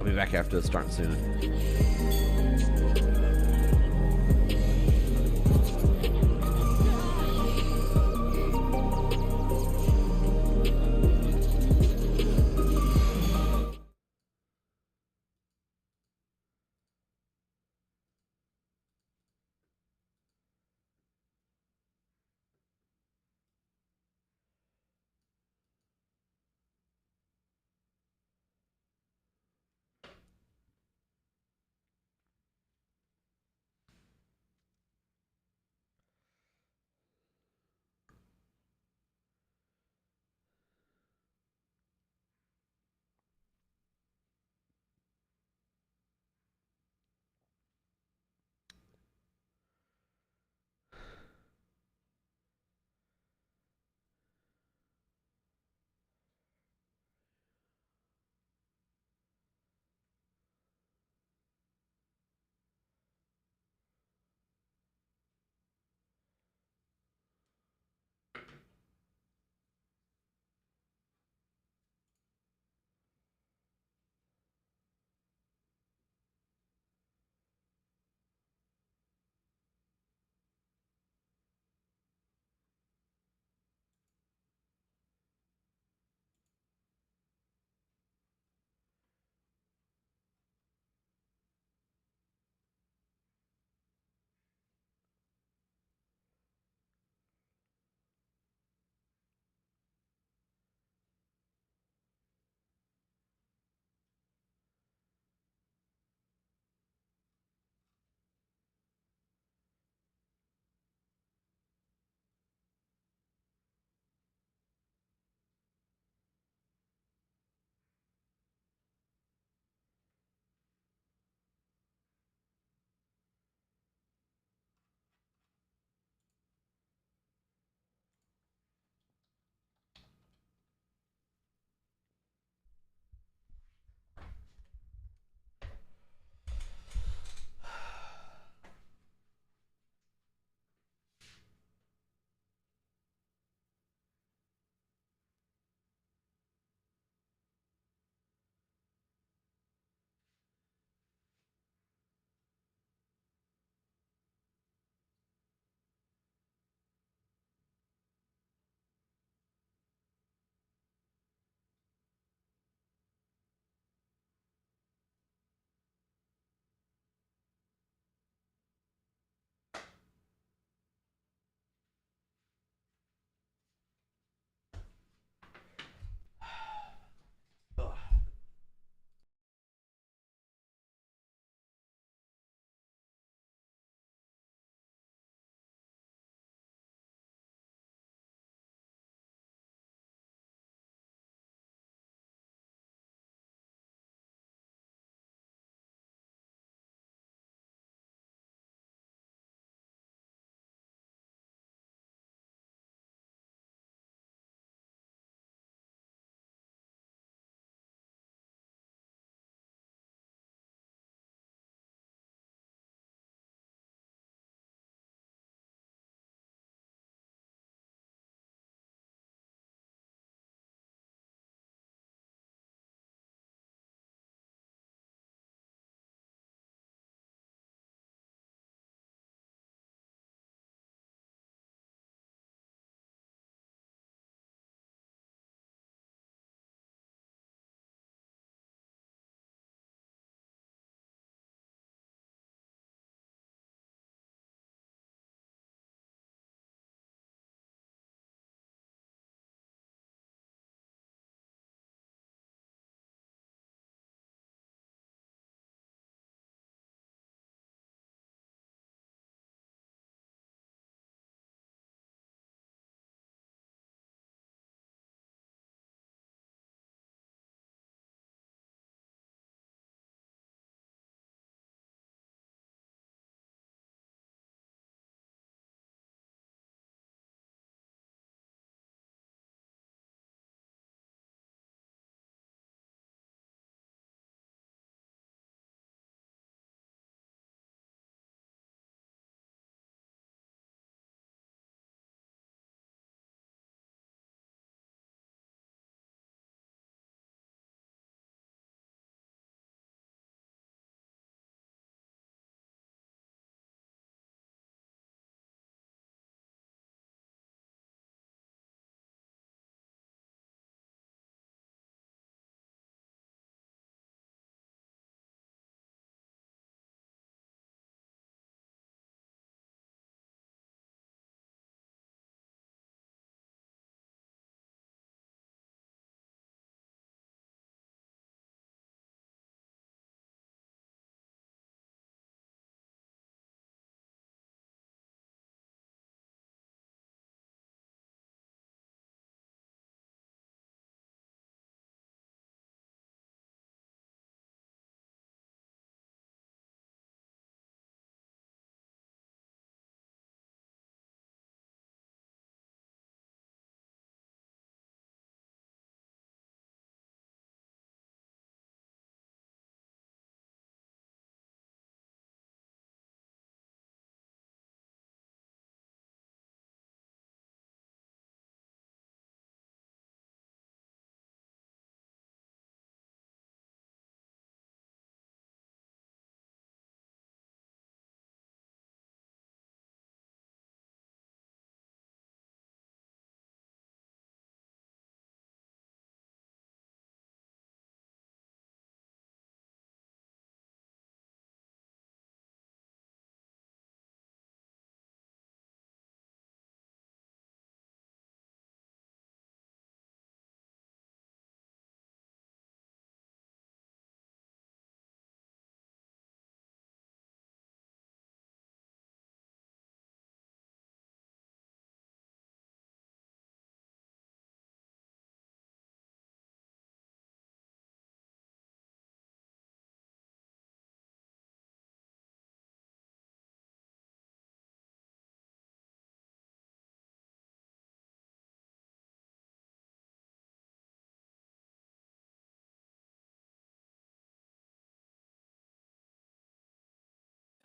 be back after starting soon.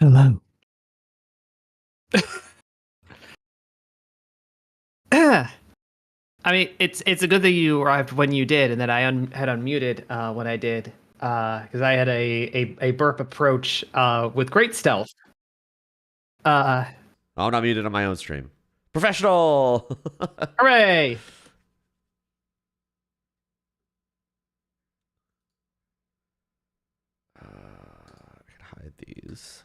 Hello. I mean, it's a good thing you arrived when you did, and that I had unmuted when I did, because I had a burp approach with great stealth. Uh, Oh, I'm not muted on my own stream. Professional! Hooray! I can hide these.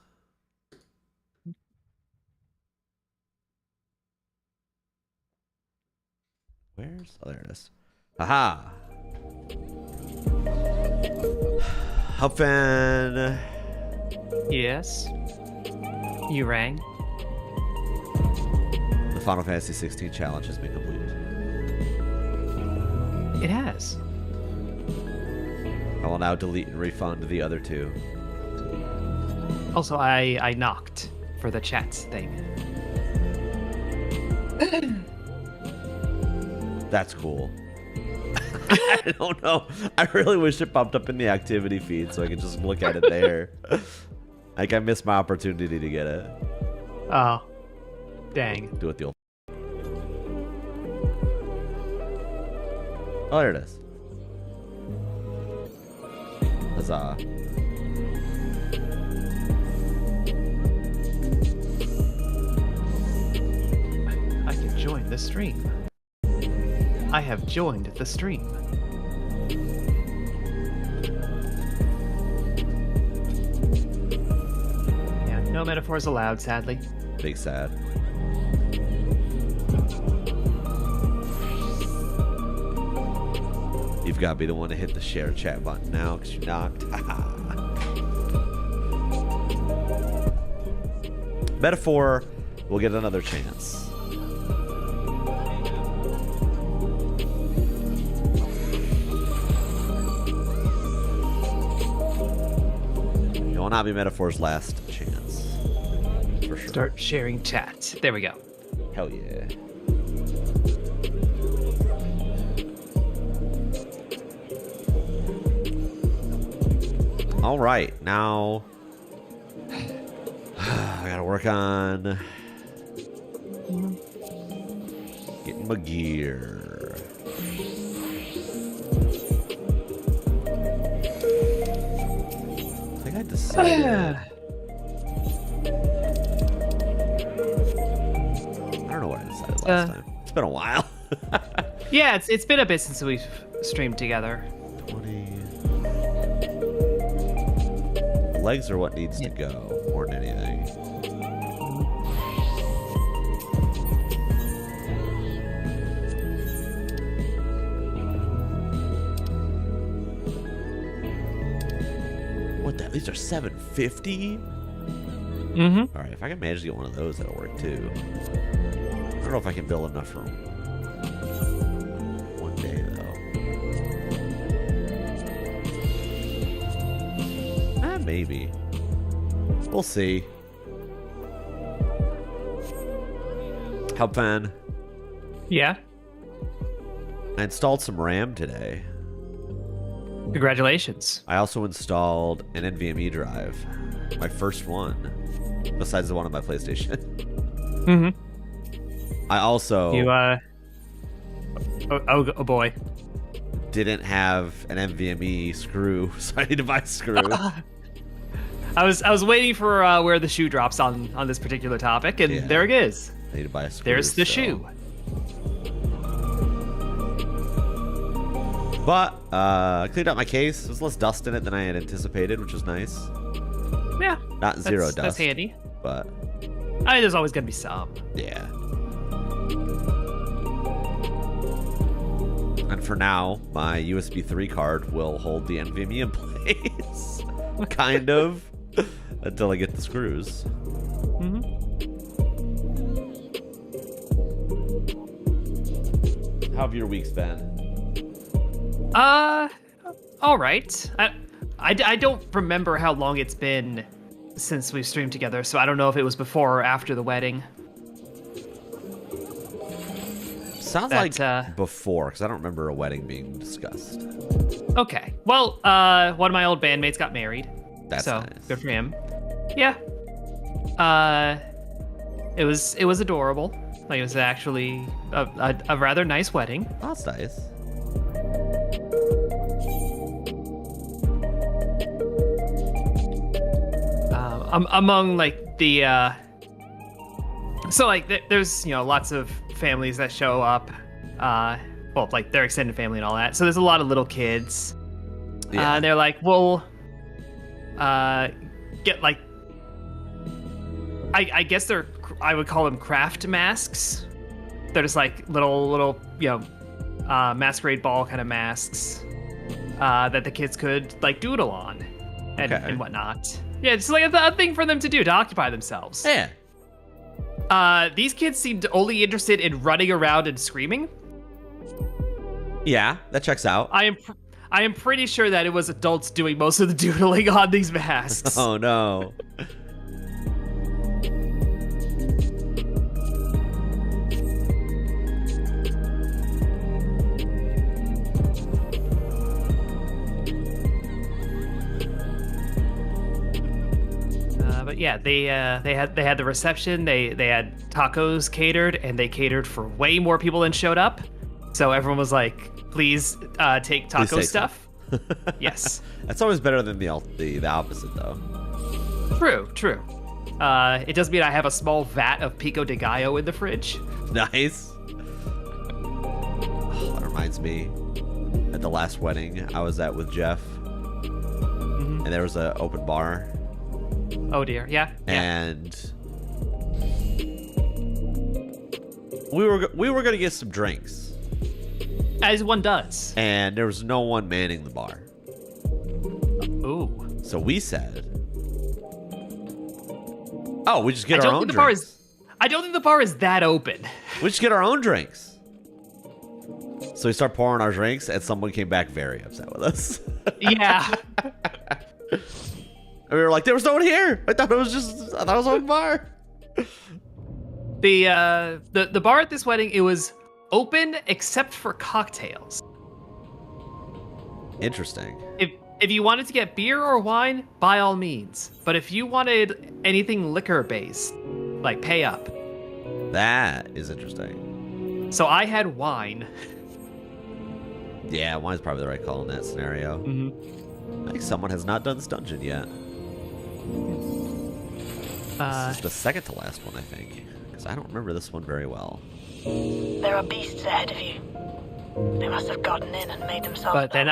Where's... Oh, there it is. Aha! Hupfan. Yes. You rang. The Final Fantasy XVI challenge has been completed. It has. I will now delete and refund the other two. Also, I knocked for the chat thing. That's cool. I don't know. I really wish it popped up in the activity feed so I could just look at it there. Like, I missed my opportunity to get it. Oh. Dang. Do it the old... Oh, there it is. Huzzah. I can join the stream. I have joined the stream. Yeah, no metaphors allowed, sadly. Big sad. You've got to be the one to hit the share chat button now because you knocked. Metaphor will get another chance. It will not be Metaphor's last chance. For sure. Start sharing chat. There we go. Hell yeah. All right, now I gotta work on getting my gear. I think I decided. I don't know what I decided last time. It's been a while. Yeah, it's been a bit since we've streamed together. 20. Legs are what needs to go more than anything. What the? These are 750? Mm-hmm. All right, if I can manage to get one of those, that'll work too. I don't know if I can build enough for one day though. Maybe. We'll see. Hubfan. Yeah. I installed some RAM today. Congratulations. I also installed an NVMe drive. My first one. Besides the one on my PlayStation. Mm-hmm. I also... You, Oh boy. didn't have an NVMe screw, so I need to buy a screw. I was waiting for where the shoe drops on this particular topic, and there it is. I need to buy a screw. There's the shoe. But I cleaned out my case. There's less dust in it than I had anticipated, which was nice. Yeah. Not zero dust. That's handy. But I mean, there's always gonna be some. yeah. And for now, my USB 3 card will hold the NVMe in place. Kind of. Until I get the screws. Mm-hmm. How have your weeks been? All right. I don't remember how long it's been since we've streamed together, so I don't know if it was before or after the wedding. Sounds like before, because I don't remember a wedding being discussed. Okay. Well, one of my old bandmates got married. That's so nice. good for him. Yeah. Uh, it was adorable. Like, it was actually a rather nice wedding. Oh, that's nice. Among like the so like there's lots of families that show up, well, like their extended family and all that. So there's a lot of little kids. Yeah. They're like, we'll get like, I guess I would call them craft masks. They're just like little masquerade ball kind of masks that the kids could like doodle on and whatnot. Yeah, it's like a thing for them to do to occupy themselves. Yeah. These kids seemed only interested in running around and screaming. Yeah, that checks out. I am pretty sure that it was adults doing most of the doodling on these masks. Oh no. But yeah, they had the reception. They had tacos catered, and they catered for way more people than showed up. So everyone was like, "Please take taco stuff." Yes. That's always better than the opposite, though. True. It does mean I have a small vat of pico de gallo in the fridge. Nice. Oh, that reminds me, at the last wedding I was at with Jeff, and there was an open bar. Oh dear, yeah. And we were gonna get some drinks, as one does. and there was no one manning the bar. Ooh. So we said, "Oh, we just get our own drinks. I don't think the bar is that open. We just get our own drinks." So we start pouring our drinks, and someone came back very upset with us. Yeah. And we were like, "There was no one here. I thought it was open bar." The bar at this wedding, it was open except for cocktails. Interesting. If you wanted to get beer or wine, by all means. But if you wanted anything liquor based, like pay up. That is interesting. So I had wine. Yeah, wine's probably the right call in that scenario. Mm-hmm. I think someone has not done this dungeon yet. This is the second to last one, I think, because I don't remember this one very well. There are beasts ahead of you. They must have gotten in and made themselves. But then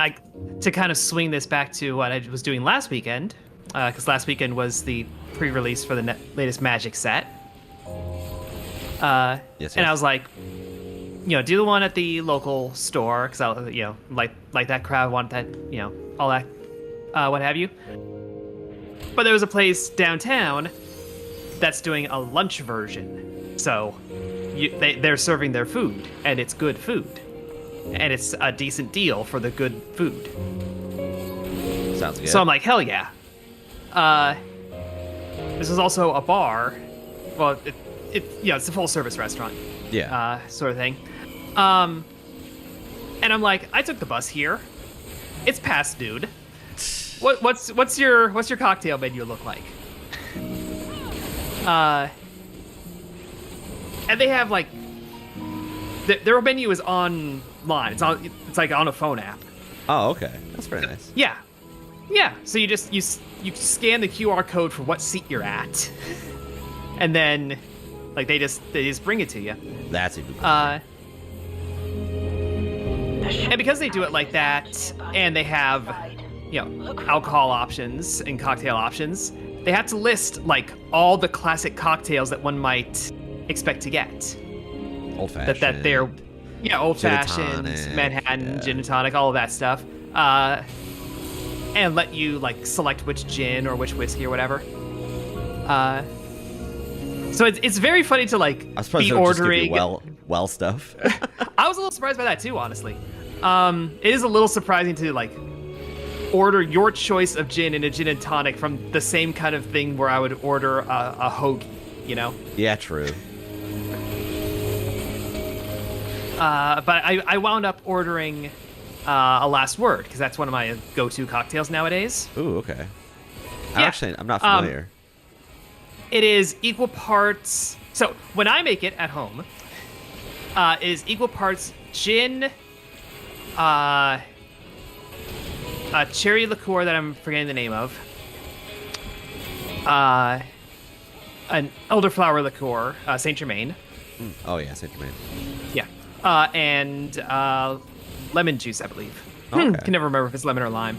to kind of swing this back to what I was doing last weekend, because last weekend was the pre-release for the latest Magic set. Yes. And I was like, do the one at the local store, because I, like that crowd, want that, all that, what have you. But there was a place downtown that's doing a lunch version, so they're serving their food, and it's good food, and it's a decent deal for the good food. Sounds good. So I'm like, hell yeah. This is also a bar. Well, it's a full service restaurant. Yeah. Sort of thing. And I'm like, I took the bus here. It's past noon. What's your cocktail menu look like? And they have like their menu is online. It's like on a phone app. Oh, okay. That's very nice. Yeah. So you scan the QR code for what seat you're at, and then like they just bring it to you. That's even better. And because they do it like that, and they have alcohol options and cocktail options, they have to list like all the classic cocktails that one might expect to get. Old fashioned. That they're old fashioned, Manhattan, gin and tonic, all of that stuff. And let you like select which gin or which whiskey or whatever. So it's very funny to like be ordering well stuff. I was a little surprised by that too, honestly. It is a little surprising to like order your choice of gin and a gin and tonic from the same kind of thing where I would order a hoagie, Yeah, true. But I wound up ordering a Last Word because that's one of my go-to cocktails nowadays. Ooh, okay. Yeah. I'm not familiar. It is equal parts. So when I make it at home, it is equal parts gin, cherry liqueur that I'm forgetting the name of, an elderflower liqueur, Saint Germain. Oh yeah, Saint Germain. Yeah, and lemon juice, I believe. Okay. Can never remember if it's lemon or lime.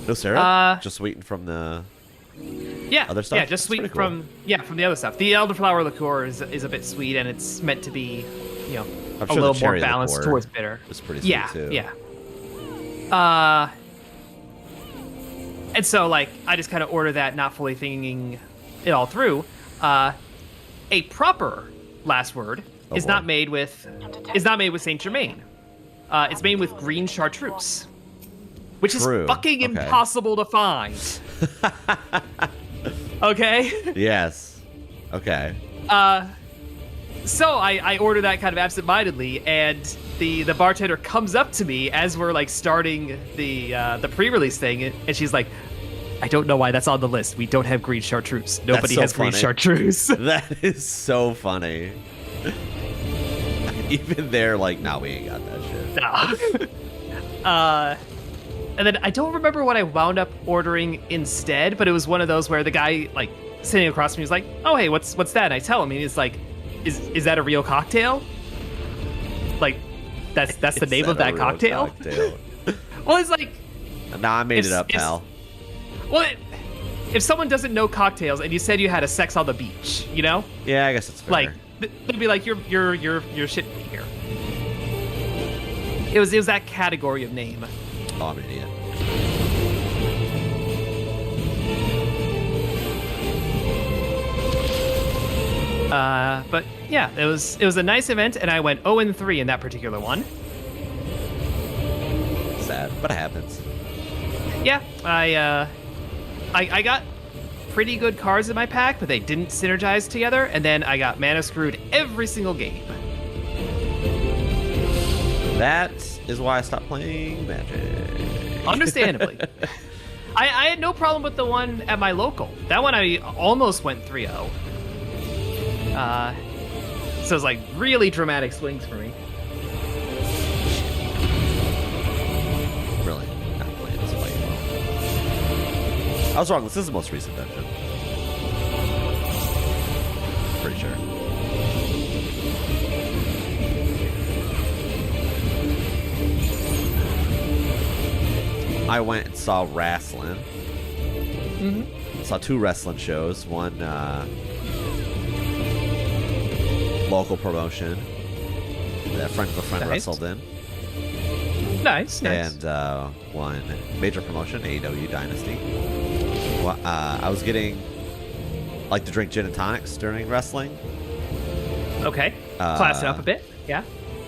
No syrup. Just sweetened from the. Yeah, other stuff? yeah, just That's sweetened pretty cool. from the other stuff. The elderflower liqueur is a bit sweet, and it's meant to be, I'm a sure the little more cherry balanced liqueur towards bitter. It's pretty sweet too. Yeah. And so like I just kind of order that, not fully thinking it all through. A proper last word is boy. not made with Saint Germain. It's made with green chartreuse, which True. is fucking Okay. impossible to find. Okay. Yes. Okay. So I order that kind of absentmindedly, and the bartender comes up to me as we're like starting the pre-release thing, and she's like, "I don't know why that's on the list. We don't have green chartreuse. Nobody so has green funny. chartreuse." That is so funny. Even they're like, "Nah, we ain't got that shit." No. And then I don't remember what I wound up ordering instead, but it was one of those where the guy like sitting across from me was like, "Oh hey, what's that?" And I tell him, and he's like, "Is that a real cocktail?" Like, that's the Is name of a that real cocktail. Well, it's like, Nah, I made It's- it up, it's- pal. well, if someone doesn't know cocktails and you said you had a sex on the beach, you know, Yeah, I guess it's fair. like they'd be like, you're shitting me here. It was that category of name. Oh, I'm an idiot. But yeah, it was a nice event, and I went 0-3 in that particular one. Sad, but it happens. Yeah, I got pretty good cards in my pack, but they didn't synergize together, and then I got mana screwed every single game. That is why I stopped playing Magic. Understandably. I had no problem with the one at my local. That one I almost went 3-0. So it's like really dramatic swings for me. Really, not playing this fight well. I was wrong. This is the most recent dungeon. Pretty sure. I went and saw wrestling. Saw 2 wrestling shows. One local promotion that a friend of a friend Nice. wrestled in. Nice. And one major promotion, AEW Dynasty. Well, I was getting like to drink gin and tonics during wrestling. Okay. Class it up a bit. Yeah.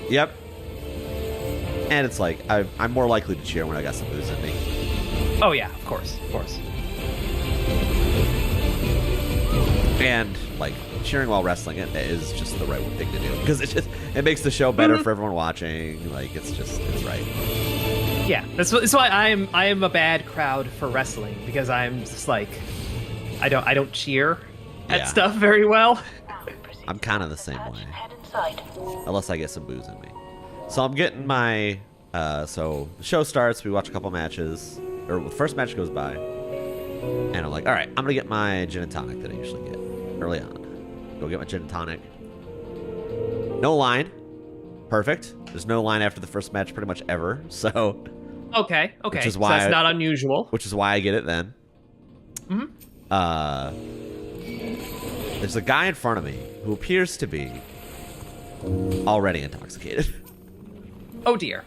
Yep. And it's like I'm more likely to cheer when I got some booze in me. Oh yeah, of course. And like cheering while wrestling it is just the right thing to do because it makes the show better for everyone watching. Like it's right. Yeah, that's why I am a bad crowd for wrestling, because I'm just like I don't cheer at Yeah. stuff very well. I'm kind of the same way. Head inside. Unless I get some booze in me. So I'm getting my so the show starts, we watch a couple matches, or the first match goes by, and I'm like, all right, I'm gonna get my gin and tonic that I usually get early on. Go get my gin and tonic. No line. Perfect. There's no line after the first match pretty much ever. So Okay. Which is So why that's not unusual. which is why I get it then. There's a guy in front of me who appears to be already intoxicated. Oh dear.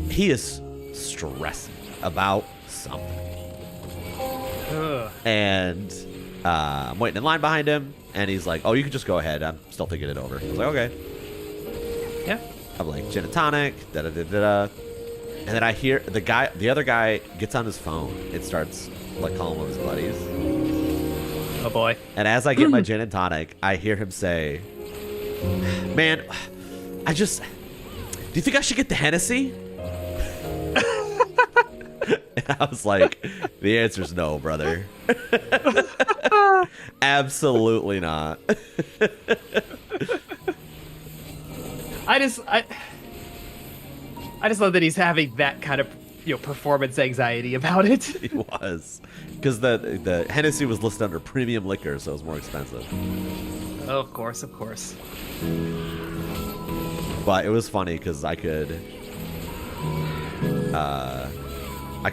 He is stressing about something. Ugh. And I'm waiting in line behind him, and he's like, "Oh, you can just go ahead. I'm still thinking it over." I was like, "Okay." Yeah. I'm like, "Gin and tonic, da da da da," and then I hear the other guy gets on his phone. It starts like calling one of his buddies, Oh boy. and as I get my gin and tonic, I hear him say, "Man, do you think I should get the Hennessy?" And I was like, "The answer's no, brother." Absolutely not. I just love that he's having that kind of performance anxiety about it. He was. Because the Hennessy was listed under premium liquor, so it was more expensive. Oh, of course. But it was funny because I could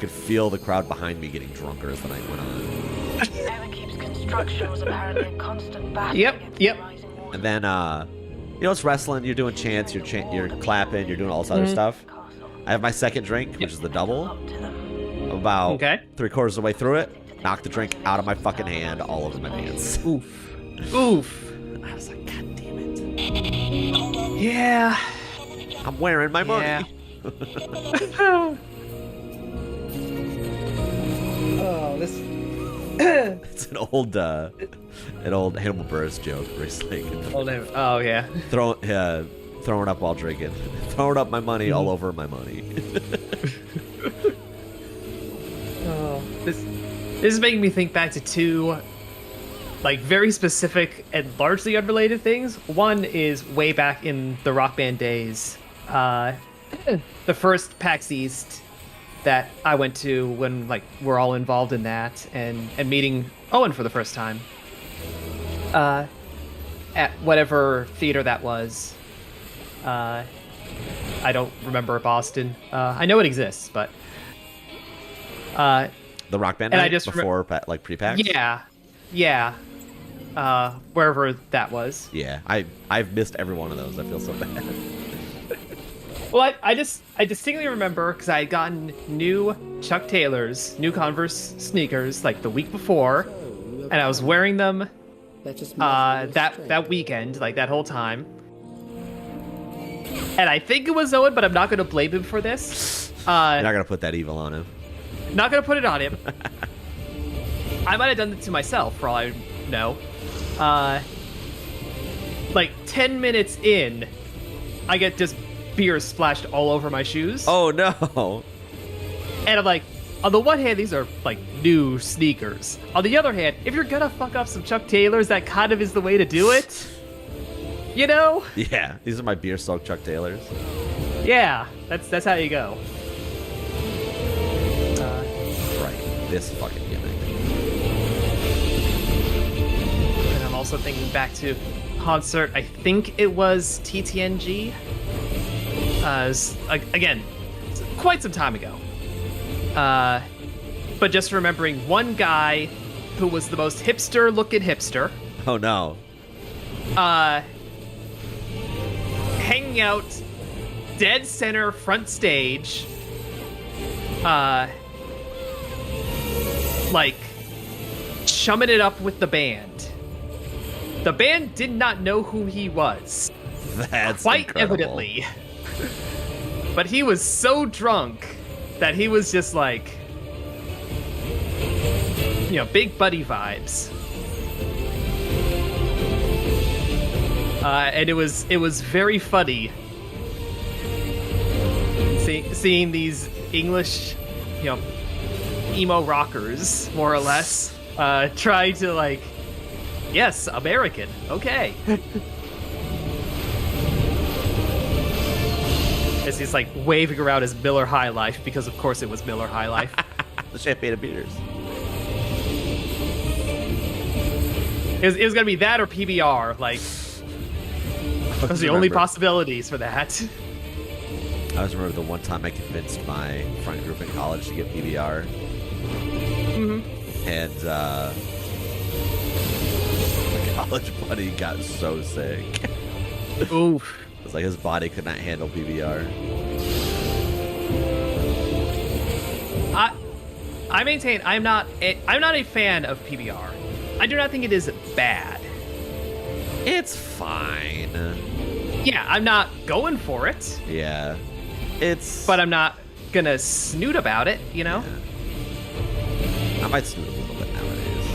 feel the crowd behind me getting drunker as the night went on. Everkeep's construction was apparently a constant battle. Yep. Rising water. And then, it's wrestling. You're doing chants. You're clapping. You're doing all this other stuff. I have my second drink, which is the double. Up to them. About Okay. 3/4 of the way through it, knocked the drink out of my fucking hand, all over my pants. Oof. I was like, God damn it. Yeah. I'm wearing my money. Yeah. Oh, this. It's an old Hannibal Buress joke where he's like, Oh yeah. throwing up while drinking. Throwing up my money all over my money. Oh, this is making me think back to two, like, very specific and largely unrelated things. One is way back in the Rock Band days, the first PAX East that I went to when, like, we're all involved in that, and meeting Owen for the first time. At whatever theater that was. I don't remember Boston. I know it exists, but The Rock Band And night I just before like pre-PAX? yeah. Wherever that was. Yeah, I've missed every one of those. I feel so bad. Well, I distinctly remember because I had gotten new Chuck Taylors, new Converse sneakers, like the week before, and I was wearing them that weekend, like that whole time. And I think it was Owen, but I'm not going to blame him for this. You're not gonna put that evil on him. Not going to put it on him. I might have done it to myself, for all I know. Like 10 minutes in, I get just beer splashed all over my shoes. Oh no! And I'm like, on the one hand, these are like new sneakers. On the other hand, if you're gonna fuck up some Chuck Taylors, that kind of is the way to do it. You know? Yeah, these are my beer-soaked Chuck Taylors. Yeah, that's how you go. Right, this fucking gimmick. And I'm also thinking back to concert. I think it was TTNG. Again, it's quite some time ago. But just remembering one guy who was the most hipster-looking hipster. Oh no! Hanging out dead center front stage, like chumming it up with the band. The band did not know who he was, That's quite incredible. evidently. But he was so drunk that he was just like, big buddy vibes. And it was very funny seeing these English, emo rockers, more or less, try to like, yes, American, okay. As he's like waving around his Miller High Life, because of course it was Miller High Life. The champagne and beers. It was gonna be that or PBR, like. Those are the only possibilities for that. I always remember the one time I convinced my friend group in college to get PBR. And my college buddy got so sick. Oof. It's like his body could not handle PBR. I maintain I'm not a fan of PBR. I do not think it is bad. It's fine. Yeah, I'm not going for it, Yeah. It's... but I'm not gonna snoot about it, I might snoot a little bit nowadays.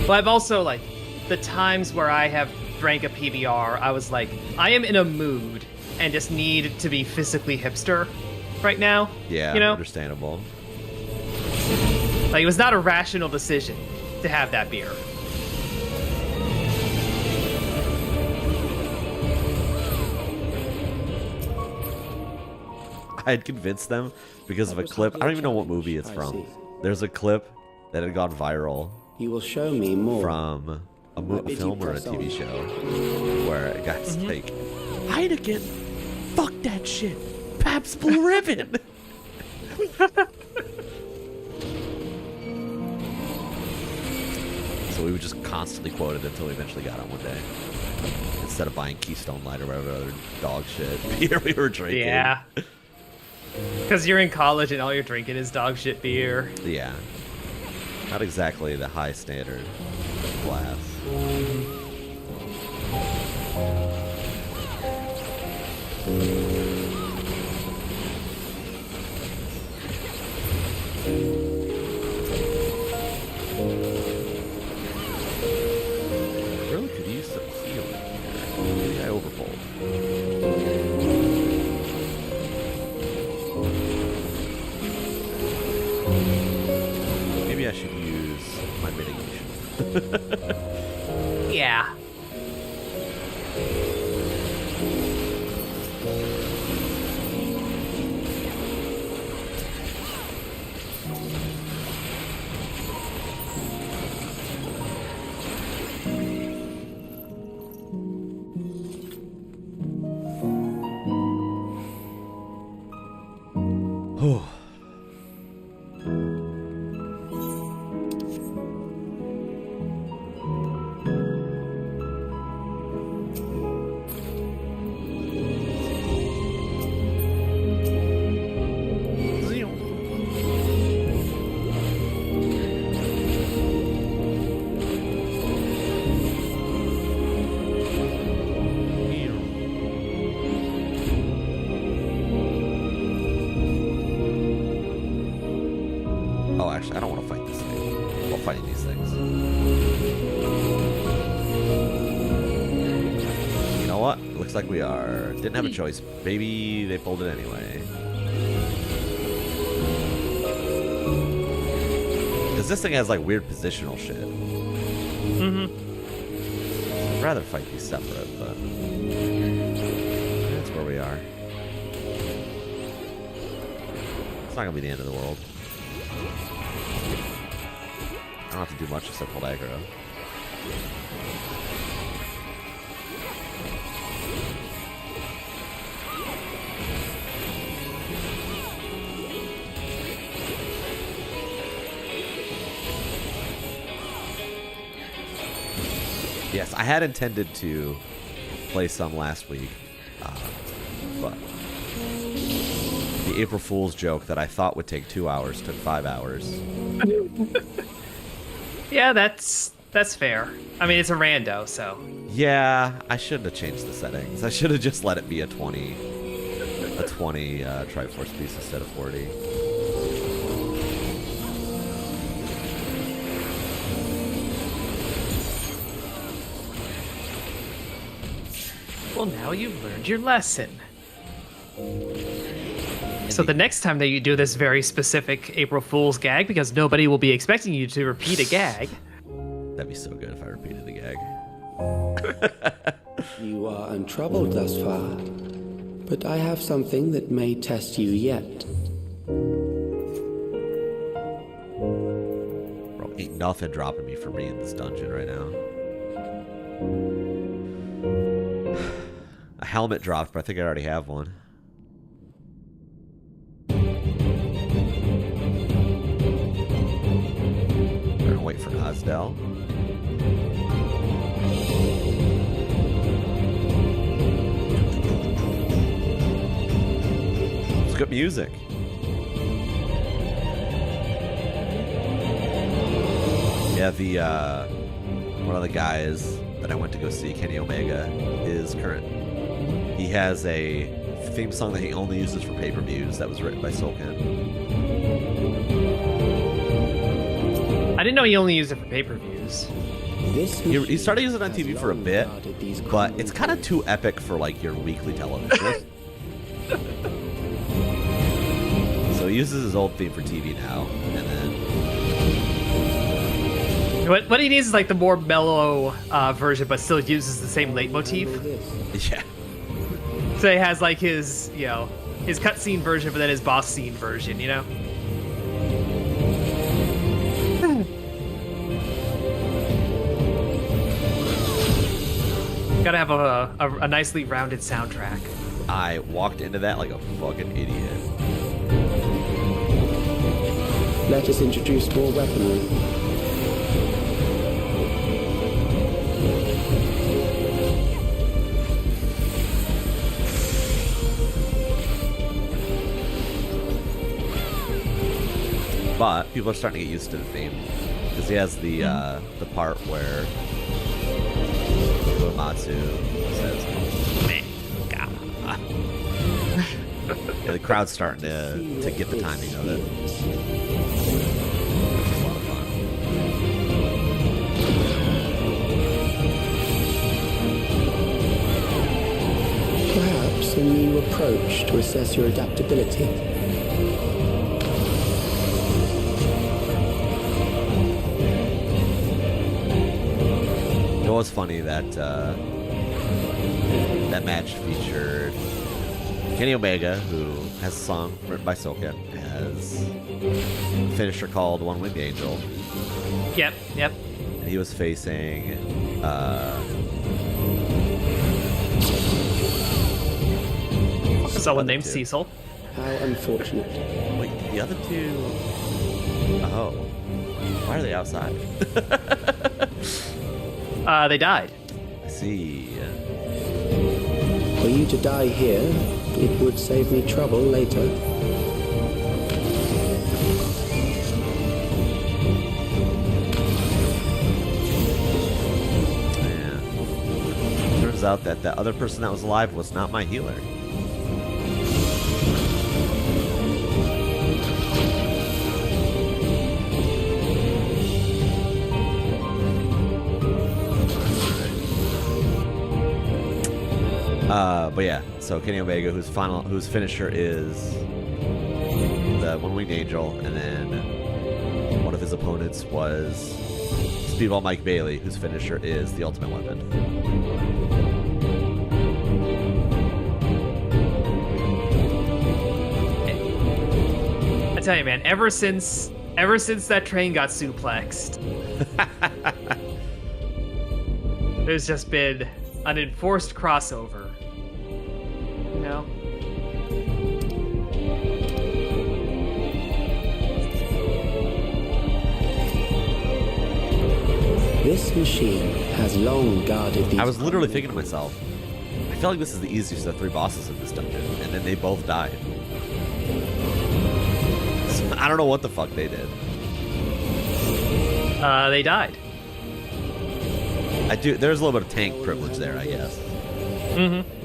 But I've also, like, the times where I have drank a PBR, I was like, I am in a mood and just need to be physically hipster right now. Yeah, You know? understandable. Like, it was not a rational decision to have that beer. I had convinced them because of a clip. I don't even know what movie it's from. There's a clip that had gone viral You will show me more. from a film or a TV show where a guy's like, Heineken, fuck that shit. Pabst Blue Ribbon. So we would just constantly quote it until we eventually got on one day. Instead of buying Keystone Light or whatever other dog shit beer we were drinking. Yeah. Because you're in college and all you're drinking is dog shit beer. Yeah. Not exactly the high standard glass. Really could use some healing here. Maybe I overbold. Maybe I should use my mitigation. Yeah. Oh, actually, I don't want to fight this thing while fighting these things. You know what? Looks like we are. Didn't have a choice. Maybe they pulled it anyway. Because this thing has like weird positional shit. I'd rather fight these separate, but that's where we are. It's not gonna be the end of the world. I don't have to do much except hold aggro. Yes, I had intended to play some last week, but the April Fool's joke that I thought would take 2 hours took 5 hours. Yeah, that's fair. I mean, it's a rando, so. Yeah, I shouldn't have changed the settings. I should have just let it be a 20 Triforce piece instead of 40. Well, now you've learned your lesson. So the next time that you do this very specific April Fool's gag, because nobody will be expecting you to repeat a gag. That'd be so good if I repeated the gag. You are untroubled thus far, but I have something that may test you yet. Bro, ain't nothing dropping me for me in this dungeon right now. A helmet dropped, but I think I already have one. We're gonna wait for Nozdell. It's good music. Yeah, the one of the guys that I went to go see, Kenny Omega, is current. He has a theme song that he only uses for pay-per-views that was written by Soulken. I didn't know you only used it for pay-per-views. He started using it on TV for a bit, but it's kind of too epic for like your weekly television. So he uses his old theme for TV now, and then What he needs is like the more mellow version, but still uses the same leitmotif. Yeah. So he has like his, his cutscene version, but then his boss scene version, Gotta have a nicely rounded soundtrack. I walked into that like a fucking idiot. Let us introduce more weaponry. But people are starting to get used to the theme because he has the part where Uematsu says "Mega." Yeah, the crowd's starting to get the timing of it. Which is a lot of fun. Perhaps a new approach to assess your adaptability. It was funny that that match featured Kenny Omega, who has a song written by Soken, has a finisher called One Winged Angel. Yep. And he was facing Someone named two. Cecil. How unfortunate. Wait, the other two. Oh, why are they outside? They died. I see. For you to die here, it would save me trouble later. Yeah. Turns out that the other person that was alive was not my healer. But yeah, so Kenny Omega, whose finisher is the One Winged Angel, and then one of his opponents was Speedball Mike Bailey, whose finisher is the Ultimate Weapon. I tell you, man, ever since that train got suplexed, there's just been an enforced crossover. This machine has long guarded these... I was literally thinking to myself, I feel like this is the easiest of the three bosses in this dungeon, and then they both died. So, I don't know what the fuck they did. They died. There's a little bit of tank privilege there, I guess. Mm-hmm.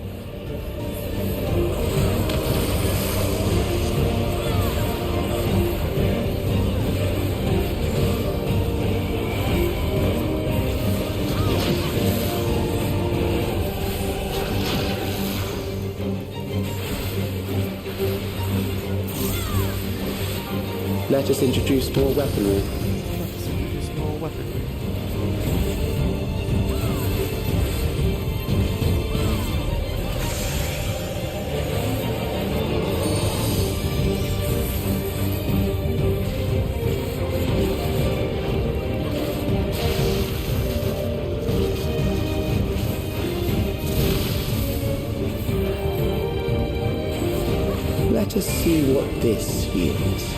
Let us introduce more weaponry. Let us see what this yields.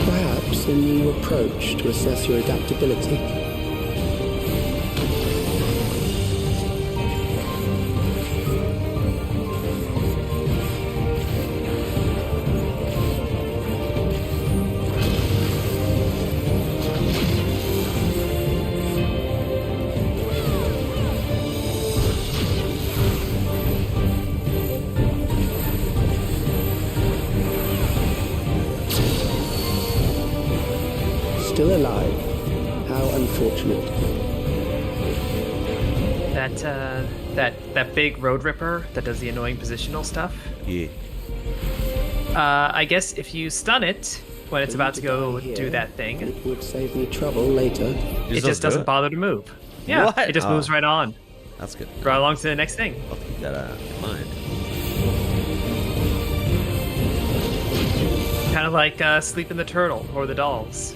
Perhaps a new approach to assess your adaptability. Still alive. How unfortunate. that big road ripper that does the annoying positional stuff. Yeah. I guess if you stun it when it's about to go do that thing, It would save me trouble later. it just doesn't bother to move. Yeah, What? it just Oh. moves right on, That's good. right along to the next thing. I'll keep that in mind. Kind of like Sleep in the Turtle or the Dolls.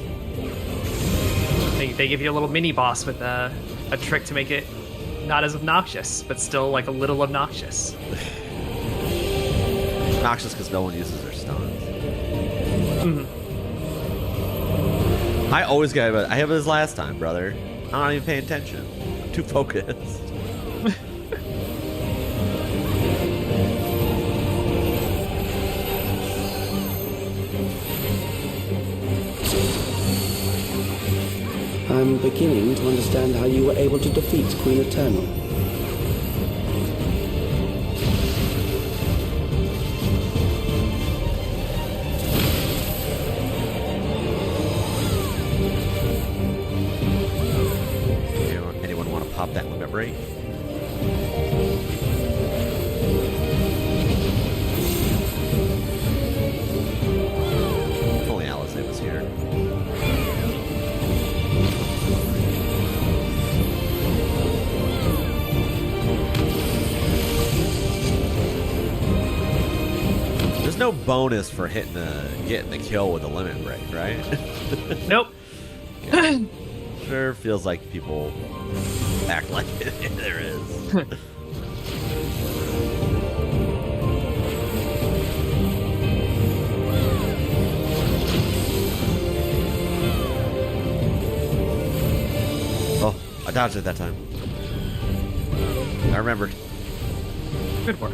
They give you a little mini boss with a trick to make it not as obnoxious, but still like a little obnoxious. Obnoxious because no one uses their stuns. I always get it. I have this last time, brother. I'm not even paying attention. I'm too focused. I'm beginning to understand how you were able to defeat Queen Eternal. Anyone want to pop that limit break? If only Alice was here. There's no bonus for getting the kill with a limit break, right? Nope. Sure feels like people act like there is. Oh, I dodged it that time. I remembered. Good work.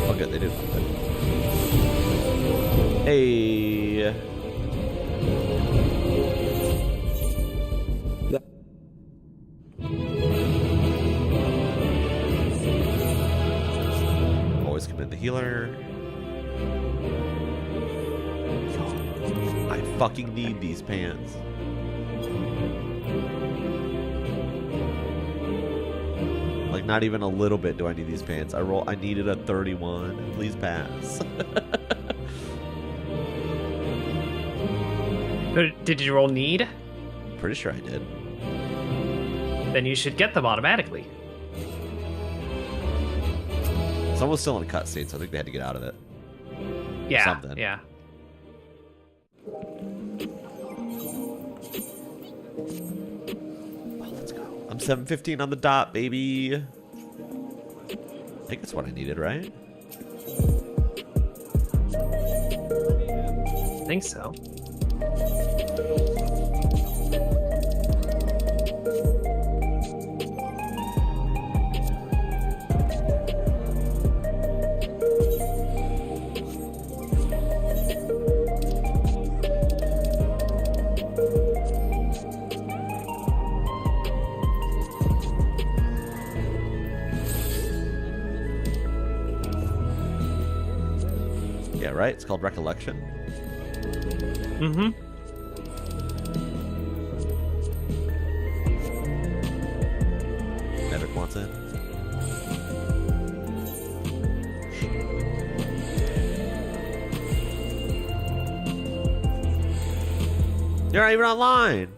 Oh, good, they did something. Hey. That Always commit the healer. I fucking need these pants. Like, not even a little bit do I need these pants. I needed a 31. Please pass. Did you roll need? Pretty sure I did. Then you should get them automatically. Someone's still in a cutscene, so I think they had to get out of it. Yeah. Something. Yeah. Oh, let's go. I'm 7:15 on the dot, baby. I think that's what I needed, right? I think so. Yeah, right? It's called Recollection. Mm-hmm. Edric wants it. You're not even online.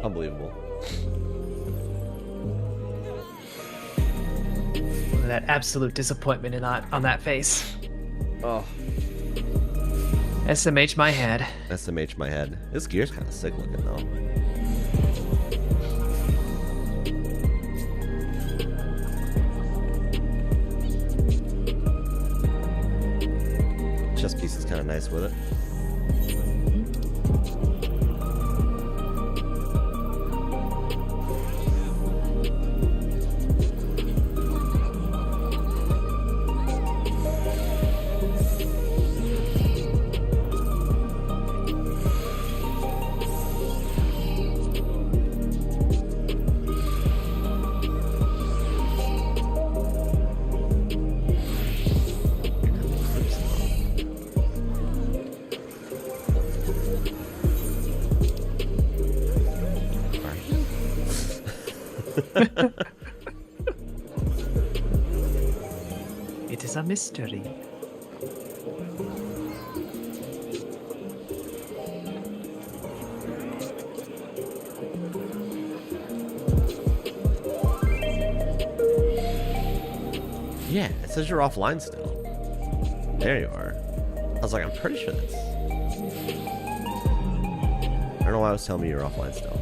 Unbelievable. That absolute disappointment on that face. Oh. SMH my head. SMH my head. This gear's kind of sick looking though. Chest piece is kind of nice with it. It is a mystery. Yeah, it says you're offline still. There you are. I was like, I'm pretty sure that's... I don't know why it was telling me you're offline still.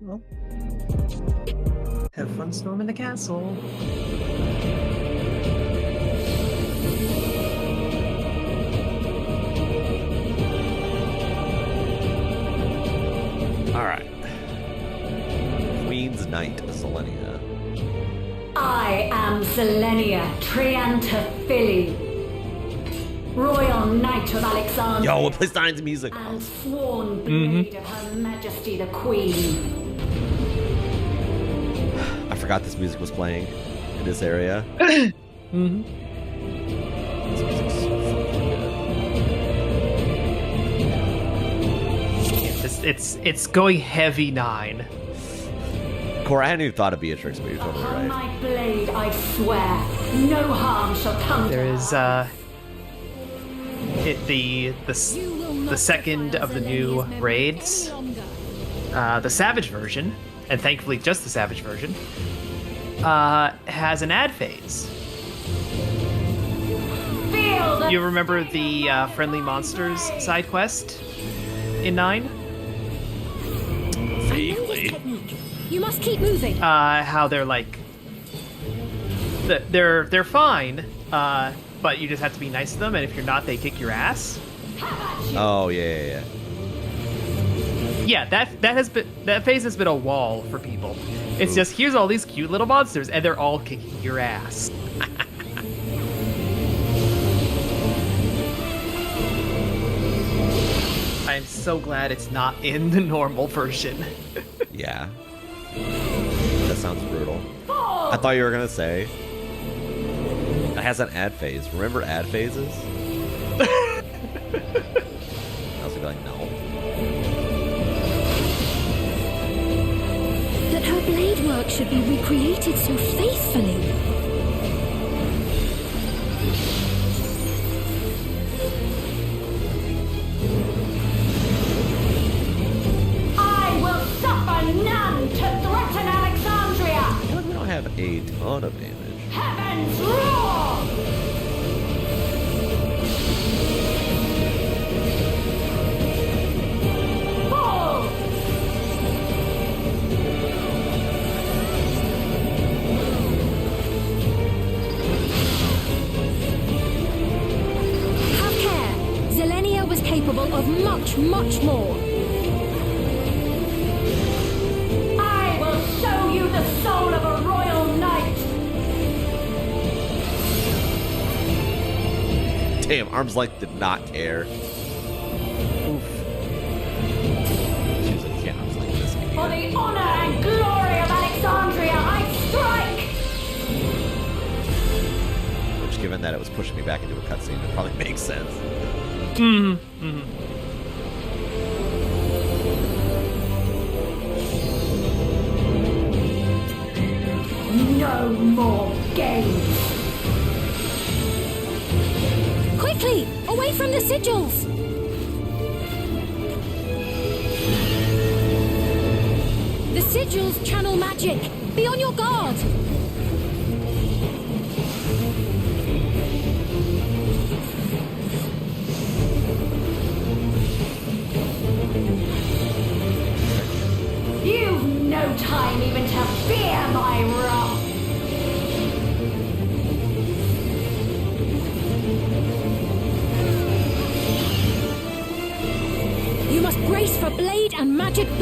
Well, have fun storming the castle. All right. Queen's Knight, Zelenia. I am Zelenia Triantaphili, Royal Knight of Alexandria. Yo, it plays Dine's music. And sworn blade of Her Majesty the Queen. I forgot this music was playing in this area. Mm-hmm. This music's so fucking good. It's going heavy 9. Cora, I hadn't even thought of Beatrix, but you're totally Upon right. my blade I swear, no harm shall come to There her. is the second of the new raids, the Savage version, and thankfully just the Savage version, has an ad phase. Feel the You remember the Friendly Monsters side quest in 9? Vaguely. You must keep moving. How they're like, they're fine, but you just have to be nice to them, and if you're not, they kick your ass. Oh, yeah. Yeah, that phase has been a wall for people. It's just, here's all these cute little monsters, and they're all kicking your ass. I'm so glad it's not in the normal version. Yeah. That sounds brutal. I thought you were going to say it has an ad phase. Remember ad phases? I was gonna be like, no. That her blade work should be recreated so faithfully. I will suffer none to threaten Alexandria. I feel like we don't have a ton of damage. Heavens roar! Fall! Have care. Zelenia was capable of much, much more. I will show you the soul of a royal knight. Damn, Arms Length did not care. Oof. She was like, yeah, Arms Length this For the honor and glory of Alexandria, I strike! Which, given that it was pushing me back into a cutscene, it probably makes sense. No more games. Quickly! Away from the sigils! The sigils channel magic. Be on your guard.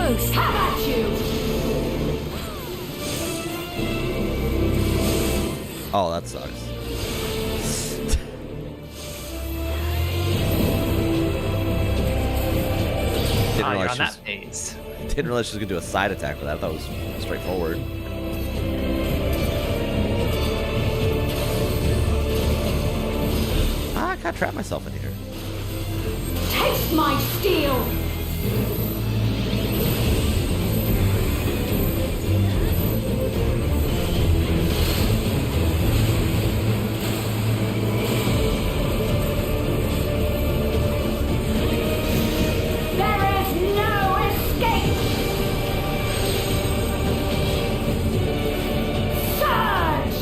both. Have at you! Oh, that sucks. Didn't You're realize on she was, that phase. didn't realize she was gonna do a side attack for that. I thought it was straightforward. I can't trap myself in here. Taste my steel! There is no escape! Surge!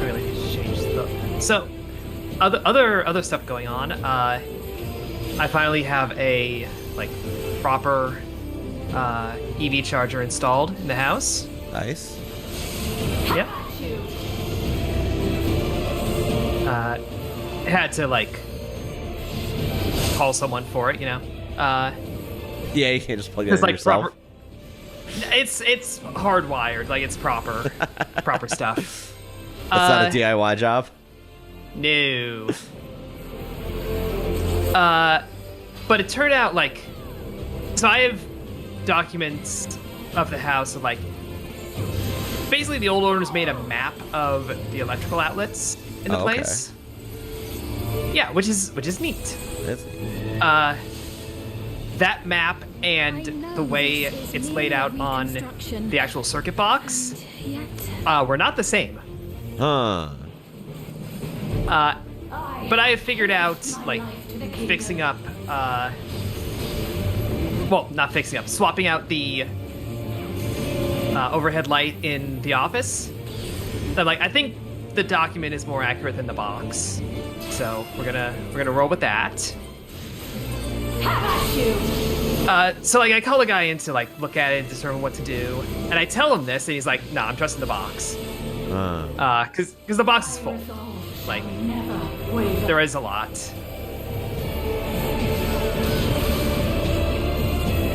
Really changed the. So, other stuff going on. I finally have a proper EV charger installed in the house. Nice. Yep. Had to call someone for it, you know. Yeah, you can't just plug it in It's yourself. proper. It's hardwired, it's proper stuff. That's not a DIY job. No. But it turned out so I have documents of the house of basically the old owners made a map of the electrical outlets in the Oh, okay. place. Yeah, which is neat. That's, That map and the way it's laid out on the actual circuit box were not the same. huh. But I have figured out fixing up well, not fixing up, swapping out the overhead light in the office. And, I think the document is more accurate than the box. So we're gonna roll with that. Have at you! So I call the guy in to look at it and determine what to do, and I tell him this, and he's like, "Nah, I'm trusting the box, cause the box is full. Never waver. There is a lot."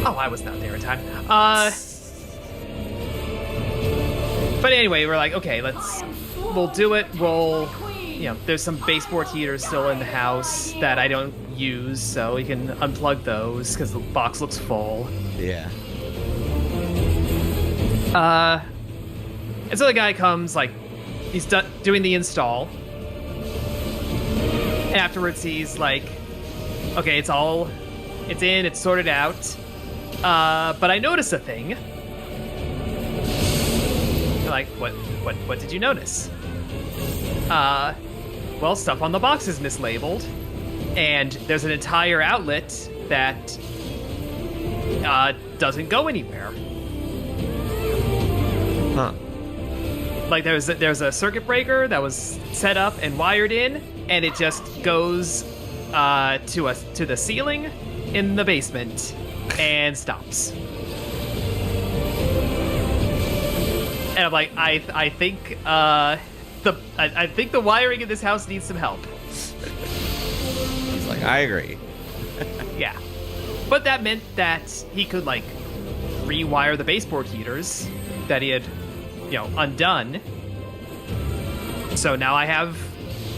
Oh, I was not there in time. But anyway, we're okay, we'll do it. There's some baseboard heaters still in the house that I don't use, so we can unplug those because the box looks full. Yeah. And so the guy comes, he's done doing the install. And afterwards, he's okay, it's in, it's sorted out. But I noticed a thing. What did you notice? Well, stuff on the box is mislabeled, and there's an entire outlet that doesn't go anywhere. Huh. There's a circuit breaker that was set up and wired in, and it just goes to the ceiling in the basement and stops. And I'm I think I think the wiring in this house needs some help. He's I agree. Yeah. But that meant that he could rewire the baseboard heaters that he had, undone. So now I have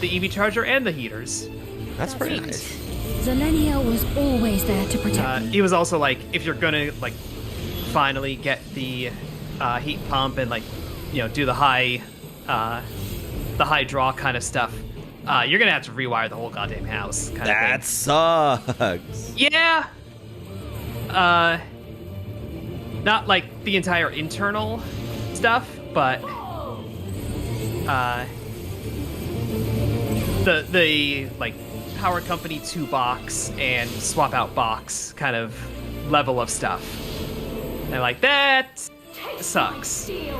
the EV charger and the heaters. That's pretty Neat. nice. Zelenia was always there to protect me. He was also if you're gonna finally get the heat pump and do the high draw kind of stuff, you're gonna have to rewire the whole goddamn house. That sucks. Yeah. Not the entire internal stuff, but the power company 2 box and swap out box kind of level of stuff. And that sucks. Steel!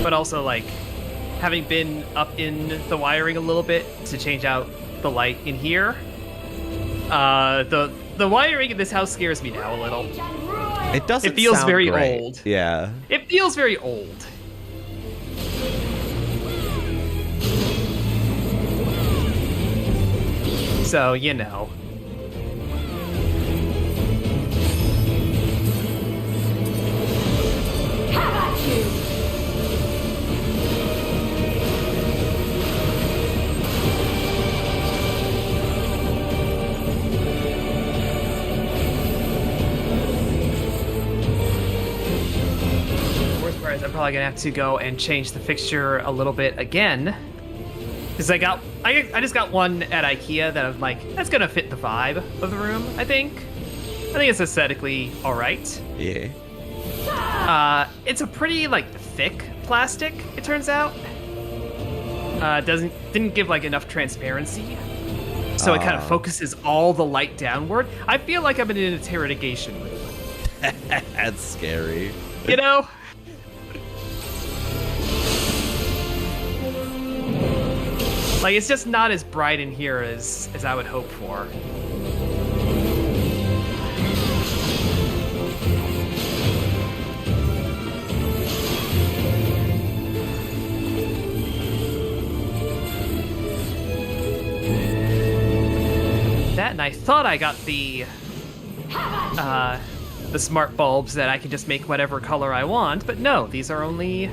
But also having been up in the wiring a little bit to change out the light in here, the wiring in this house scares me now a little. It doesn't. It feels sound very great. old. Yeah. It feels very old. So, you know. Have at you! Worst part is I'm probably gonna have to go and change the fixture a little bit again. Because I just got one at IKEA that I'm like, that's gonna fit the vibe of the room, I think. I think it's aesthetically alright. Yeah. It's a pretty like thick plastic, it turns out. Didn't give like enough transparency. So it kind of focuses all the light downward. I feel like I'm in an interrogation room. That's scary. You know? Like, it's just not as bright in here as I would hope for. That, and I thought I got the smart bulbs that I can just make whatever color I want, but no, these are only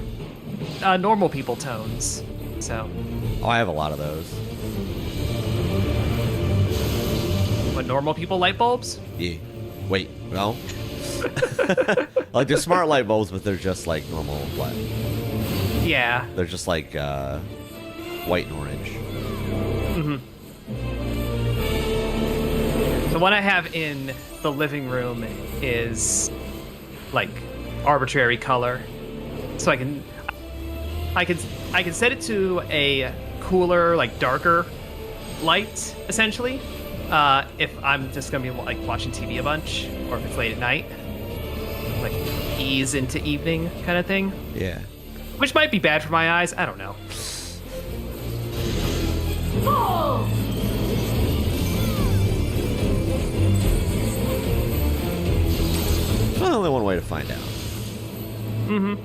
normal people tones. So. Oh, I have a lot of those. What, normal people light bulbs? Yeah. Wait, no. Like they're smart light bulbs, but they're just like normal light. Yeah. They're just like white and orange. Mm-hmm. The one I have in the living room is like arbitrary color, so I can set it to a cooler, like darker light, essentially. If I'm just gonna be like watching TV a bunch, or if it's late at night, like ease into evening kind of thing. Yeah. Which might be bad for my eyes. I don't know. Fall! There's only one way to find out. Mm-hmm.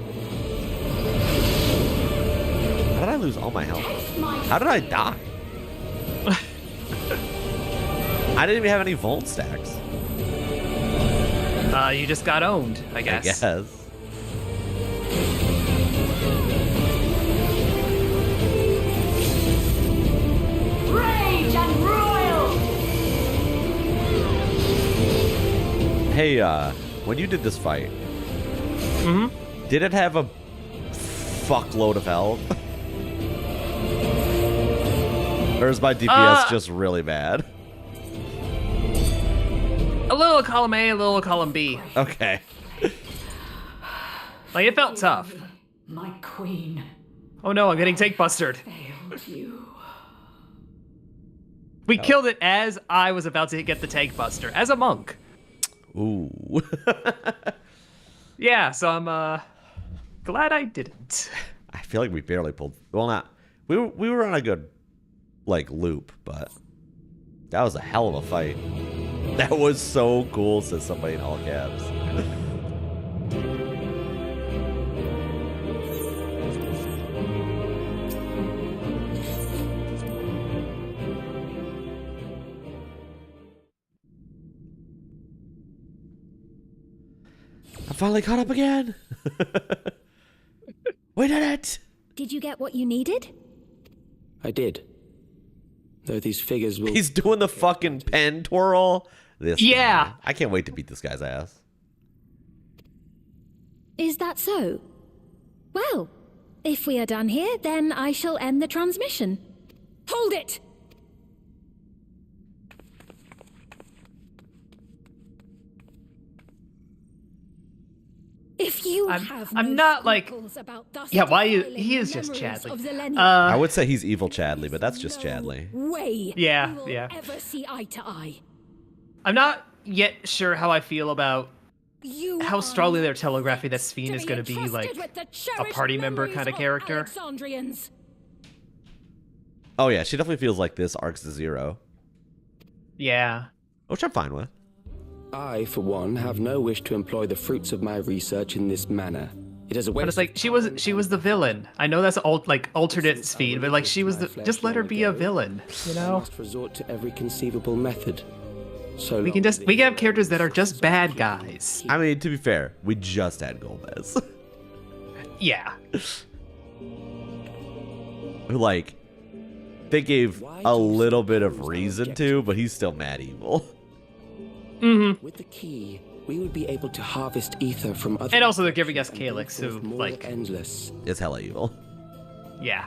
How did I lose all my health? Taste my How did I die? I didn't even have any Volt stacks. You just got owned, I guess. I guess. rage and royal! Hey, when you did this fight, did it have a fuckload of health? Or is my DPS just really bad? A little column A, a little column B. Okay. Like, it felt tough. My queen Oh no, I'm getting tank bustered. failed you. We killed it as I was about to get the tank buster, as a monk. Ooh. Yeah, so I'm glad I didn't. I feel like we barely pulled. Well, not. We were on a good like loop, but that was a hell of a fight. That was so cool, says somebody in all caps. I finally caught up again. We did it. Did you get what you needed? I did. Though these figures will... He's doing the fucking pen twirl. This Yeah. guy. I can't wait to beat this guy's ass. Is that so? Well, if we are done here, then I shall end the transmission. Hold it! If you have I'm no not, like- scruples about thus Yeah, why defiling he is just memories Chadley. of Zelenia, I would say he's evil Chadley, but that's just no Chadley. way Yeah, we will yeah. ever see eye to eye. I'm not yet sure how I feel about You how are strongly they're not telegraphing that fit Sphene is going to be entrusted like with the a cherished party member memories kind of of character. Alexandrians. Oh yeah, she definitely feels like this arc's the zero, Yeah. which I'm fine with. I, for one, have no wish to employ the fruits of my research in this manner. It is a But waste it's like she was the villain. I know that's alternate speed, but like she was the just let her be a villain. You I know, must resort to every conceivable method. So we can have characters that are just bad guys. I mean, to be fair, we just had Golbez. Yeah. Who, like, they gave a little bit of reason to, but he's still mad evil. with the key, we would be able to harvest ether from other. And also they're giving us and Calyx, bring who forth more like endless. It's hella evil. yeah.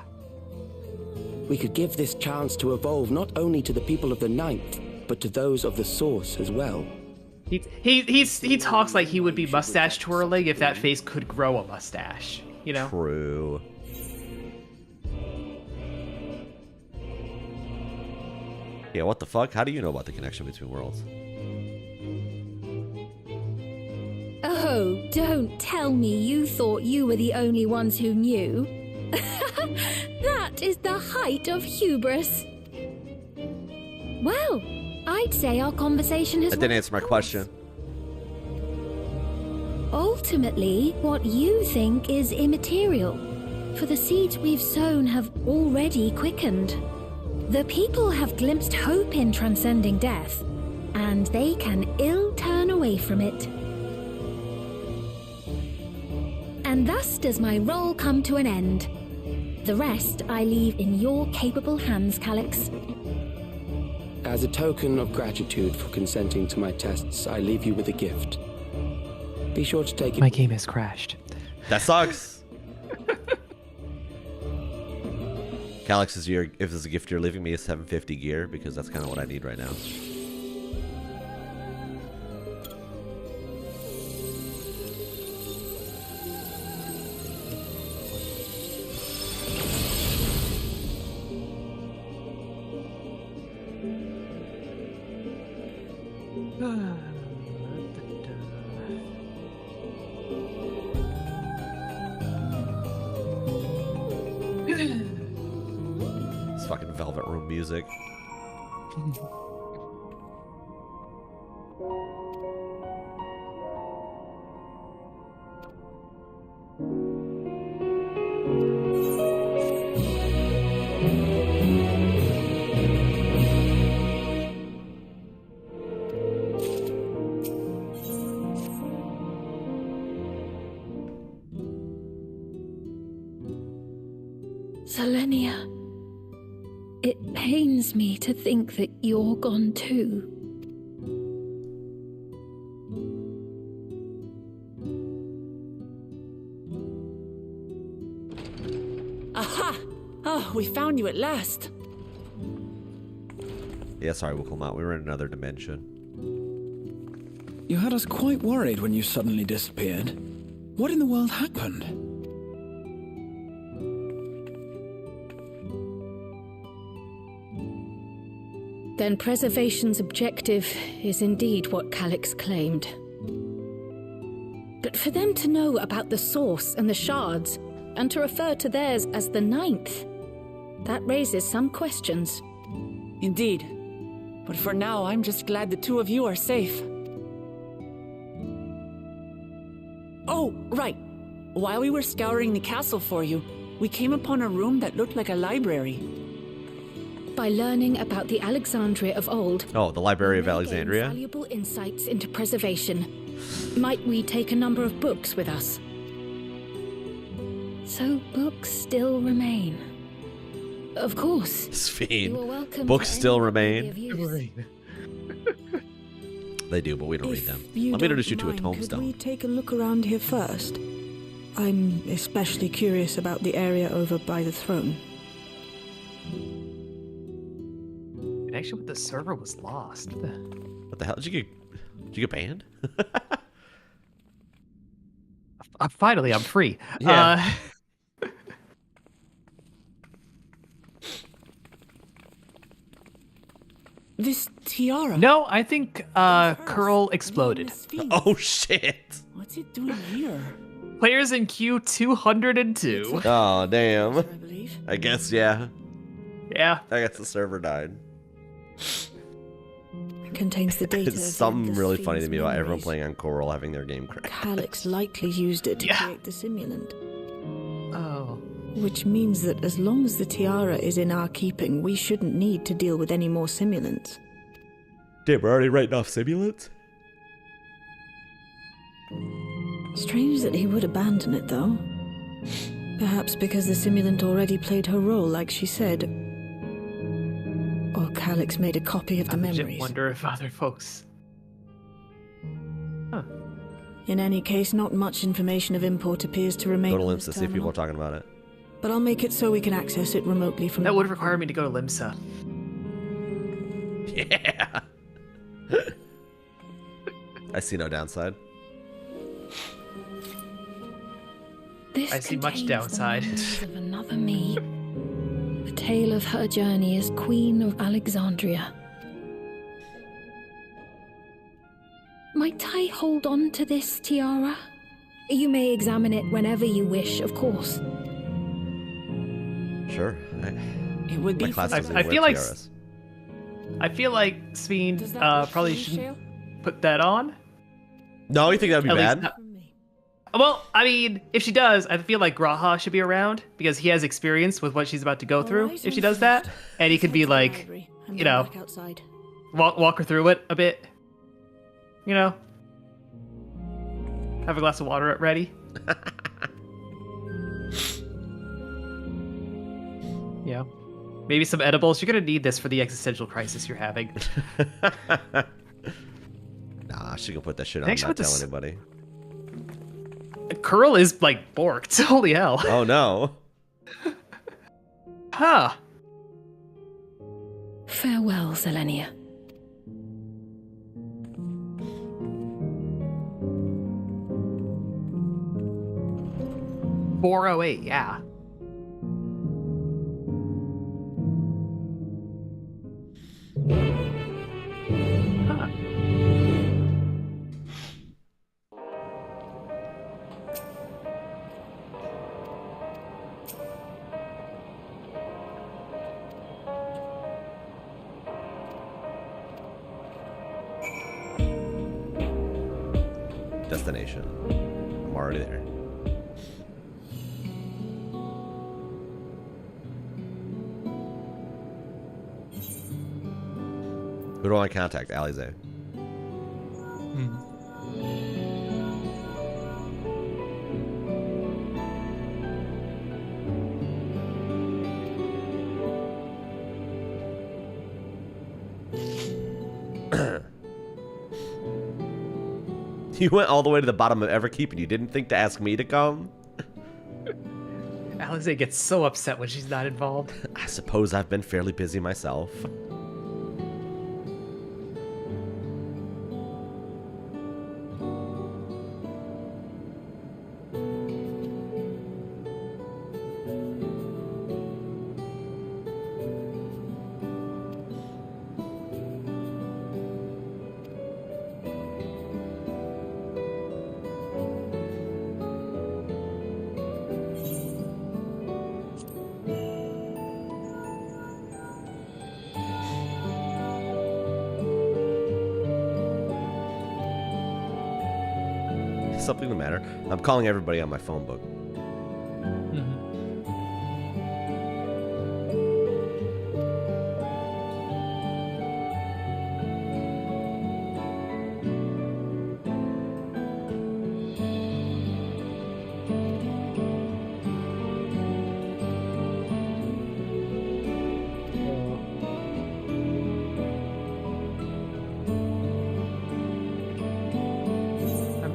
We could give this chance to evolve not only to the people of the Ninth, but to those of the Source as well. He talks like he would be mustache twirling if that face could grow a mustache. You know. True. Yeah, what the fuck? How do you know about the connection between worlds? Oh, don't tell me you thought you were the only ones who knew. That is the height of hubris. Well, I'd say our conversation has... That didn't run answer my its question. course. Ultimately, what you think is immaterial, for the seeds we've sown have already quickened. The people have glimpsed hope in transcending death, and they can ill turn away from it. And thus does my role come to an end. The rest I leave in your capable hands, Calyx. As a token of gratitude for consenting to my tests, I leave you with a gift. Be sure to take it. My game has crashed. That sucks. Calyx, if this is a gift you're leaving me a 750 gear, because that's kind of what I need right now. It's fucking Velvet Room music. Selenia, it pains me to think that you're gone too. Aha! Oh, we found you at last. Yeah, sorry, Wookelmont. We were in another dimension. You had us quite worried when you suddenly disappeared. What in the world happened? Then preservation's objective is indeed what Calyx claimed. But for them to know about the source and the shards, and to refer to theirs as the Ninth, that raises some questions. Indeed. But for now, I'm just glad the two of you are safe. Oh, right. While we were scouring the castle for you, we came upon a room that looked like a library. By learning about the Alexandria of old, Oh, the Library of we may gain Alexandria? valuable insights into preservation. Might we take a number of books with us? So books still remain. Of course. Sphene. You are welcome Books to still any remain. of use. They do, but we don't read them. You Let me introduce you to a Could tombstone. we take a look around here first? I'm especially curious about the area over by the throne. Connection with the server was lost. What the hell? Did you get banned? Finally, I'm free. Yeah. This tiara. No, I think Curl exploded. Oh shit! What's it doing here? Players in queue 202. Oh damn. I believe. I guess yeah. Yeah. I guess the server died. It contains the data. It's of something the really sphere's funny to me about everyone memories. playing on Coral having their game crash. Calyx likely used it to Yeah. create the simulant. Oh. Which means that as long as the tiara is in our keeping, we shouldn't need to deal with any more simulants. Damn, we're already writing off simulants? Strange that he would abandon it, though. Perhaps because the simulant already played her role, like she said. Or Calyx made a copy of the I legit memories. wonder if other folks. Huh. In any case, not much information of import appears to remain Go to on Limps this to see if people terminal. are talking about it. But I'll make it so we can access it remotely from That the would require me to go to Limsa. Yeah. I see no downside. This I see much contains downside. The memories of another me. The tale of her journey as Queen of Alexandria. Might I hold on to this tiara? You may examine it whenever you wish, of course. Sure. It would My be class I- doesn't I wear feel like tiaras. I feel like Sveen Does that work probably for you, shouldn't Shale? put that on. No, you think that would be At least bad? not- Well, I mean, if she does, I feel like Graha should be around because he has experience with what she's about to go through. Alright, If she I'm does that, finished. and he Let's could head be to the like, library and you then know, back outside. walk her through it a bit. You know, have a glass of water ready. Yeah, maybe some edibles. You're gonna need this for the existential crisis you're having. Nah, she can put that shit on Thanks and not for tell this- anybody. Curl is like borked. Holy hell. Oh no. Huh. Farewell, Selenia. $408, yeah. Huh. Destination. I'm already there. Who do I contact? Alize. You went all the way to the bottom of Everkeep and you didn't think to ask me to come? Alize gets so upset when she's not involved. I suppose I've been fairly busy myself. Something the matter. I'm calling everybody on my phone book.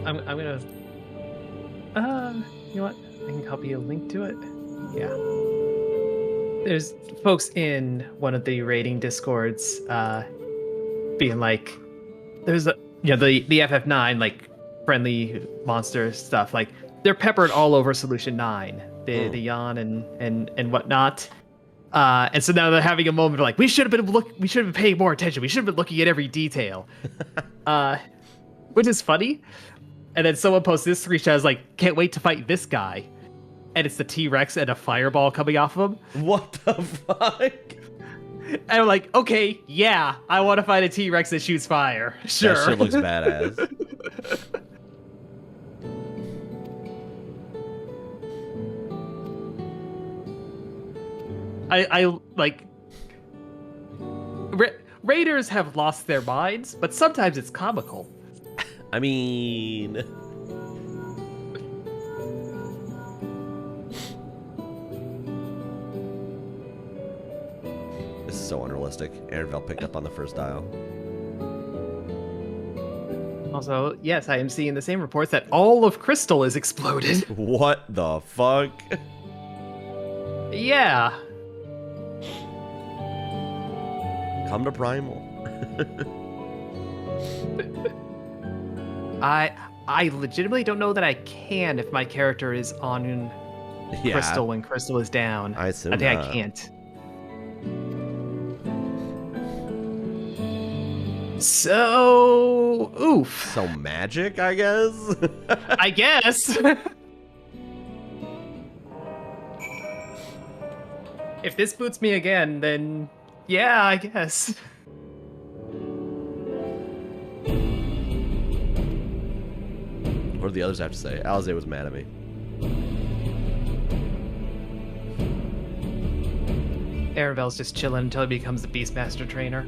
I'm gonna. You know what? I can copy a link to it. Yeah. There's folks in one of the raiding discords, being like, there's a the FF9 like friendly monster stuff. Like they're peppered all over Solution 9, the Yon and whatnot. And so now they're having a moment of like, we should have been paying more attention. We should have been looking at every detail. Which is funny. And then someone posts this screenshot is like, can't wait to fight this guy. And it's the T-Rex and a fireball coming off of him. What the fuck? And I'm like, okay, yeah, I want to fight a T-Rex that shoots fire. Sure. That shit looks badass. I like. Raiders have lost their minds, but sometimes it's comical. I mean, this is so unrealistic. Airvale picked up on the first dial. Also, yes, I am seeing the same reports that all of Crystal is exploded. What the fuck? Yeah. Come to Primal. I legitimately don't know that I can if my character is on Crystal when Crystal is down. I assume I think not. I can't. So, oof. So magic, I guess? I guess. If this boots me again, then yeah, I guess. What do the others have to say? Alize was mad at me. Aravel's just chilling until he becomes the Beastmaster trainer.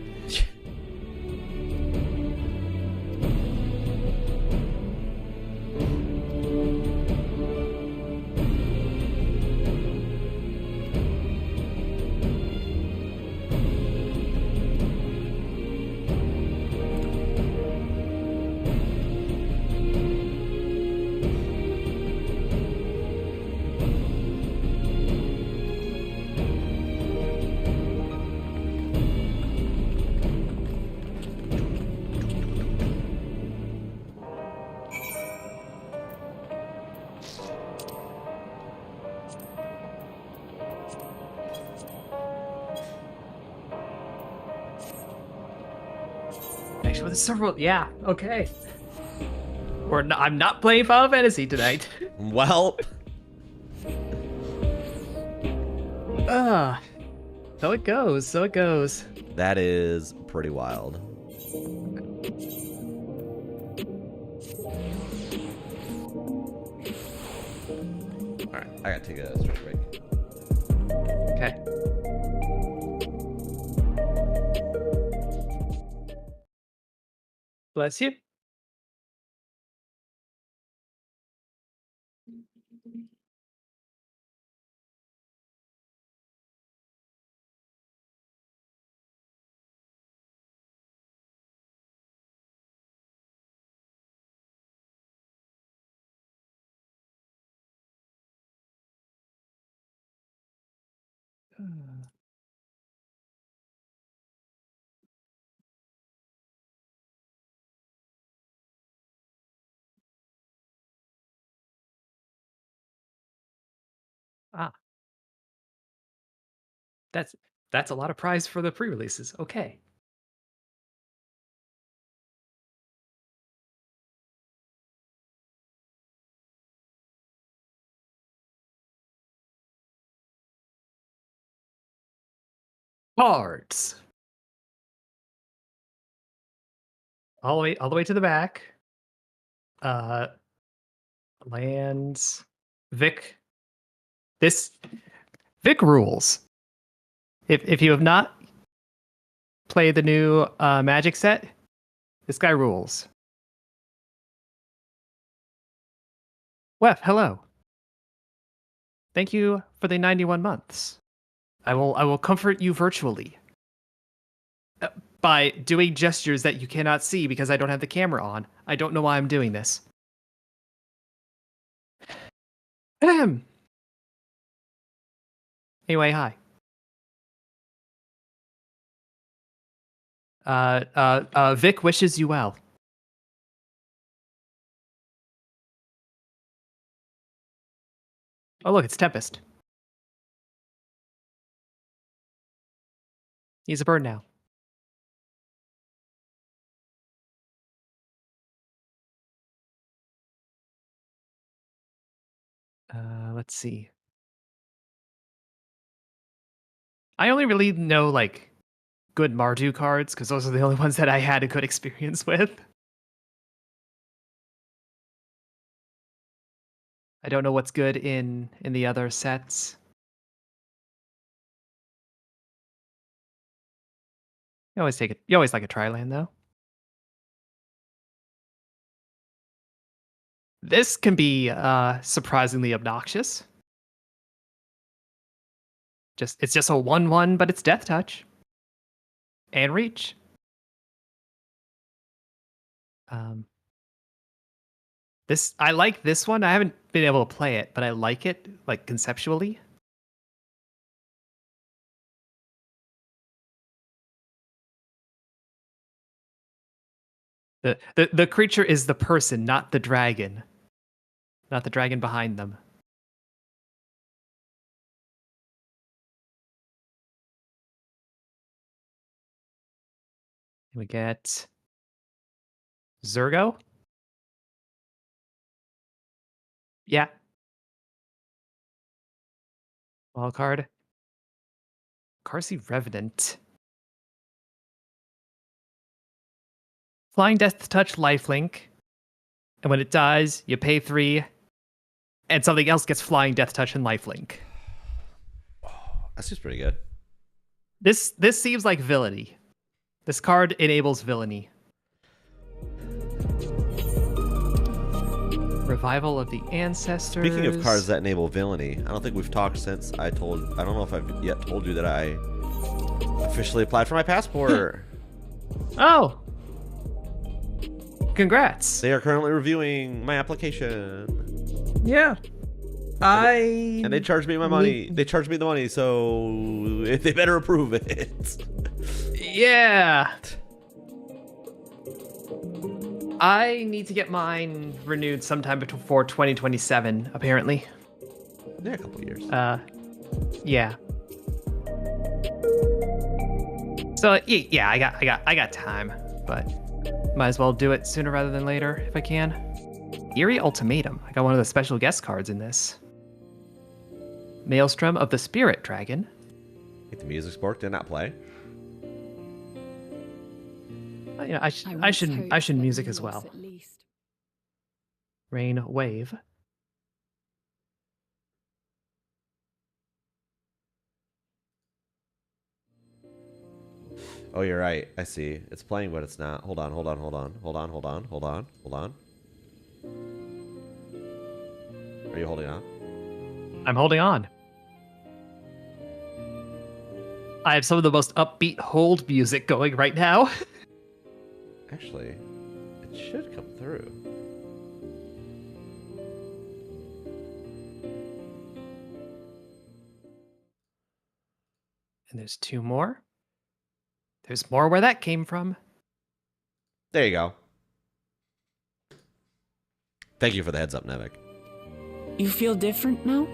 Actually, with several, yeah, okay. I'm not playing Final Fantasy tonight. Well, So it goes, so it goes. that is pretty wild. Alright, I gotta take a stretch break. Okay. Bless you. Ah, that's a lot of prize for the pre-releases. Okay. Cards. All the way to the back. Lands. Vic. This Vic rules. If you have not played the new Magic set, this guy rules. Wef, hello. Thank you for the 91 months. I will comfort you virtually by doing gestures that you cannot see because I don't have the camera on. I don't know why I'm doing this. Ahem. Anyway, hi. Vic wishes you well. Oh, look, it's Tempest. He's a bird now. Let's see. I only really know, like, good Mardu cards, because those are the only ones that I had a good experience with. I don't know what's good in the other sets. You always take it. You always like a Tri-land, though. This can be surprisingly obnoxious. It's just a 1/1, but it's Death Touch and Reach. I like this one. I haven't been able to play it, but I like it, like, conceptually. The creature is the person, not the dragon. Not the dragon behind them. We get Zergo. Yeah. Wild card. Carsey Revenant. Flying Death Touch lifelink. And when it dies, you pay 3. And something else gets Flying Death Touch and lifelink. That seems pretty good. This seems like villainy. This card enables villainy. Revival of the Ancestors. Speaking of cards that enable villainy, I don't think we've talked since I don't know if I've yet told you that I officially applied for my passport. Oh! Congrats. They are currently reviewing my application. Yeah. And they charged me my money. They charged me the money, so they better approve it. Yeah. I need to get mine renewed sometime before 2027, apparently. Yeah, a couple of years. Yeah. So yeah, I got time, but might as well do it sooner rather than later if I can. Eerie Ultimatum. I got one of the special guest cards in this. Maelstrom of the Spirit Dragon. Get the music spark. Did not play. You know, I should music as well. Rain Wave. Oh, you're right. I see. It's playing, but it's not. Hold on. Are you holding on? I'm holding on. I have some of the most upbeat hold music going right now. Actually, it should come through. And there's 2 more. There's more where that came from. There you go. Thank you for the heads up, Nevik. You feel different now?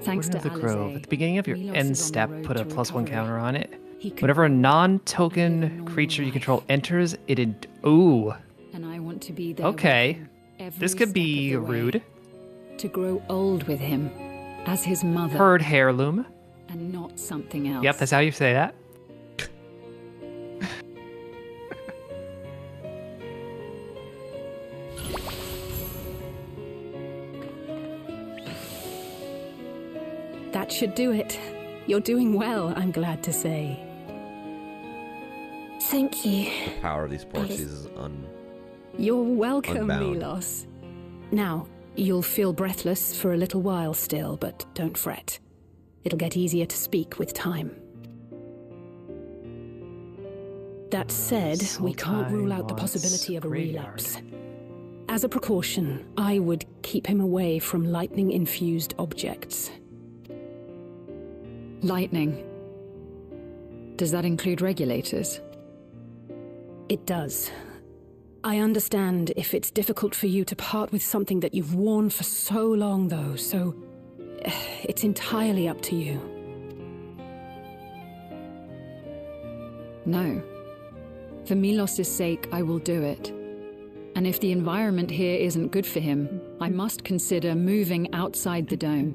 Thanks to the Alizé, Grove. At the beginning of your Milos end is on the step, road put a to +1 recovery. counter on it. He could Whenever a be non-token normal creature you life. control enters, ooh. And I want to be there Okay. with him every This could step be of the way. rude. To grow old with him as his mother Herd Heirloom. and not something else. Yep, that's how you say that. That should do it. You're doing well, I'm glad to say. Thank you. The power of these porches is You're welcome, Unbound. Milos. Now, you'll feel breathless for a little while still, but don't fret. It'll get easier to speak with time. That said, we can't rule out the possibility of a relapse. As a precaution, I would keep him away from lightning-infused objects. Lightning. Does that include regulators? It does. I understand if it's difficult for you to part with something that you've worn for so long, though, so it's entirely up to you. No. For Milos' sake, I will do it. And if the environment here isn't good for him, I must consider moving outside the dome.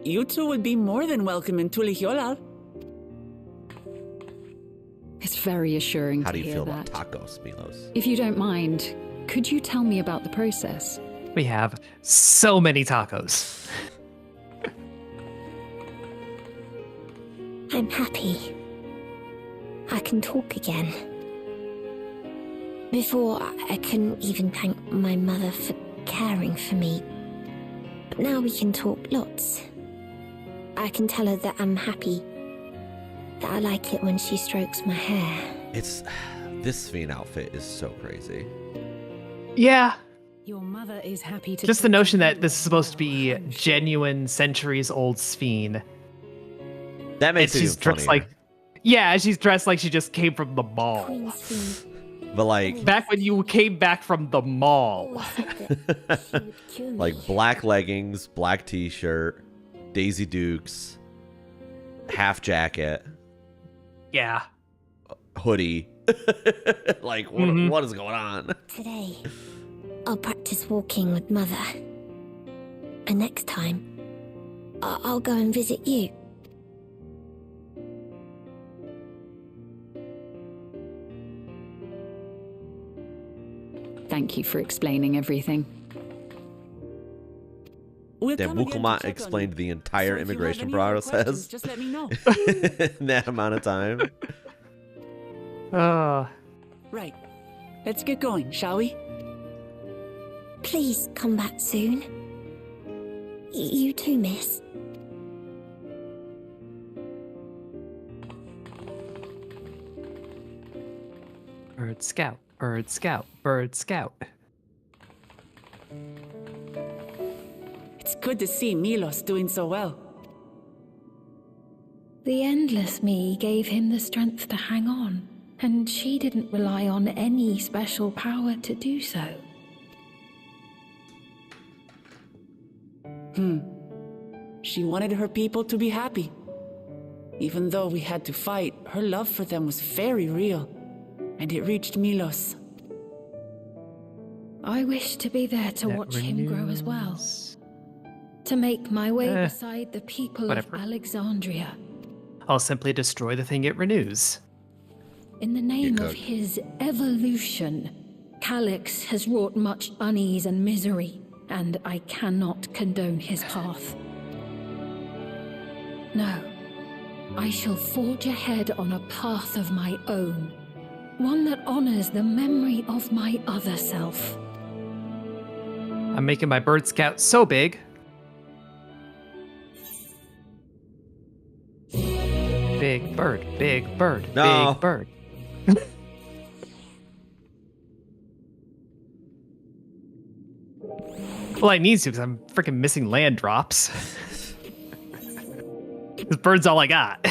You two would be more than welcome in Tulihiolal. It's very assuring How to do you hear feel that. about tacos, Milos? If you don't mind, could you tell me about the process? We have so many tacos. I'm happy. I can talk again. Before, I couldn't even thank my mother for caring for me. But now we can talk lots. I can tell her that I'm happy. That I like it when she strokes my hair. This Sphene outfit is so crazy. Yeah. Your mother is happy to. Just the notion that this is supposed to be genuine, centuries-old Sphene. That makes it she's even dressed funnier. like, yeah, she's dressed like she just came from the mall. Queen Sphene But like, Back when you came back from the mall. always said that she would cure me. like black leggings, black t-shirt, Daisy Dukes, half jacket, Yeah. hoodie. Like, what is going on? Today, I'll practice walking with Mother. And next time, I'll go and visit you. Thank you for explaining everything. We'll Damn, come again to Wukelmat check on explained you. the entire So if you have immigration any other questions, process just let me know. in that amount of time. Right. Let's get going, shall we? Please come back soon. You too, miss. Bird Scout, Bird Scout, Bird Scout. It's good to see Milos doing so well. The endless me gave him the strength to hang on, and she didn't rely on any special power to do so. She wanted her people to be happy. Even though we had to fight, her love for them was very real, and it reached Milos. I wish to be there to watch him grow as well. To make my way beside the people whatever. of Alexandria. I'll simply destroy the thing it renews. In the name of could. his evolution, Calyx has wrought much unease and misery, and I cannot condone his path. No, I shall forge ahead on a path of my own, one that honors the memory of my other self. I'm making my Bird Scout so big. Big bird, big bird, No. big bird. Well, I need to because I'm freaking missing land drops. This bird's all I got.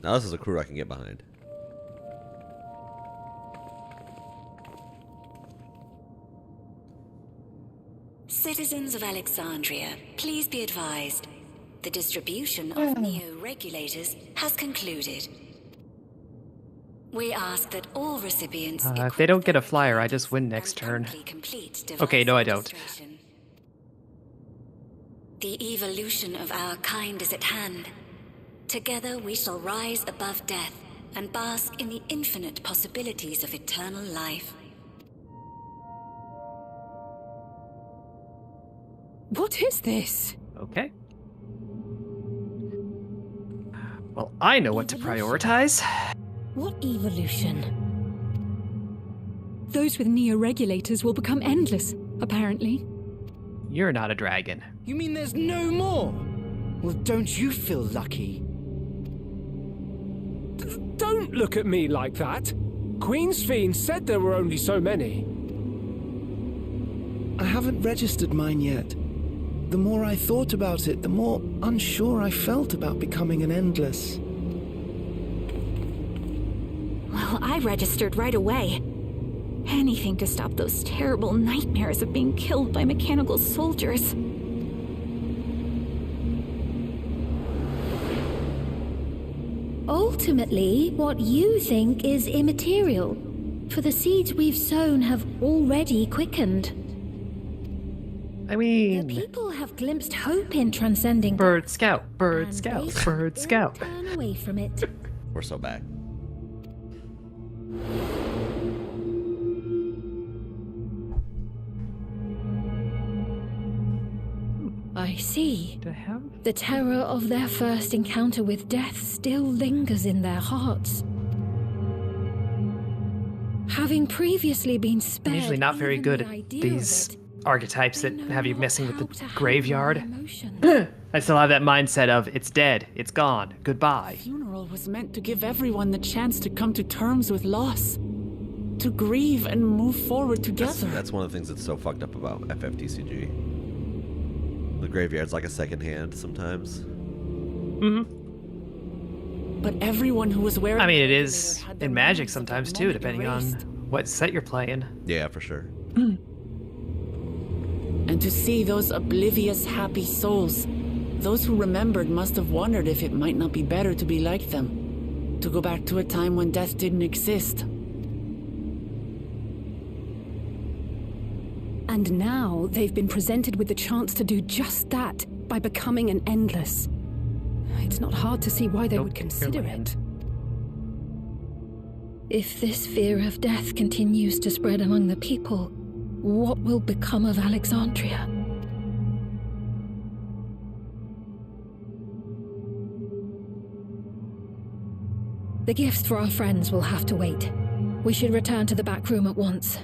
Now this is a crew I can get behind. Citizens of Alexandria, please be advised. The distribution of neo-regulators has concluded. We ask that all recipients... If they don't get a flyer, I just win next turn. Okay, no I don't. The evolution of our kind is at hand. Together we shall rise above death and bask in the infinite possibilities of eternal life. What is this? Okay. Well, I know what to prioritize. What evolution? Those with neo-regulators will become endless, apparently. You're not a dragon. You mean there's no more? Well, don't you feel lucky? Don't look at me like that. Queen Sphene said there were only so many. I haven't registered mine yet. The more I thought about it, the more unsure I felt about becoming an endless. Well, I registered right away. Anything to stop those terrible nightmares of being killed by mechanical soldiers. ultimately, what you think is immaterial, for the seeds we've sown have already quickened. I mean, the people have glimpsed hope in transcending Bird Scout, Bird Scout, Bird Scout. Turn away from it. We're so back. I see. The terror of their first encounter with death still lingers in their hearts. Having previously been spared, I'm usually not very good at these archetypes that have you messing with the graveyard. I still have that mindset of, it's dead, it's gone, goodbye. The funeral was meant to give everyone the chance to come to terms with loss, to grieve and move forward together. That's one of the things that's so fucked up about FFTCG. The graveyard's like a second hand sometimes. But everyone who was wearing... I mean, it is in Magic sometimes too, depending on what set you're playing. Yeah, for sure. And to see those oblivious, happy souls, those who remembered must have wondered if it might not be better to be like them, to go back to a time when death didn't exist. And now they've been presented with the chance to do just that by becoming an Endless. It's not hard to see why they would consider it. If this fear of death continues to spread among the people, what will become of Alexandria? The gifts for our friends will have to wait. We should return to the back room at once.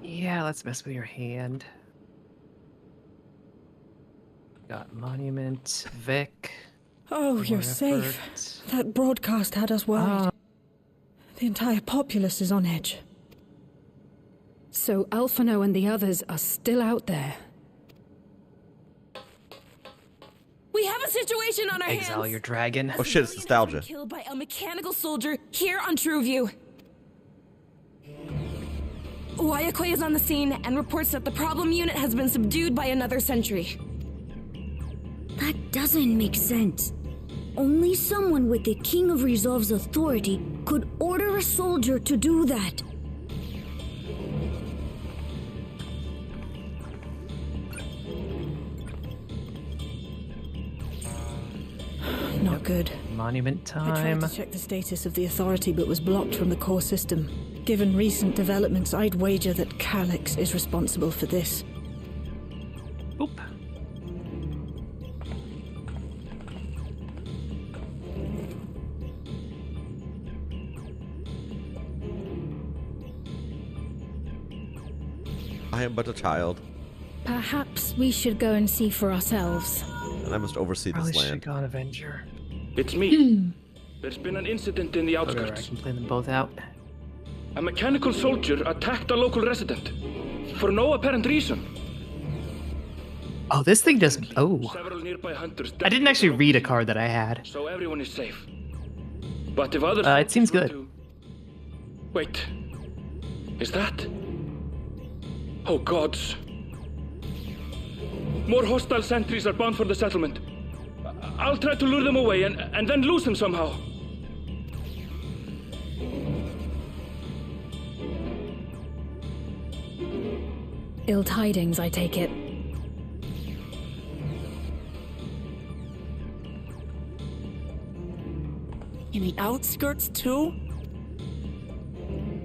Yeah, let's mess with your hand. Got Monument, Vic. Oh, you're safe. That broadcast had us worried. The entire populace is on edge. So Alphino and the others are still out there. We have a situation on our hands. Exile your dragon. Oh shit, it's nostalgia. Killed by a mechanical soldier here on Trueview. Wayakwe is on the scene and reports that the problem unit has been subdued by another sentry. That doesn't make sense. Only someone with the King of Resolve's authority could order a soldier to do that. Not good. Monument I tried time. to check the status of the authority but was blocked from the core system. Given recent developments, I'd wager that Calyx is responsible for this. Oop. I am but a child, Perhaps we should go and see for ourselves. and I must oversee Probably this should land. have gone Avenger. It's me. There's been an incident in the Whatever, I outskirts. can play them both out. A mechanical soldier attacked a local resident for no apparent reason. Oh, this thing does. Oh. Several nearby hunters I didn't actually read a card that I had. so everyone is safe. But if others It seems good. Wait. Is that? Oh gods. More hostile sentries are bound for the settlement. I'll try to lure them away and then lose them somehow. Ill tidings, I take it. In the outskirts, too?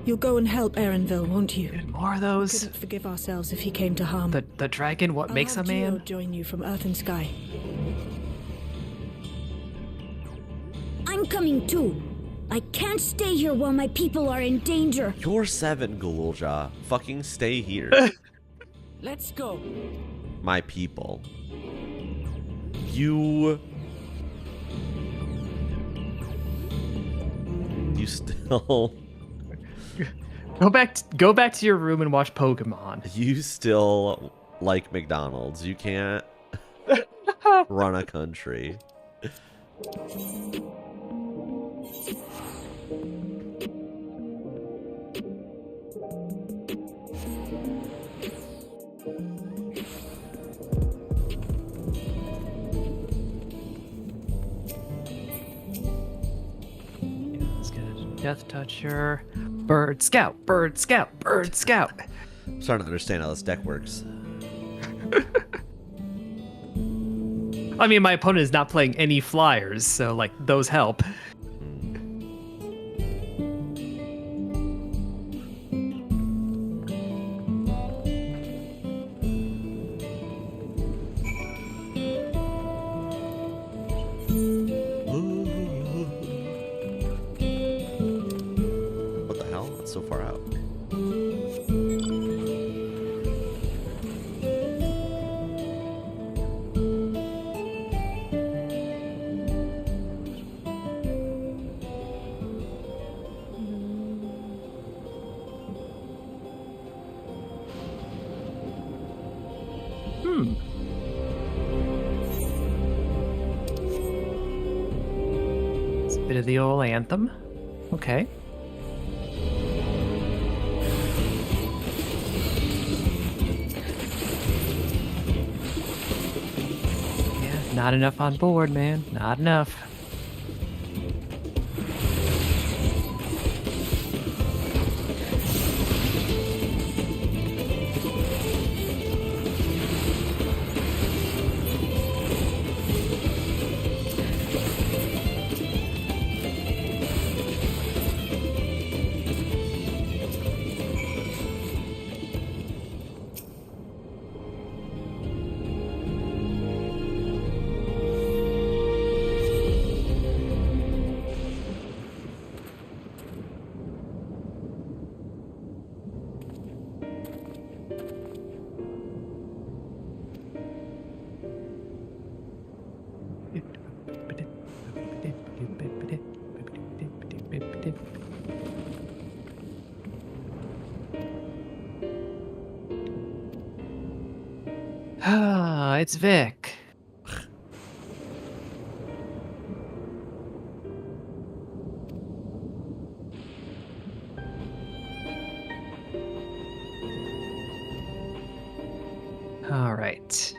You'll go and help Erenville, won't you? More of those. We couldn't forgive ourselves if he came to harm. The dragon, what makes a I'll have Geo man? join you from Earth and Sky. I'm coming too. I can't stay here while my people are in danger. You're 7, Galulja. Fucking stay here. Let's go. My people. You still... Go back to your room and watch Pokemon. You still like McDonald's. You can't run a country. Death Toucher. Bird Scout, Bird Scout, Bird Scout. I'm starting to understand how this deck works. I mean, my opponent is not playing any flyers, so, like, those help. What the hell? It's so far out. It's a bit of the old anthem. Okay. Yeah, not enough on board, man. Not enough. Ah, it's Vic. All right.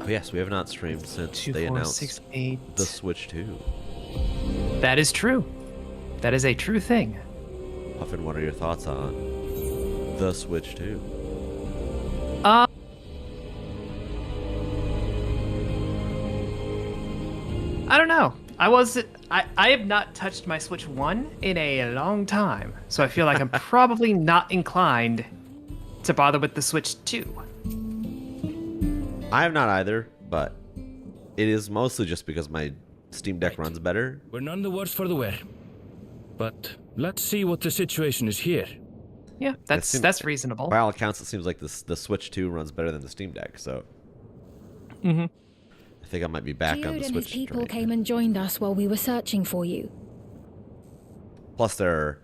Oh yes, we have not streamed since 2, they 4, announced 6, 8. the Switch 2. That is true. That is a true thing. Puffin, what are your thoughts on the Switch 2? I don't know. I have not touched my Switch 1 in a long time, so I feel like I'm probably not inclined to bother with the Switch 2. I have not either, but it is mostly just because my Steam Deck runs better. We're none the worse for the wear. But let's see what the situation is here. Yeah, that's reasonable. By all accounts, it seems like the Switch 2 runs better than the Steam Deck, so... Mm-hmm. I think I might be back on the Geode and Switch. his people came and joined us while we were searching for you. Plus, there are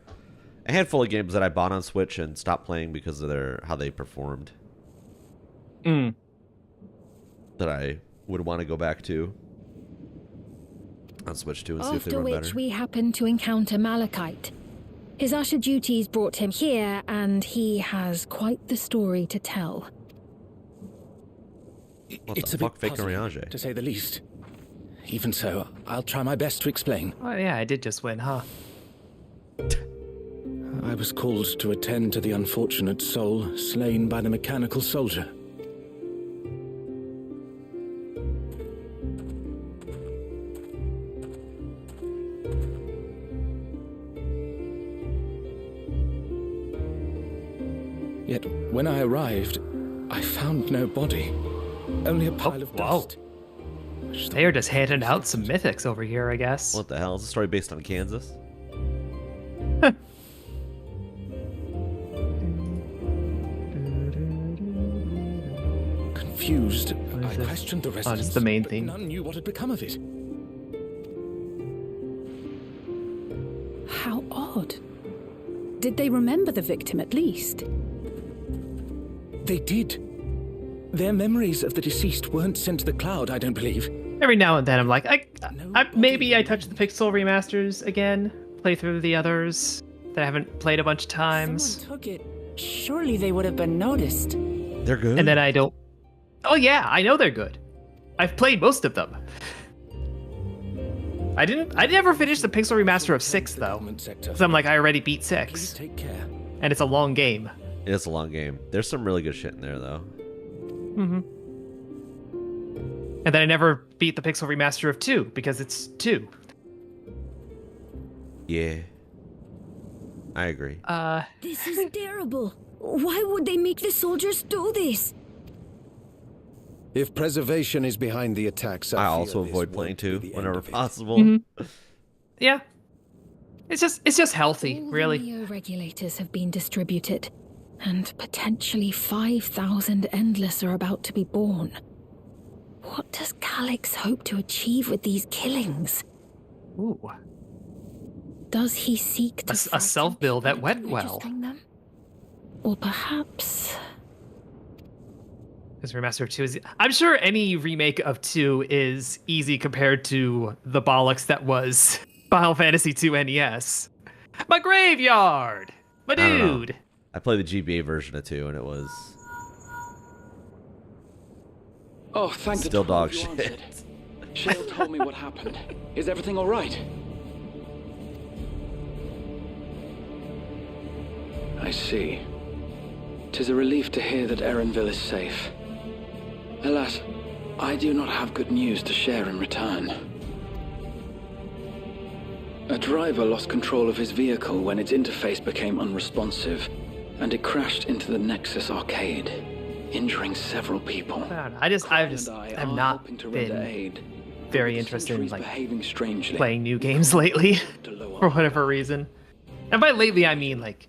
a handful of games that I bought on Switch and stopped playing because of how they performed. That I would want to go back to on Switch 2 and see if they After run which better. we happened to encounter Malachite. His usher duties brought him here, and he has quite the story to tell. What It's the a fuck, bit fake puzzling, Oriange? to say the least. Even so, I'll try my best to explain. Oh yeah, I did just win, huh? I was called to attend to the unfortunate soul slain by the mechanical soldier. Yet, when I arrived, I found no body. Only a pile of dust. They are just handing out some mythics over here, I guess. What the hell? Is the story based on Kansas? Confused, I questioned the residents, just the main but theme. none knew what had become of it. How odd. Did they remember the victim at least? They did. Their memories of the deceased weren't sent to the cloud, I don't believe. Every now and then I'm like, maybe I touch the Pixel remasters again, play through the others that I haven't played a bunch of times. Someone took it Surely they would have been noticed. They're good. And then I don't. Oh yeah, I know they're good. I've played most of them. I never finished the Pixel remaster of 6 though, because I'm like, I already beat 6, and it's a long game. It is a long game. There's some really good shit in there though. Mm-hmm. And then I never beat the Pixel remaster of 2 because it's 2. Yeah, I agree. This is terrible. Why would they make the soldiers do this? If preservation is behind the attacks, I also avoid playing 2 whenever possible. Mm-hmm. Yeah. It's just healthy, really. All the Neo regulators have been distributed, and potentially 5,000 Endless are about to be born. What does Calyx hope to achieve with these killings? Ooh. Does he seek to a self-build that went well? them? Or perhaps... Because remaster of 2 is... I'm sure any remake of 2 is easy compared to the bollocks that was Final Fantasy II NES. My graveyard! My dude! I played the GBA version of 2 and it was... Oh, thank still the dog you shit. answered. Shale told me what happened. Is everything all right? I see. 'Tis a relief to hear that Erenville is safe. Alas, I do not have good news to share in return. A driver lost control of his vehicle when its interface became unresponsive, and it crashed into the Nexus arcade, injuring several people. I'm not been very interested in like behaving strangely. playing new games lately for whatever reason. And by lately, I mean like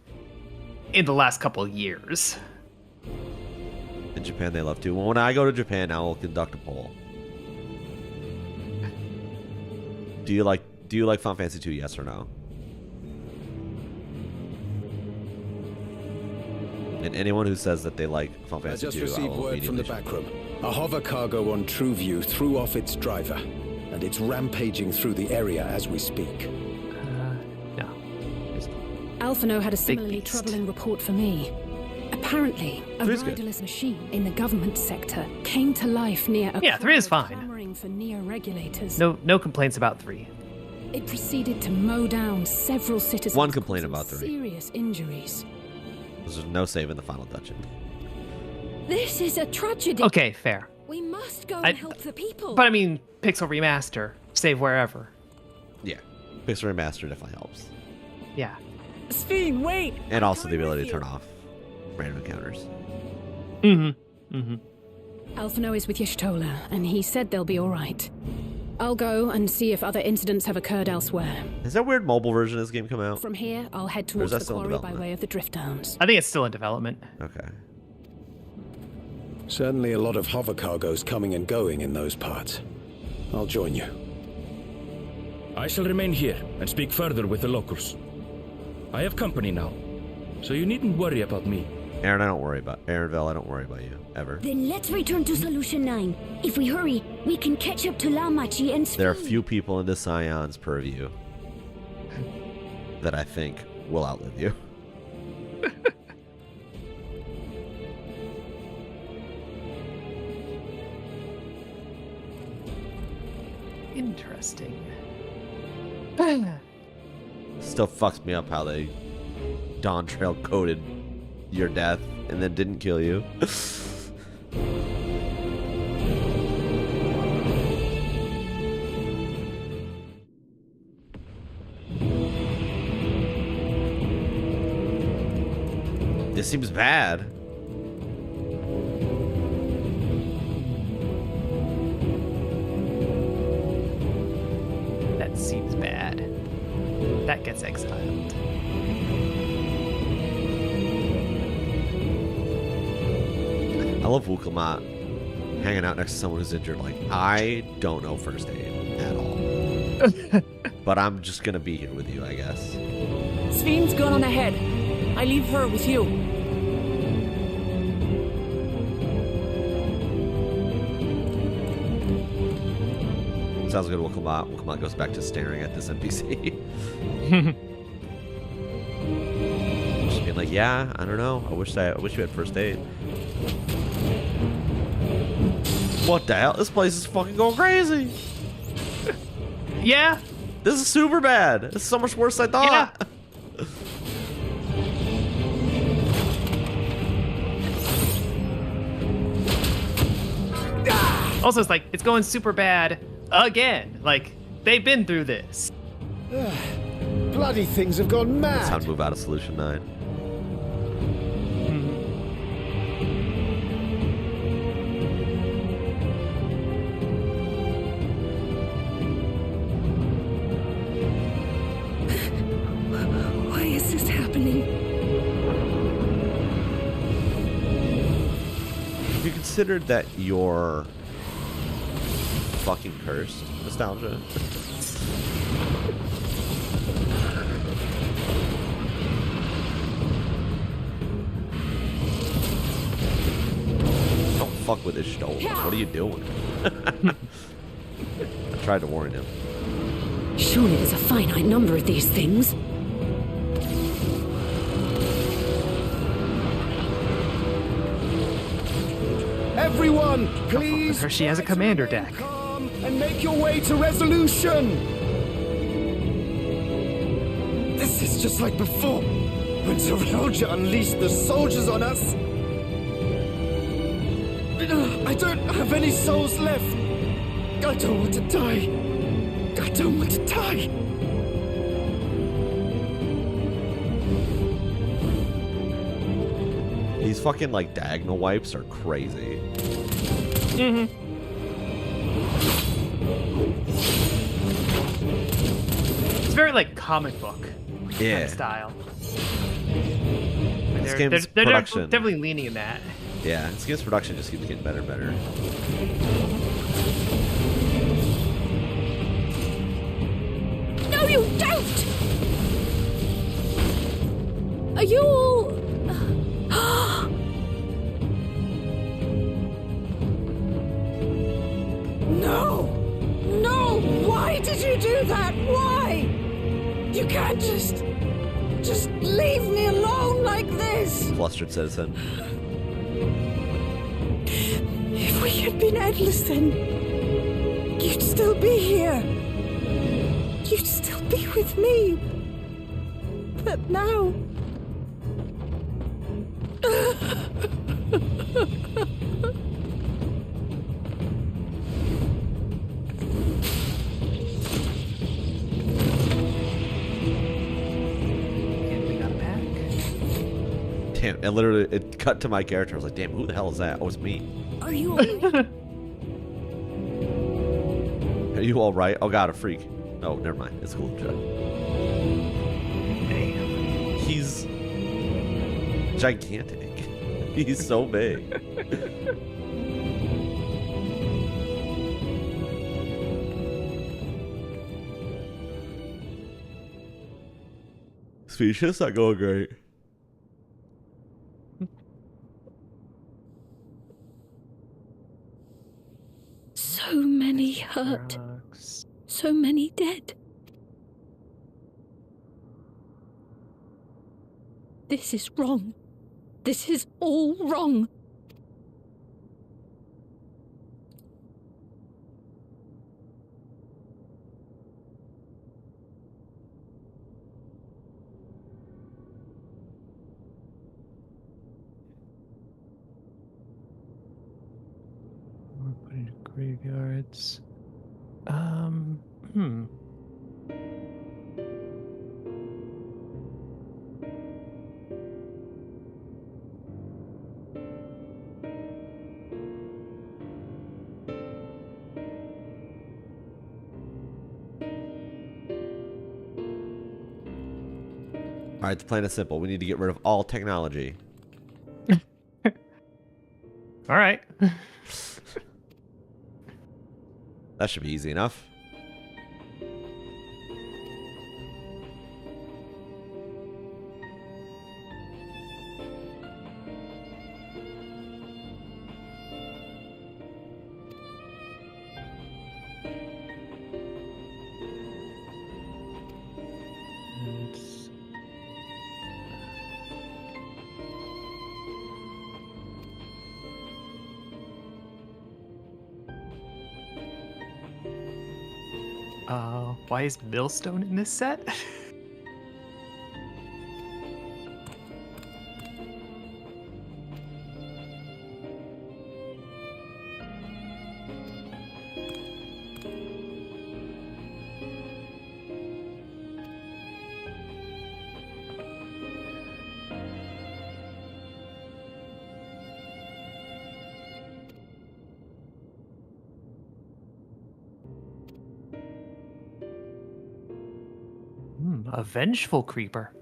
in the last couple of years. In Japan, they love to. Well, when I go to Japan, I will conduct a poll. Do you like Final Fantasy 2? Yes or no? And anyone who says that they like Final Fantasy 2, I just received word from the back room. A hover cargo on TrueView threw off its driver, and it's rampaging through the area as we speak. No. Alphino had a similarly troubling report for me. Apparently, a riderless machine in the government sector came to life near a 3 is fine. clamoring for Neo-regulators. No complaints about 3. It proceeded to mow down several citizens. One complaint about 3. Serious injuries. There's no save in the final dungeon. This is a tragedy. Okay, fair. We must go and help the people. But I mean, Pixel Remaster, save wherever. Yeah, Pixel Remaster definitely helps. Yeah. Sphene, wait! And also the ability to turn off random encounters. Mm-hmm. Mm-hmm. Alphino is with Y'shtola, and he said they'll be all right. I'll go and see if other incidents have occurred elsewhere. Has that weird mobile version of this game come out? From here, I'll head Or is towards that the still in quarry by development? way of the Drift Downs. I think it's still in development. Okay. Certainly a lot of hover cargoes coming and going in those parts. I'll join you. I shall remain here and speak further with the locals. I have company now, so you needn't worry about me. Erenville, I don't worry about you, ever. Then let's return to Solution 9. If we hurry, we can catch up to Lamachi and There are few people in this Scion's purview that I think will outlive you. Interesting. Still fucks me up how they Dawn Trail coded your death and then didn't kill you. This seems bad. That seems bad. That gets exiled. I love Wukamat hanging out next to someone who's injured. Like, I don't know first aid at all. But I'm just going to be here with you, I guess. Sphene's gone on ahead. I leave her with you. Sounds good, Wukamat. Wukamat goes back to staring at this NPC. Just being like, Yeah, I don't know. I wish you had first aid. What the hell? This place is fucking going crazy. Yeah. This is super bad. This is so much worse than I thought. Yeah. Also, it's like, it's going super bad again. Like, they've been through this. Bloody things have gone mad. It's time to move out of Solution 9. Why is this happening? Have you considered that you're fucking cursed, Nostalgia? Don't fuck with his stones. What are you doing? I tried to warn him. Surely there's a finite number of these things. Everyone, please. Her, she has a commander deck. And make your way to resolution. This is just like before, when Zerelja unleashed the soldiers on us. I don't have any souls left. I don't want to die. I don't want to die. These fucking like diagonal wipes are crazy. It's very like comic book Yeah. kind of style. This game's They're production. definitely leaning in that. Yeah, this game's production just keeps getting better and better. No, you don't! Are you all... No! No! Why did you do that? Why? You can't just leave me alone like this! Flustered citizen. If we had been endless then, you'd still be here. You'd still be with me. But now... Damn, it cut to my character. I was like, damn, who the hell is that? Oh, it's me. Are you alright? Are you all right? Oh god, a freak. Oh, never mind. It's cool, Joe. He's gigantic. He's so big. Species not going great. So many hurt. So many dead. This is wrong. This is all wrong. We're putting graveyards. All right, the plan is simple. We need to get rid of all technology. All right. That should be easy enough. Why is Millstone in this set? A vengeful creeper.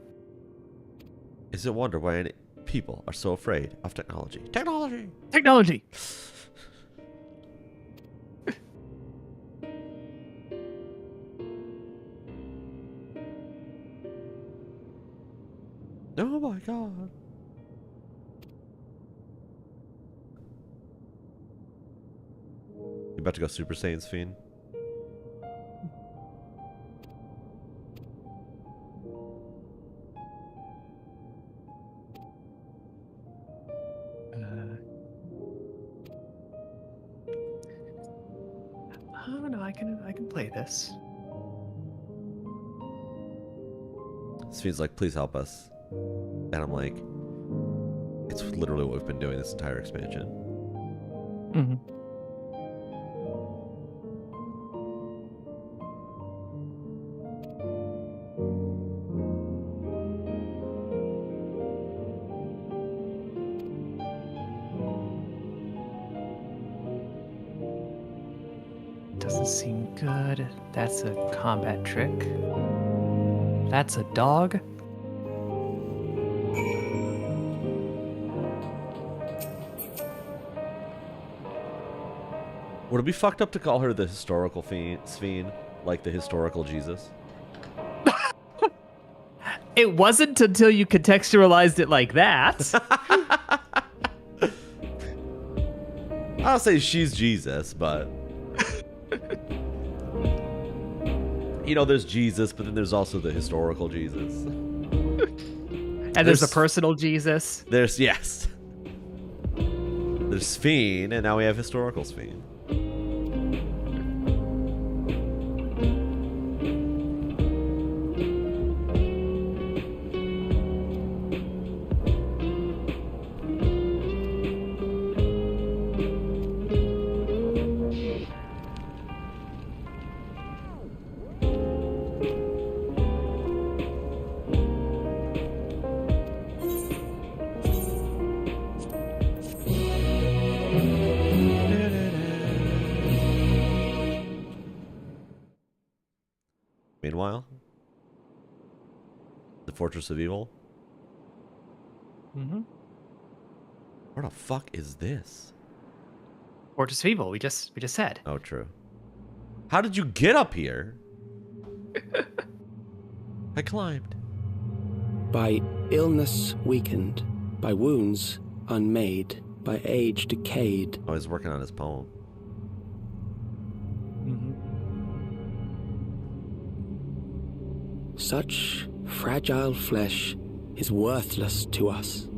Is it wonder why any people are so afraid of technology? Technology! Technology! Oh my god. You about to go Super Saiyan's Fiend? Oh no, I can play this. Fiend's like, please help us. And I'm like, it's literally what we've been doing this entire expansion. Mm-hmm. Doesn't seem good. That's a combat trick. That's a dog. Would it be fucked up to call her the historical Fiend, like the historical Jesus? It wasn't until you contextualized it like that. I'll say she's Jesus, but you know, there's Jesus, but then there's also the historical Jesus. And there's a personal Jesus. There's Fiend, and now we have historical Fiend. Meanwhile, the Fortress of Evil. Mm-hmm. Where the fuck is this? Fortress of Evil. We just said. Oh, true. How did you get up here? I climbed. By illness weakened, by wounds unmade, by age decayed. Oh, he's working on his poem. Such fragile flesh is worthless to us.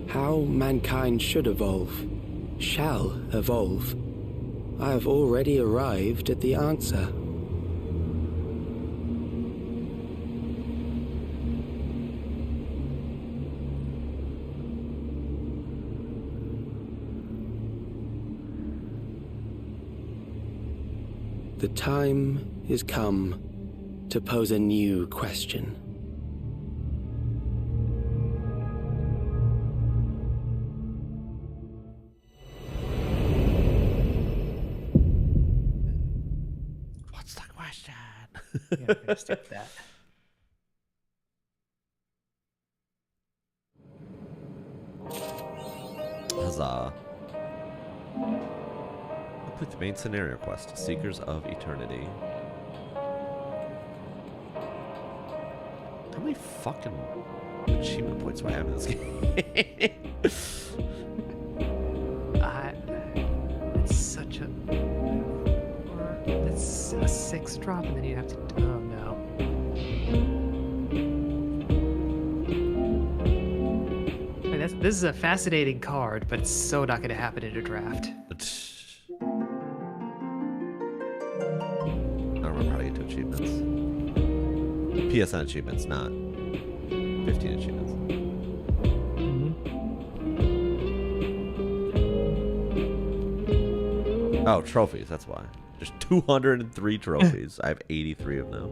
How mankind should evolve, shall evolve. I have already arrived at the answer. The time is come to pose a new question. What's the question? Yeah, I'm gonna stick with that. Huzzah. Complete the main scenario quest, Seekers of Eternity. How many fucking achievement points do I have in this game? It's such a... It's a 6 drop and then you have to... Oh no. This is a fascinating card, but it's so not going to happen in a draft. I don't remember how to get to achievements. PSN achievements, not 15 achievements. Oh, trophies, that's why. There's 203 trophies. I have 83 of them.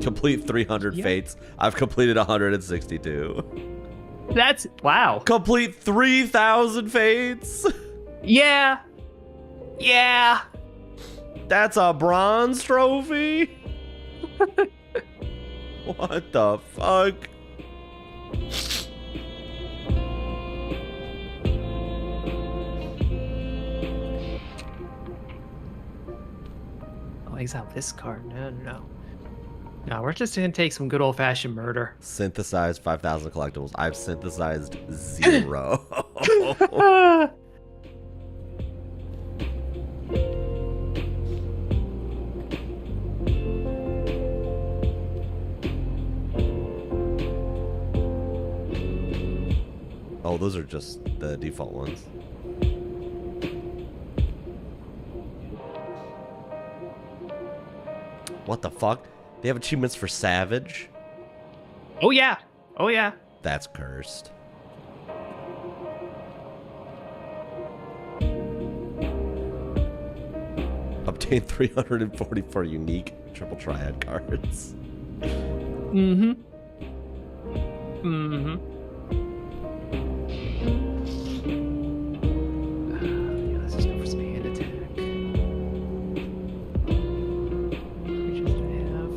Complete 300 fates. I've completed 162. That's wow. Complete 3,000 fates. Yeah. Yeah. That's a bronze trophy. What the fuck? Oh, exile this card. No. No, we're just gonna take some good old-fashioned murder. Synthesized 5,000 collectibles. I've synthesized 0. Oh, those are just the default ones. What the fuck? They have achievements for Savage? Oh yeah. Oh yeah. That's cursed. Obtain 344 unique triple triad cards. Mm-hmm. Mm-hmm. Yeah, let's just go for some hand attack. Creatures do they have?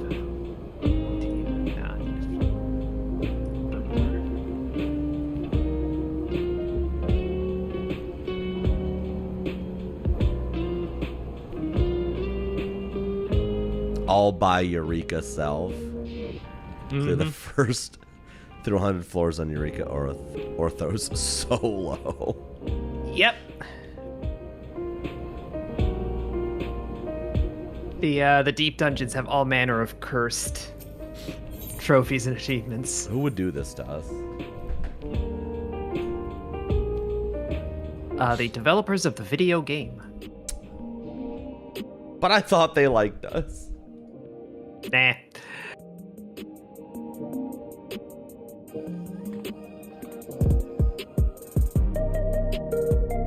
All by Eureka Self. Clear the first through 100 floors on Eureka Orthos solo. Yep. The deep dungeons have all manner of cursed trophies and achievements. Who would do this to us? The developers of the video game. But I thought they liked us. Nah.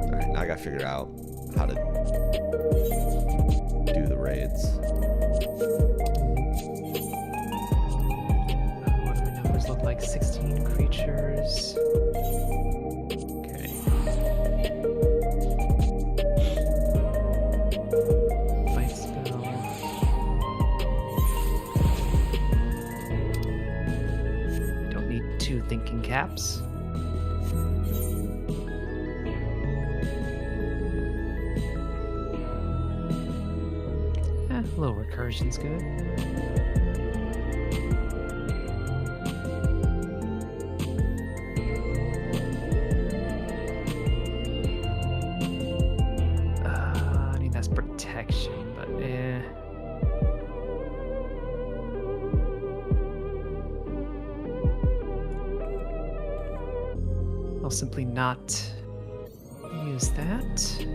Alright, now I gotta figure out how to do the raids. What do my numbers look like? 16 creatures. Okay. Fight spell. Don't need 2 thinking caps. A little recursion's good. I mean, that's protection, but eh. I'll simply not use that.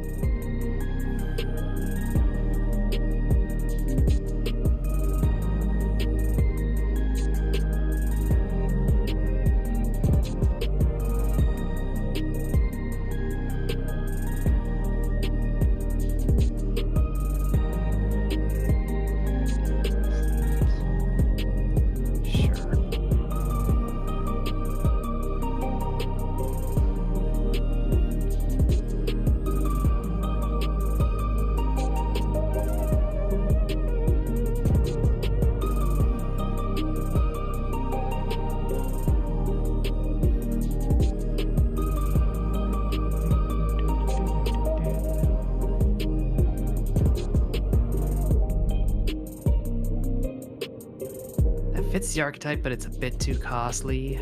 Fits the archetype, but it's a bit too costly.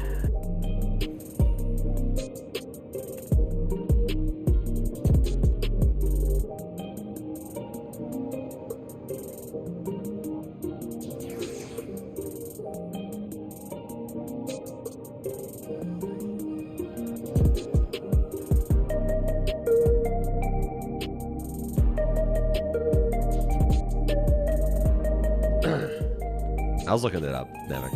I was looking it up, Devik.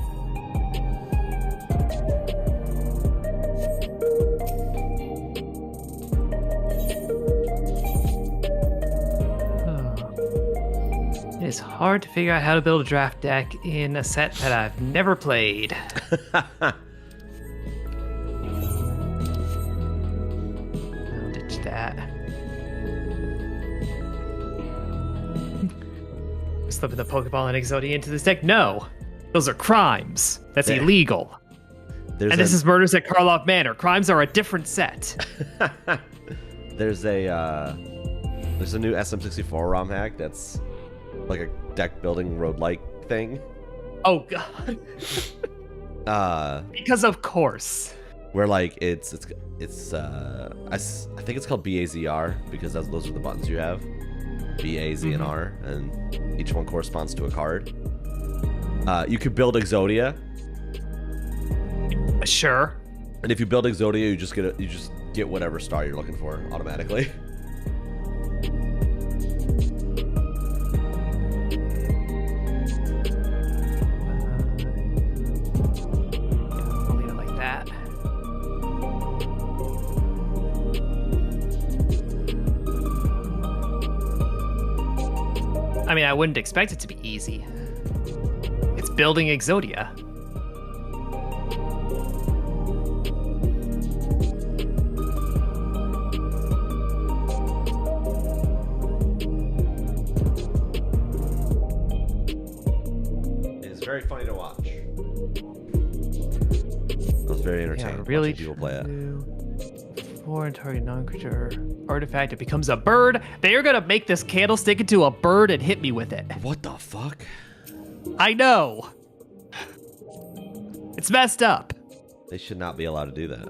It is hard to figure out how to build a draft deck in a set that I've never played. I'll ditch that. Slipping the Pokeball and Exodia into this deck? No. Those are crimes. That's illegal. And this is Murders at Karlov Manor. Crimes are a different set. There's a new SM64 ROM hack that's like a deck building roguelike thing. Oh god. Because of course. Where like it's I think it's called BAZR because those are the buttons you have. B, A, Z, and R, and each one corresponds to a card. You could build Exodia. Sure. And if you build Exodia, you just get whatever star you're looking for automatically. I'll leave it like that. I mean, I wouldn't expect it to be easy. It's building Exodia. It's very funny to watch. It was very entertaining. Yeah, really people play it. Foreign target non-creature artifact. It becomes a bird. They are gonna make this candlestick into a bird and hit me with it. What the fuck? I know. It's messed up. They should not be allowed to do that.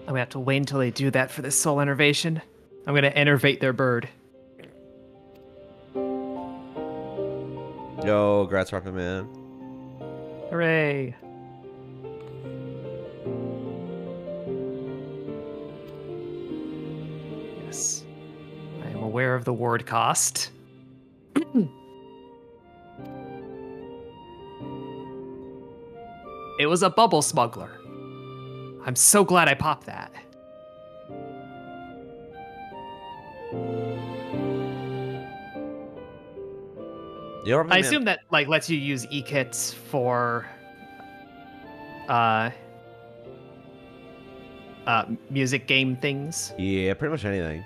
I'm gonna have to wait until they do that for this soul enervation. I'm gonna enervate their bird. Yo, Grasshopper Man. Hooray. Yes. I am aware of the ward cost. It was a bubble smuggler. I'm so glad I popped that. I assume that like lets you use e-kits for music game things. Yeah, pretty much anything.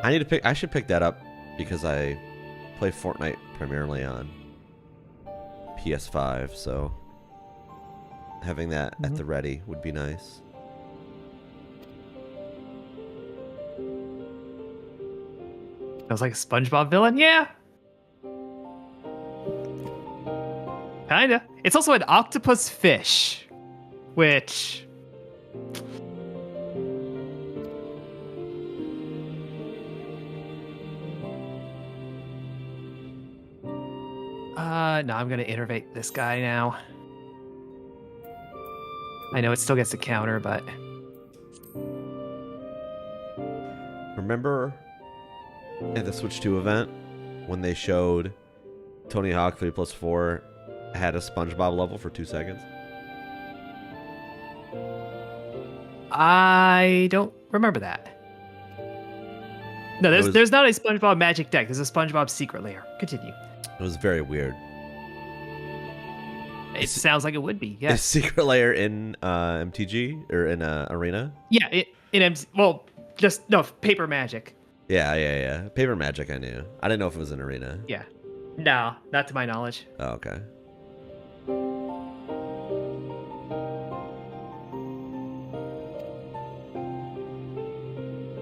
I should pick that up because I play Fortnite primarily on PS5, so having that at the ready would be nice. Feels like a SpongeBob villain? Yeah. Kinda. It's also an octopus fish, which... no, I'm gonna innervate this guy now. I know it still gets the counter, but... Remember at the Switch 2 event when they showed Tony Hawk 3+4 had a SpongeBob level for 2 seconds? I don't remember that. No, there's not a SpongeBob magic deck. There's a SpongeBob secret lair. Continue. It was very weird. It sounds like it would be, yeah. A secret layer in MTG or in Arena? Yeah, paper magic. Yeah. Paper Magic I knew. I didn't know if it was in Arena. Yeah. No, not to my knowledge. Oh, okay.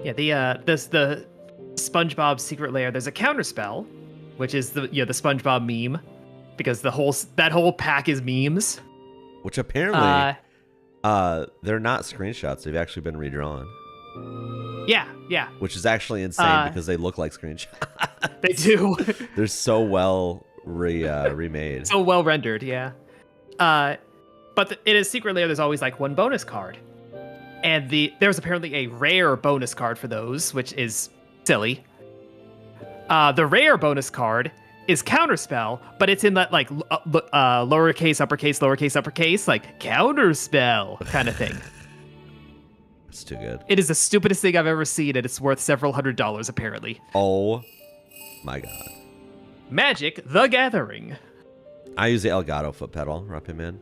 Yeah, the SpongeBob secret lair, there's a counter spell, which is the SpongeBob meme, because that whole pack is memes. Which apparently they're not screenshots. They've actually been redrawn. Yeah. Which is actually insane because they look like screenshots. They do. They're so well remade. So well rendered, yeah. But in a secret lair, there's always like one bonus card, and there's apparently a rare bonus card for those, which is silly. The rare bonus card is Counterspell, but it's in that like lowercase, uppercase, like Counterspell kind of thing. It's too good. It is the stupidest thing I've ever seen, and it's worth several $100s apparently. Oh my god. Magic: The Gathering. I use the Elgato foot pedal, rub him in.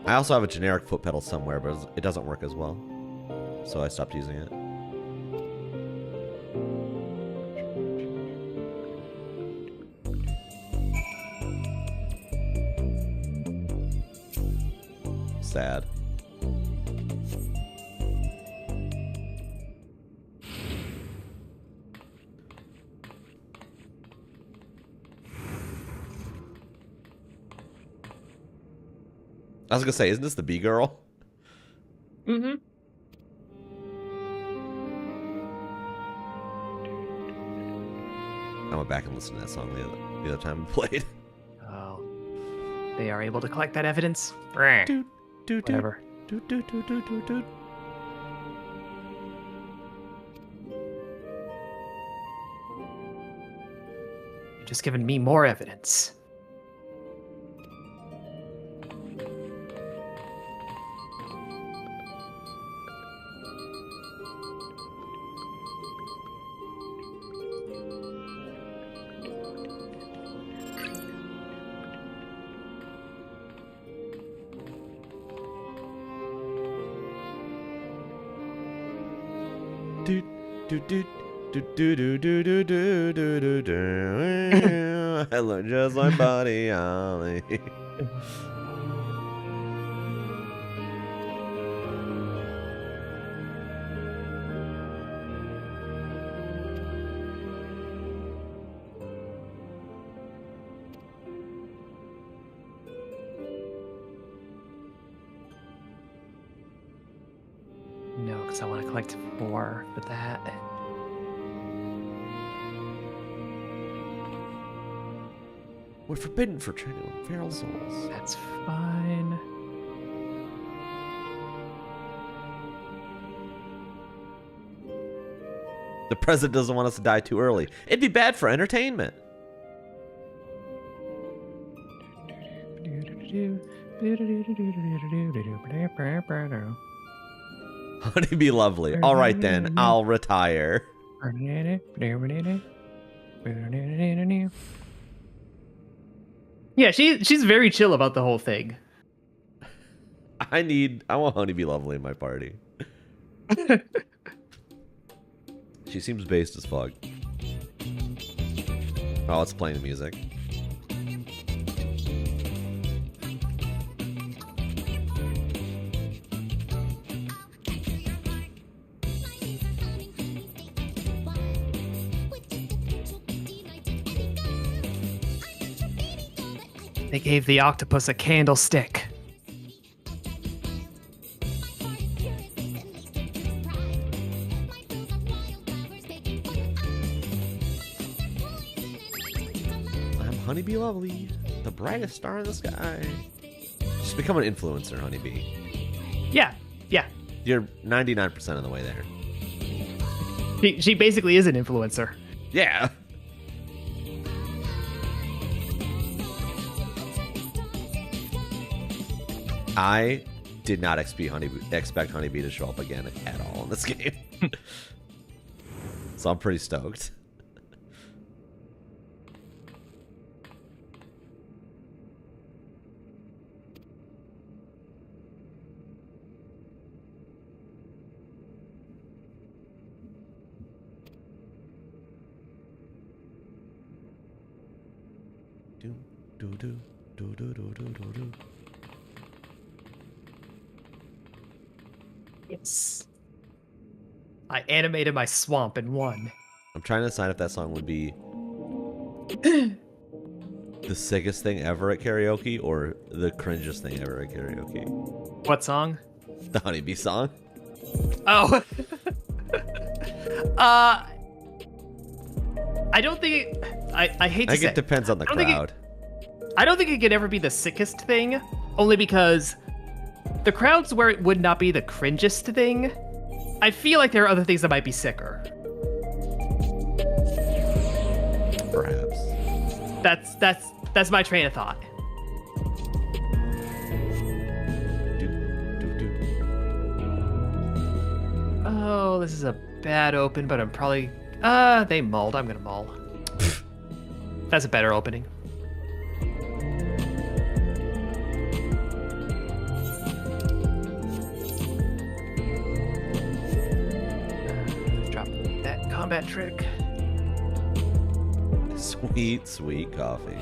I also have a generic foot pedal somewhere, but it doesn't work as well. So I stopped using it. Sad. I was gonna say, isn't this the bee girl? Mm-hmm. I went back and listened to that song the other time we played. Oh, they are able to collect that evidence. Whatever. You're just giving me more evidence. I look just like Buddy Holly. No, because I want to collect more for that. We're forbidden for trading on feral souls. That's fine. The president doesn't want us to die too early. It'd be bad for entertainment. Honey be lovely. All right then, I'll retire. Yeah, she's very chill about the whole thing. I want Honey be lovely in my party. She seems based as fuck. Oh, it's playing the music. They gave the octopus a candlestick. I'm Honeybee Lovely, the brightest star in the sky. Just become an influencer, Honeybee. Yeah. You're 99% of the way there. She basically is an influencer. Yeah. I did not expect Honeybee to show up again at all in this game. So I'm pretty stoked. Do. Yes. I animated my swamp in one. I'm trying to decide if that song would be the sickest thing ever at karaoke or the cringiest thing ever at karaoke. What song? The Honeybee song. Oh. I don't think I hate to I think say it depends on the crowd. I don't think it could ever be the sickest thing, only because the crowds where it would not be the cringest thing. I feel like there are other things that might be sicker. Perhaps. That's my train of thought. Oh, this is a bad open, but I'm probably they mulled. I'm gonna mull. That's a better opening. Drop that combat trick. Sweet, sweet coffee.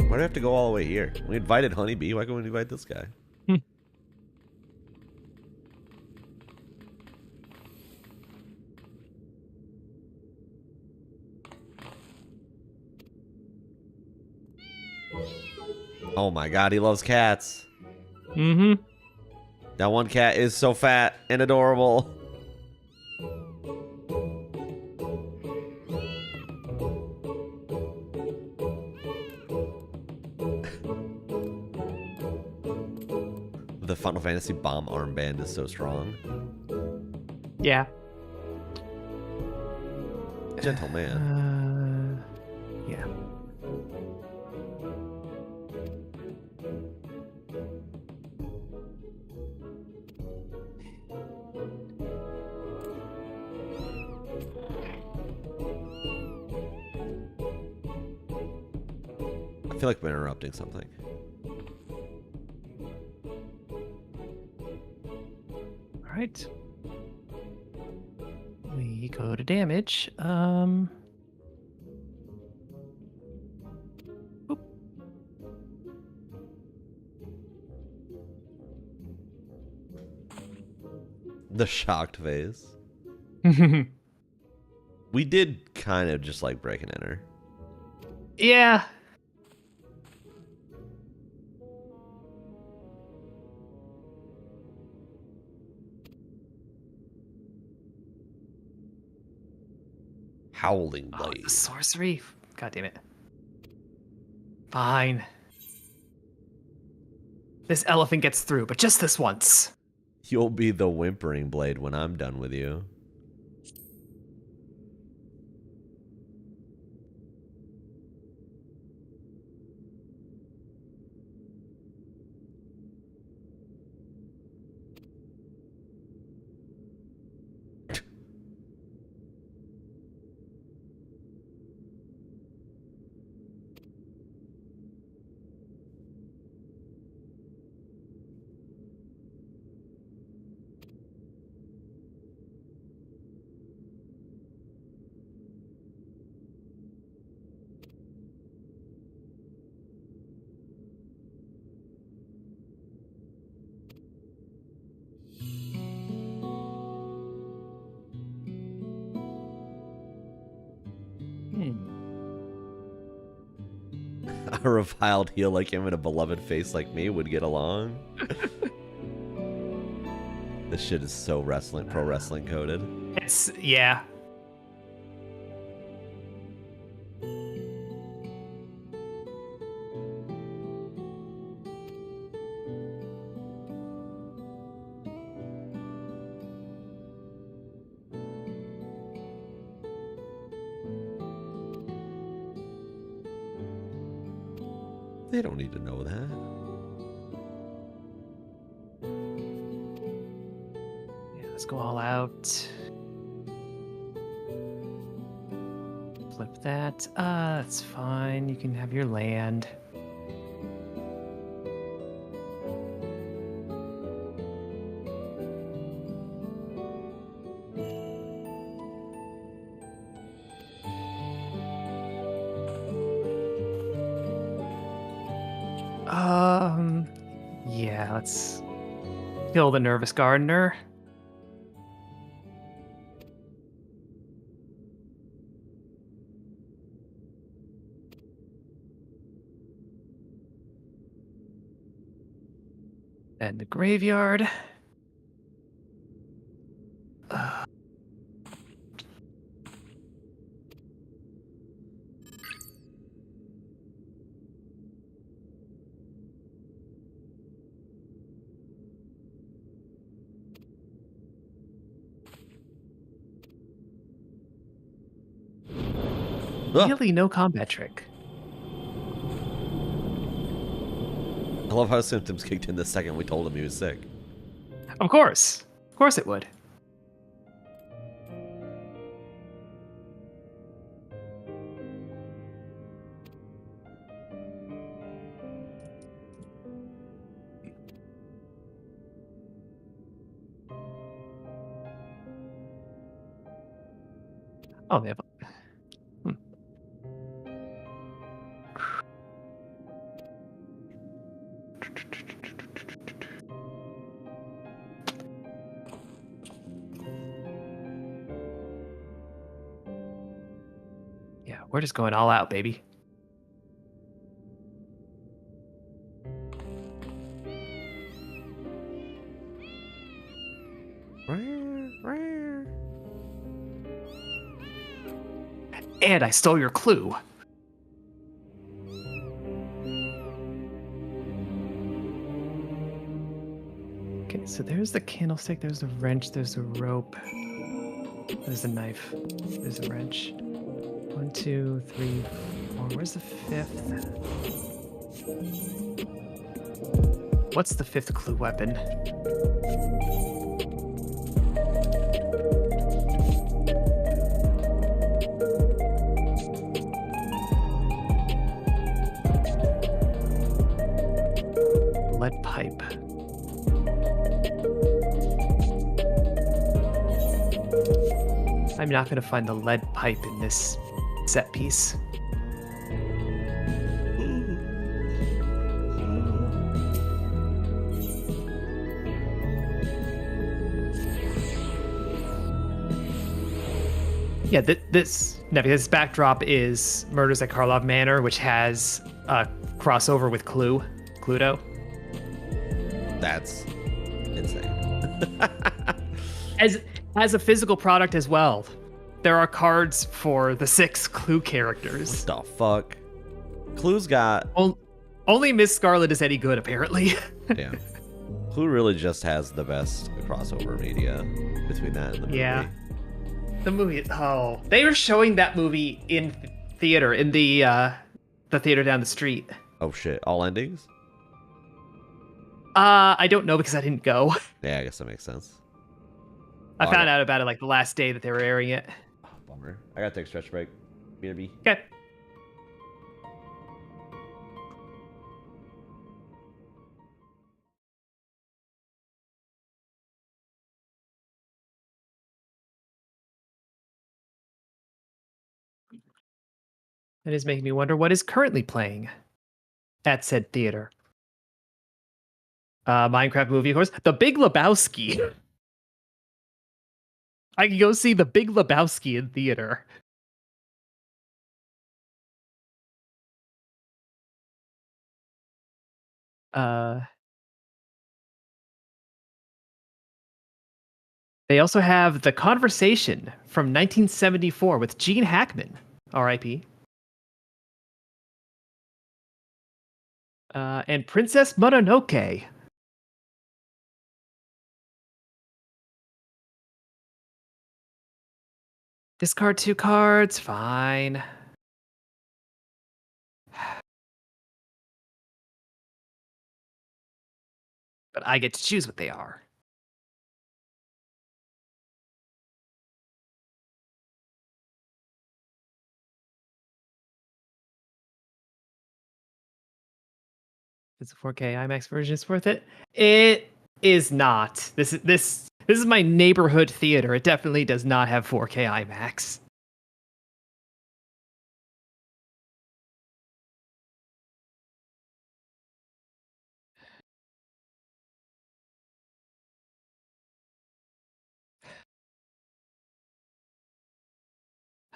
Why do we have to go all the way here? We invited Honeybee. Why can't we invite this guy? Oh my god, he loves cats. Mm-hmm. That one cat is so fat and adorable. The Final Fantasy bomb armband is so strong. Yeah. Gentleman. Yeah. I feel like we're interrupting something. All right. We go to damage. Oop. The shocked phase. We did kind of just like break and enter. Yeah. Howling blade. Oh, sorcery. God damn it. Fine. This elephant gets through, but just this once. You'll be the whimpering blade when I'm done with you. A reviled heel like him and a beloved face like me would get along. This shit is so pro wrestling coded. It's, yeah. They don't need to know that. Yeah, let's go all out. Flip that. That's fine. You can have your land. Yeah, let's kill the nervous gardener. And the graveyard. Really no combat trick. I love how symptoms kicked in the second we told him he was sick. Of course. Of course it would. Oh, they have. Yeah, we're just going all out, baby. And I stole your clue. Okay, so there's the candlestick, there's the wrench, there's the rope, there's the knife, there's the wrench. 1, 2, 3, 4. Where's the fifth? What's the fifth clue weapon? Lead pipe. I'm not going to find the lead pipe in this set piece. Yeah, this backdrop is Murders at Karlov Manor, which has a crossover with Cluedo. That's insane. As a physical product as well. There are cards for the 6 Clue characters. What the fuck? Clue's got... Only Miss Scarlet is any good, apparently. Yeah. Clue really just has the best crossover media between that and the movie. Yeah. The movie... Oh. They were showing that movie in theater, in the theater down the street. Oh, shit. All endings? I don't know because I didn't go. Yeah, I guess that makes sense. I found out about it like the last day that they were airing it. Oh, bummer. I gotta take a stretch break. BRB. Okay. It is making me wonder what is currently playing at said theater. Minecraft movie, of course. The Big Lebowski. I can go see The Big Lebowski in theater. They also have The Conversation from 1974 with Gene Hackman, R.I.P. And Princess Mononoke. Discard 2 cards, fine. But I get to choose what they are. Is the 4K IMAX version is worth it? It is not. This is my neighborhood theater. It definitely does not have 4K IMAX.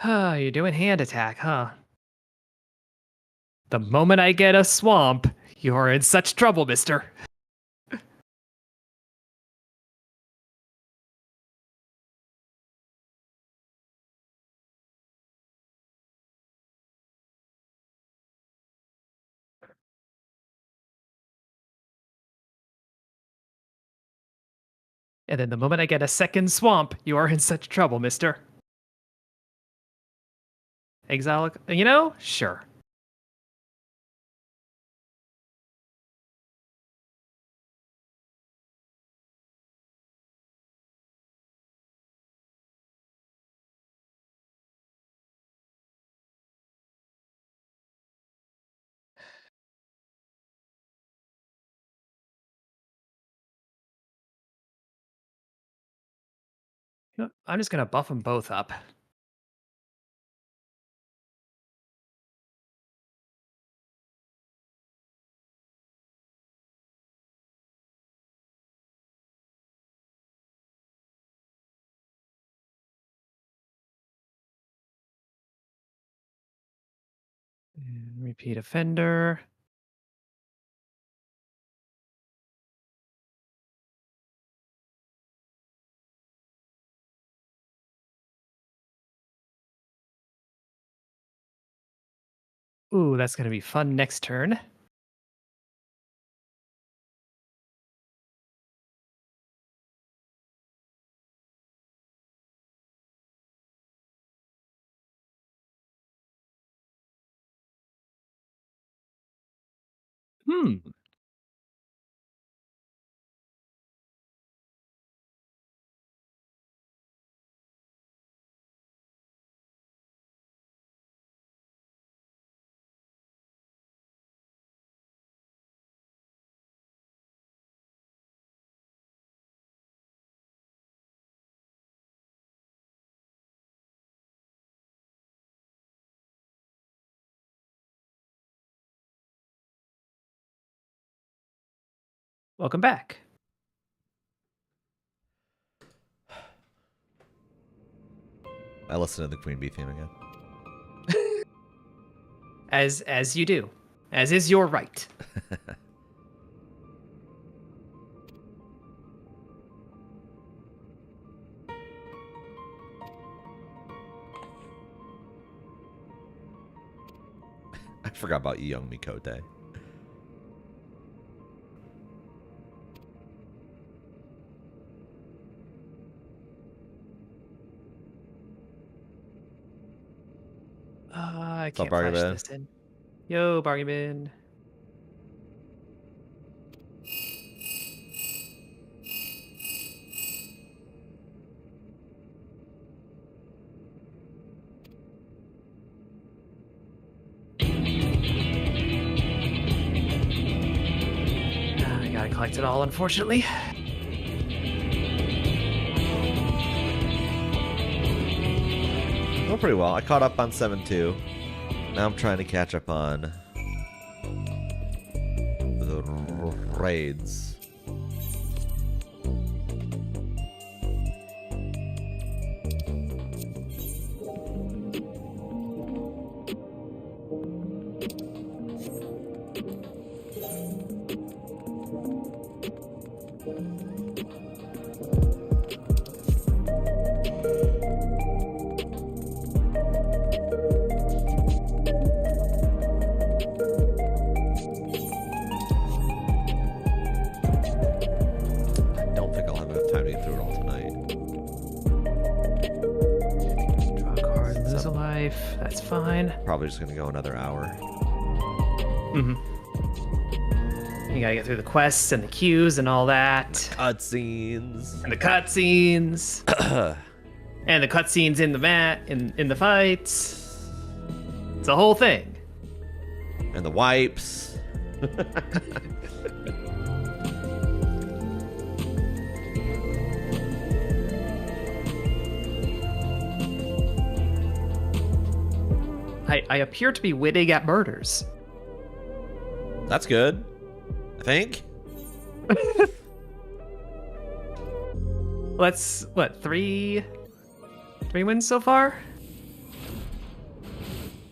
You're doing hand attack, huh? The moment I get a swamp, you're in such trouble, mister. And then the moment I get a second swamp, you are in such trouble, mister. Exile, sure. I'm just gonna buff them both up. And repeat offender. Ooh, that's gonna be fun next turn. Hmm. Welcome back. I listen to the Queen Bee theme again. As you do. As is your right. I forgot about young Mikote. I What's up, can't flash Bargain? this in. Yo, bargain bin. I gotta collect it all, unfortunately. Doing pretty well. I caught up on 7-2. Now I'm trying to catch up on the raids. That's fine. Probably just gonna go another hour. Mm-hmm. You gotta get through the quests and the queues and all that. Cutscenes. And the cutscenes. And the cutscenes in the in the fights. It's a whole thing. And the wipes. I appear to be winning at murders. That's good. I think. Let's three wins so far?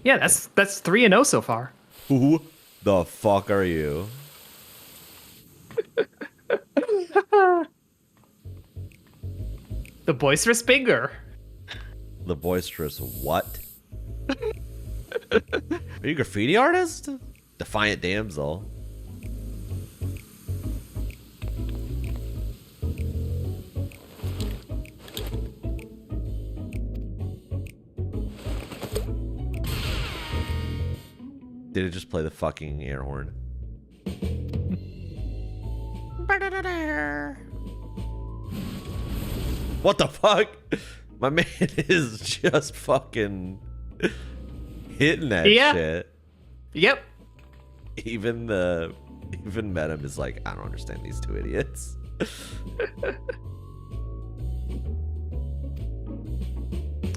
Yeah, that's 3-0 so far. Who the fuck are you? The boisterous finger. The boisterous what? Are you a graffiti artist? Defiant damsel. Did it just play the fucking air horn? What the fuck? My man is just fucking hitting that shit. Yep. Even Medem is like, I don't understand these two idiots.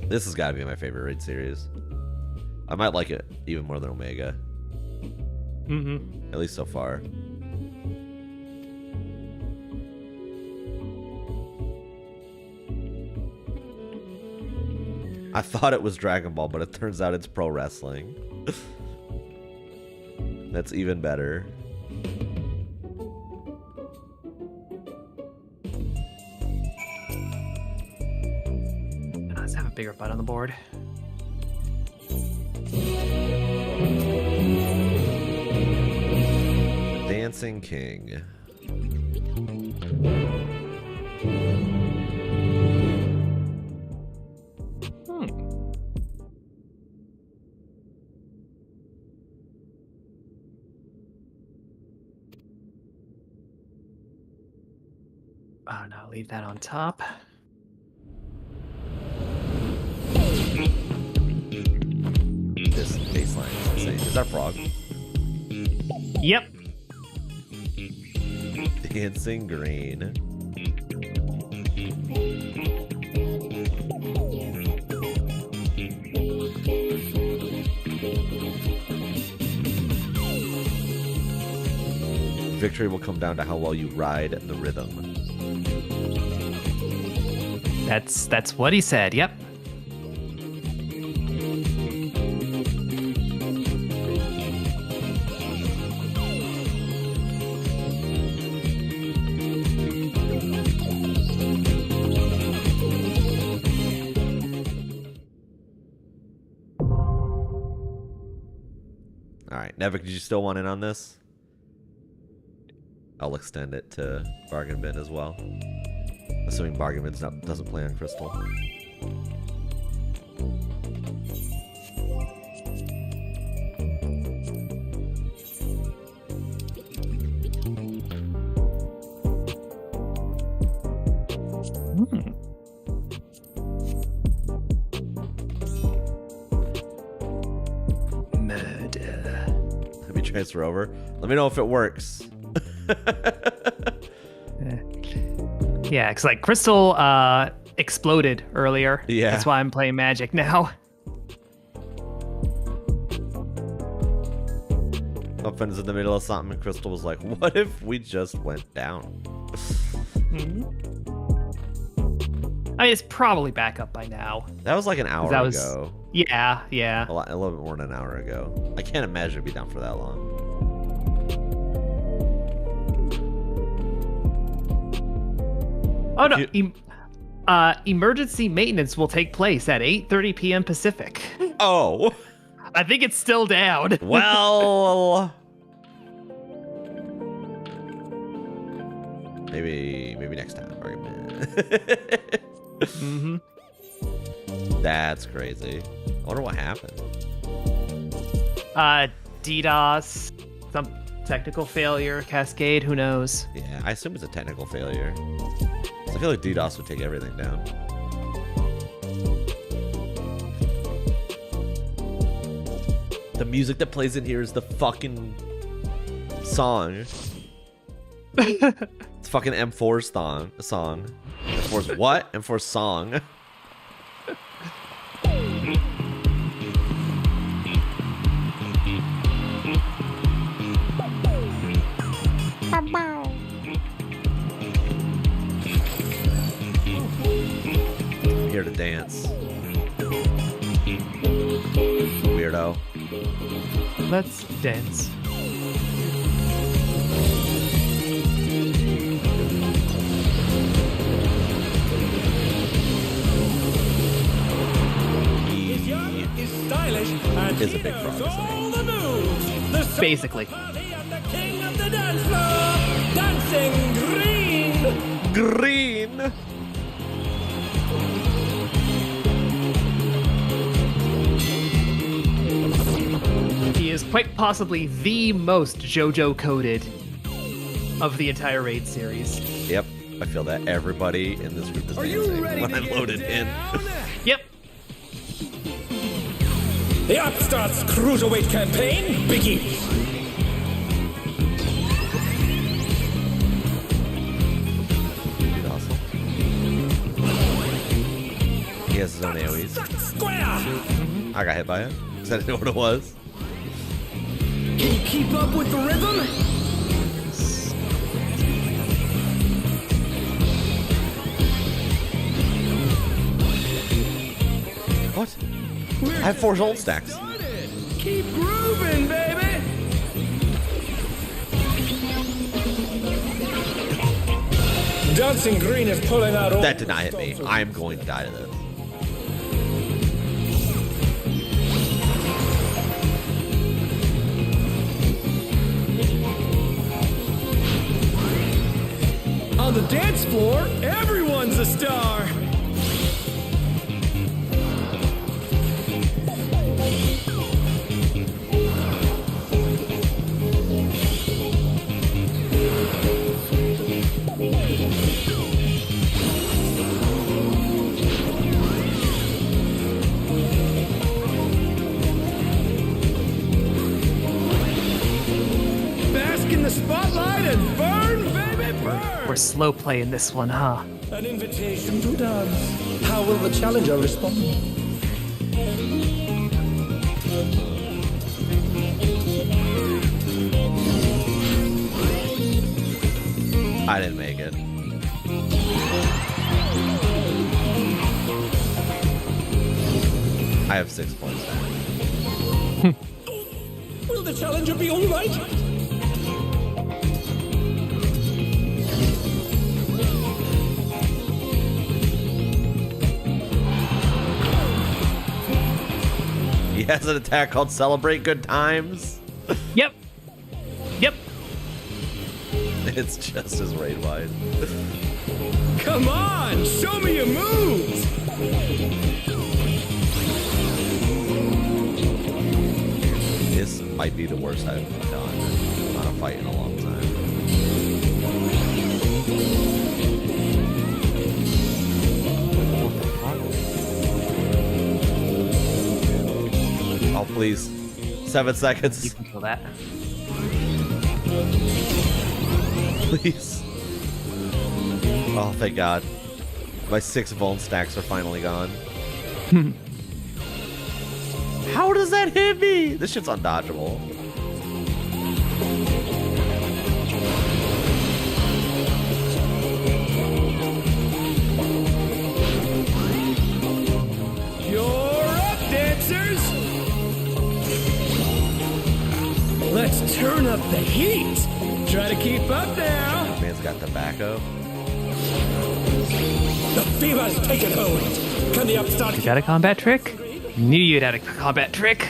This has got to be my favorite raid series. I might like it even more than Omega. Mm-hmm. At least so far. I thought it was Dragon Ball, but it turns out it's pro wrestling. That's even better. Let's have a bigger butt on the board. Dancing King. Oh no, leave that on top. This baseline is insane. Is that Frog? Yep. Dancing Green. Victory will come down to how well you ride the rhythm. That's what he said. Yep. All right, Nevik, did you still want in on this? I'll extend it to Bargain Bin as well. Assuming Bargain Bin doesn't play on Crystal. Murder. Let me transfer over. Let me know if it works. Yeah, because like Crystal exploded earlier. Yeah. That's why I'm playing Magic now. My friend's in the middle of something and Crystal was like, what if we just went down? I mean, it's probably back up by now. That was like an hour ago. Yeah. A little bit more than an hour ago. I can't imagine it'd be down for that long. Oh no! Emergency maintenance will take place at 8:30 p.m. Pacific. Oh, I think it's still down. Well, maybe next time. Mm-hmm. That's crazy. I wonder what happened. DDoS, some technical failure, Cascade. Who knows? Yeah, I assume it's a technical failure. I feel like DDoS would take everything down. The music that plays in here is the fucking song. It's fucking M4's song. M4's what? M4's song. I'm here to dance. Weirdo. Let's dance. Is stylish and is a big frog, isn't he? Basically. King of the dance floor, dancing green. Green. He is quite possibly the most JoJo coded of the entire raid series. Yep, I feel that everybody in this group is dancing when I'm loaded in. Yep. The Upstarts Cruiserweight campaign begins. He has his own AoEs. Square! I got hit by it. Because I didn't know what it was. Can you keep up with the rhythm? What? I have 4 Zolt stacks. Keep grooving, baby! Dancing Green is pulling out all... That did not hit me. I am going to die to this. On the dance floor, everyone's a star! Bask in the spotlight and burn, baby, burn! We're slow playing this one, huh? An invitation to dance. How will the challenger respond? I didn't make it. I have 6 points now. Will the challenger be all right? He has an attack called Celebrate Good Times. Yep. Yep. It's just as raid wide. Come on, show me your moves! This might be the worst I've done on a fight in a long time. Oh, please. 7 seconds. You can kill that. Please. Oh, thank God. My 6 Vuln stacks are finally gone. How does that hit me? This shit's undodgeable. You're up, dancers! Let's turn up the heat! Try to keep up now! Man's got tobacco. The fever's taken hold. Can the upstart... You got a combat trick? Knew you'd had a combat trick.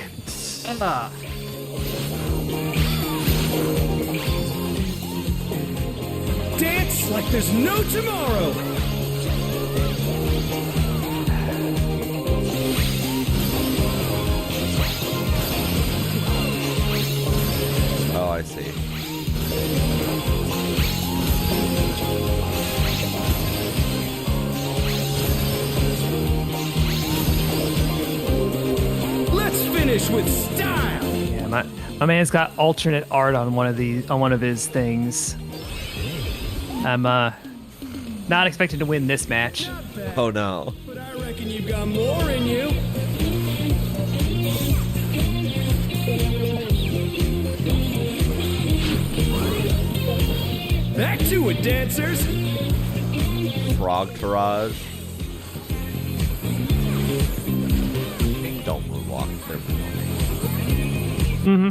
Dance like there's no tomorrow! Oh, I see. Let's finish with style! Yeah, my man's got alternate art on one of his things. I'm not expecting to win this match. Oh no. But I reckon you've got more in you. Back to it, dancers! Frog Taraj. Don't moonwalk. They're moonwalking. Mm-hmm.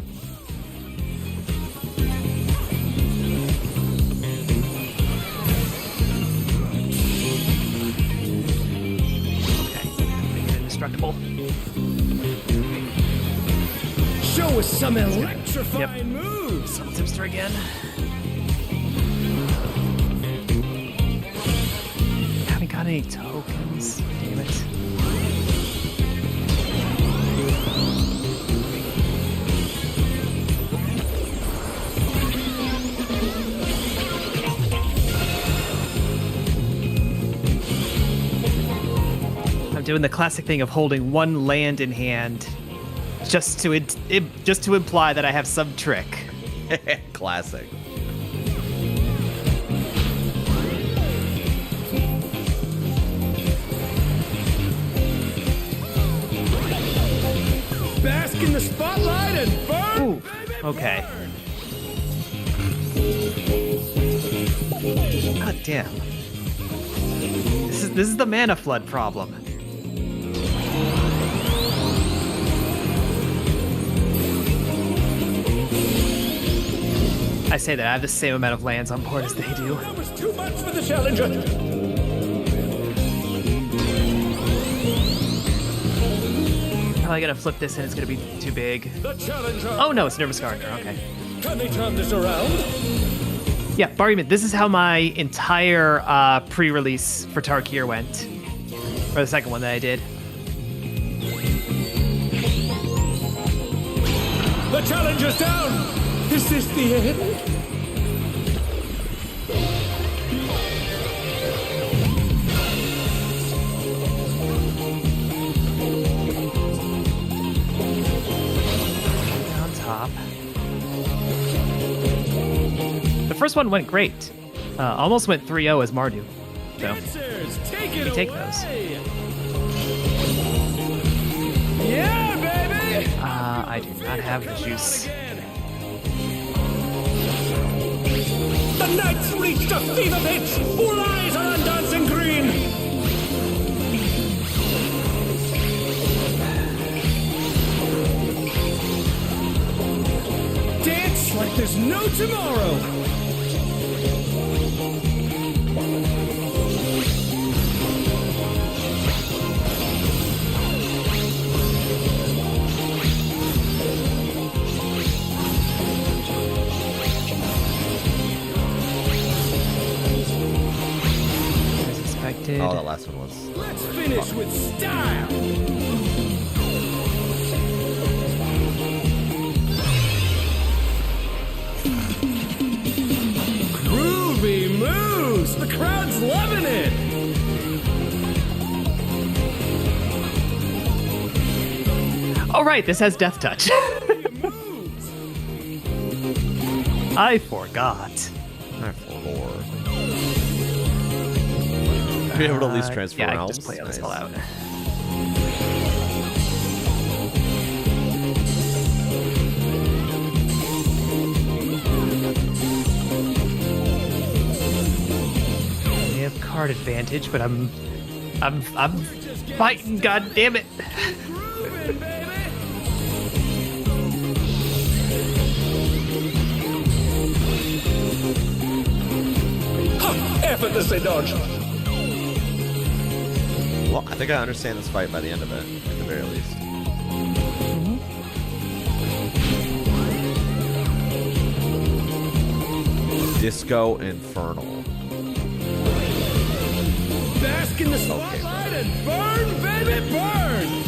Indestructible. Show us some electrifying moves! Soul tipster again. Haven't got any tokens. Damn it. doing the classic thing of holding one land in hand, just to imply that I have some trick. Classic. Bask in the spotlight and burn! Ooh, okay. God damn. This is the mana flood problem. I say that I have the same amount of lands on board as they do. That was too much for the challenger. Probably gonna flip this and it's gonna be too big. The challenger. Oh no, it's Nervous Gardener, okay. Can they turn this around? Yeah, Barryman, this is how my entire pre-release for Tarkir went. Or the second one that I did. The challenger's down! Is this the end? On top. The first one went great. Almost went 3-0 as Mardu. So, we take those. Yeah, baby! I do not have the juice. The knight's reached a fever pitch! All eyes are on dancing green! Dance like there's no tomorrow! Oh, that last one was. Let's finish with style! Groovy moves! The crowd's loving it! Oh right, this has Death Touch. I forgot. I forgot. Be able to at least transfer yeah, realms. I can just play this all out. They have card advantage, but I'm fighting. God damn it! Effortlessly dodge. Well, I think I understand this fight by the end of it, at the very least. Disco Infernal. Bask in the spotlight and burn, baby, burn!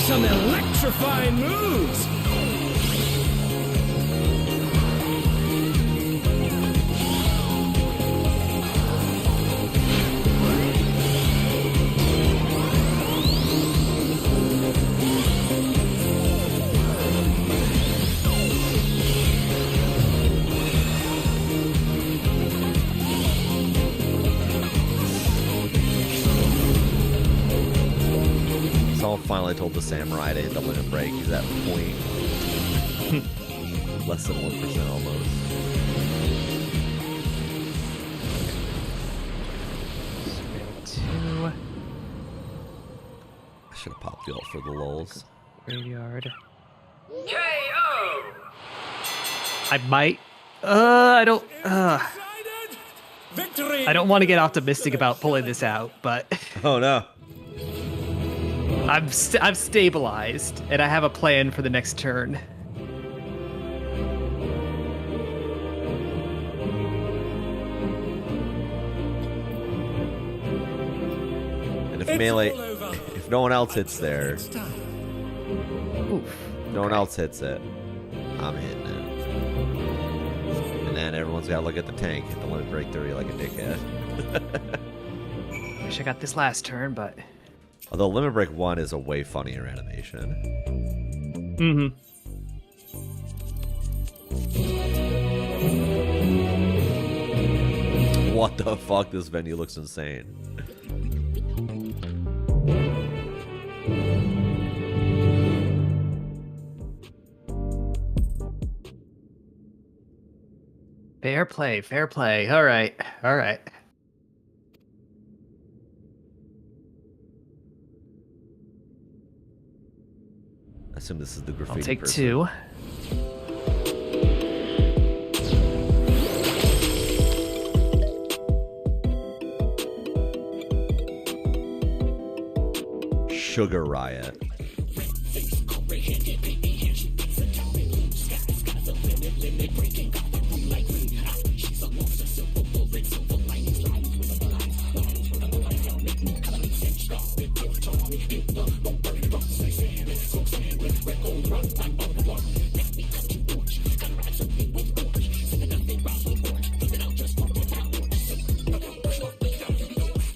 Some electrifying moves! Someone finally told the samurai to hit the limit break. He's at point. Less than 1% almost. I should have popped the ult for the lulz. Graveyard. KO! I might. I don't. Victory! I don't want to get optimistic about pulling this out, but. Oh no. I'm stabilized, and I have a plan for the next turn. And if melee, if no one else hits there, no one else hits it, I'm hitting it. And then everyone's got to look at the tank, hit the limit break 30 like a dickhead. Wish I got this last turn, but. Although Limit Break 1 is a way funnier animation. Mm-hmm. What the fuck? This venue looks insane. Fair play, fair play. All right, all right. I assume this is the graffiti. I'll take person. 2. Sugar Riot.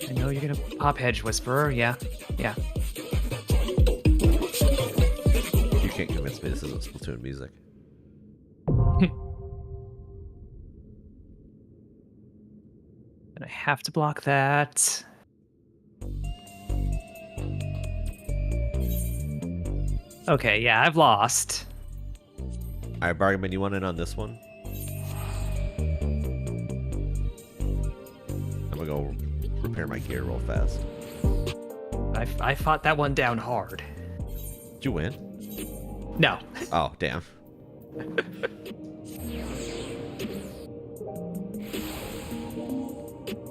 I know you're gonna pop Hedge Whisperer, yeah. Yeah. You can't convince me this isn't Splatoon music. And I have to block that. Okay, yeah, I've lost. Alright, Bargain, you want in on this one? I'm gonna go repair my gear real fast. I fought that one down hard. Did you win? No. Oh, damn.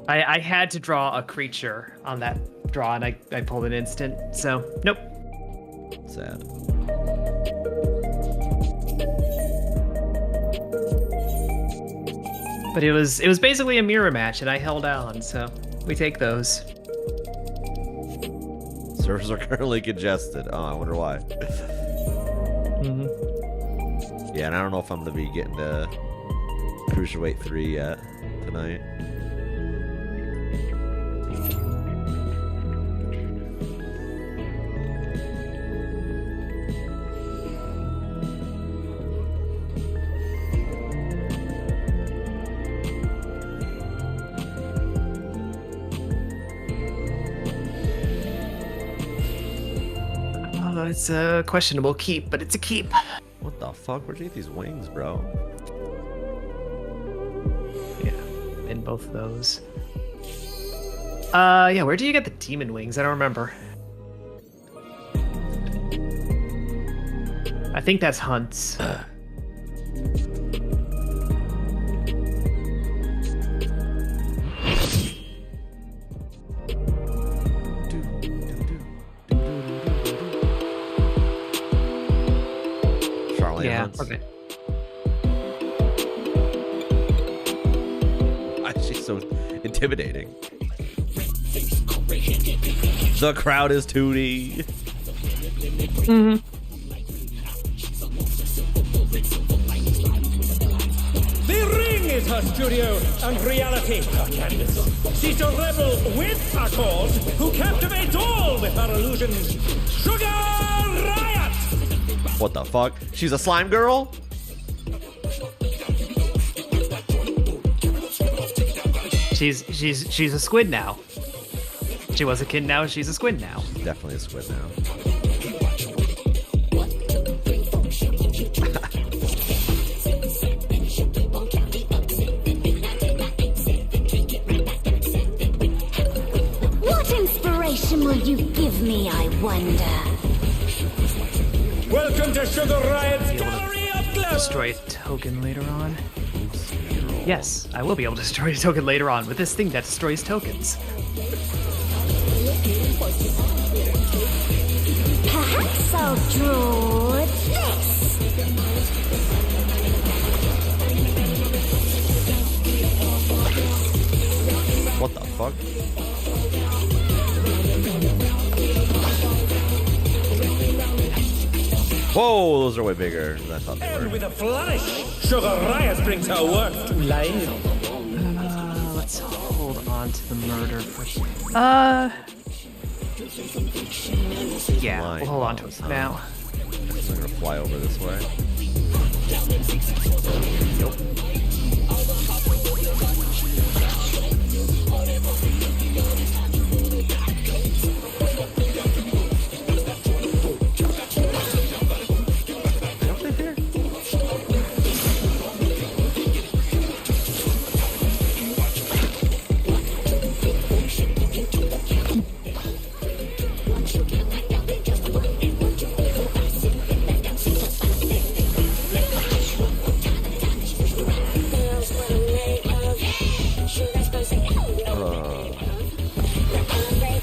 I had to draw a creature on that draw, and I pulled an instant, so nope. Sad. But it was basically a mirror match, and I held on, so we take those. Servers are currently congested. Oh, I wonder why. Mm-hmm. Yeah, and I don't know if I'm gonna be getting to Cruiserweight 3 yet tonight. It's a questionable keep, but it's a keep. What the fuck? Where'd you get these wings, bro? Yeah, in both of those. Yeah, where do you get the demon wings? I don't remember. I think that's Hunt's. Yeah, okay. Why is she so intimidating? The crowd is Tootie. Mm-hmm. The ring is her studio, and reality her canvas. She's a rebel with a cause who captivates all with her illusions. Sugar Riot! What the fuck? She's a slime girl? She's a squid now. She was a kid now, she's a squid now. Definitely a squid now. What inspiration will you give me, I wonder? Welcome to Sugar Riot's Gallery of Glow! Destroy a token later on. Yes, I will be able to destroy a token later on with this thing that destroys tokens. Perhaps I'll draw this. What the fuck? Whoa, those are way bigger than I thought they were. And with a flourish, Sugar Riot brings her work to life. Let's hold on to the murder for... Yeah, we'll hold on to it for now. I'm gonna fly over this way. Nope.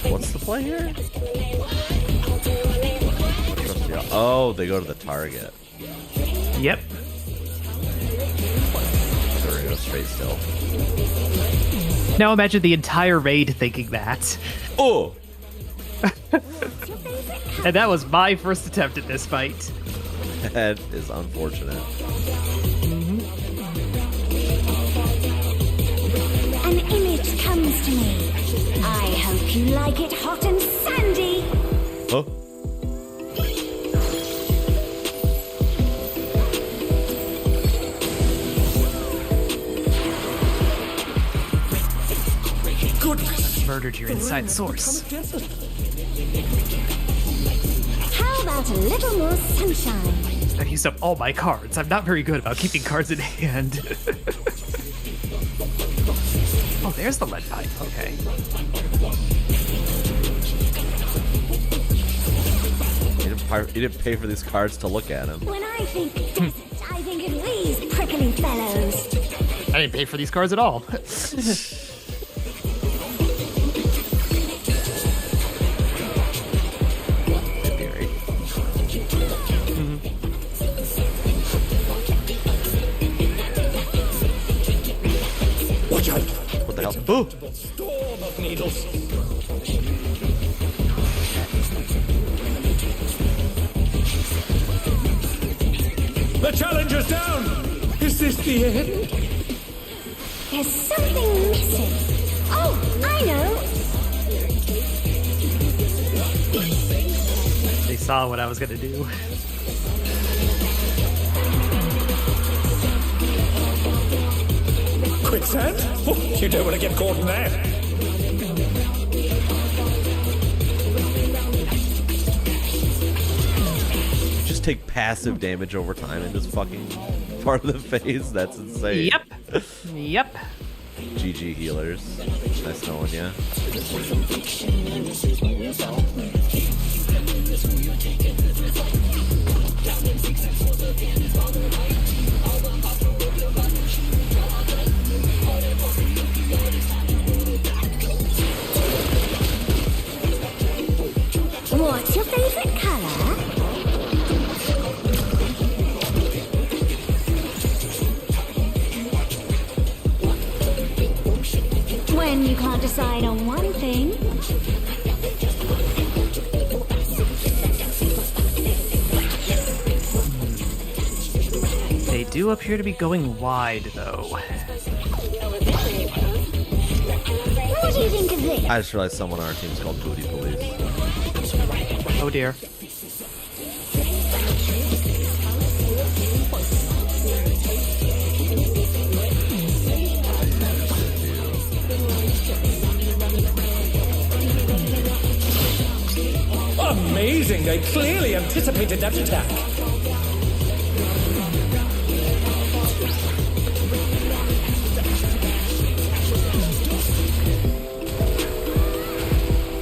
What's the play here? Oh, they go to the target. Yep. So we're gonna go straight still. Now imagine the entire raid thinking that. Oh! And that was my first attempt at this fight. That is unfortunate. An image comes to me. I hope you like it hot and sandy. Huh? Goodness. Murdered your inside source. How about a little more sunshine? I've used up all my cards. I'm not very good about keeping cards in hand. Oh, there's the lead pipe. Okay. You didn't pay for these cards to look at them. When I think desert, I think of these prickly fellows. I didn't pay for these cards at all. Watch out! What the hell? Oh! Storm of needles. The challenger's down! Is this the end? There's something missing. Oh, I know. They saw what I was gonna do. Quicksand? Oh, you don't want to get caught in that. Just take passive damage over time in this fucking part of the phase. That's insane. Yep. Yep. GG healers. Nice knowing ya. What's your favorite color? When you can't decide on one thing. They do appear to be going wide, though. What do you think of this? I just realized someone on our team is called Booty Police. Oh dear. Amazing! They clearly anticipated that attack.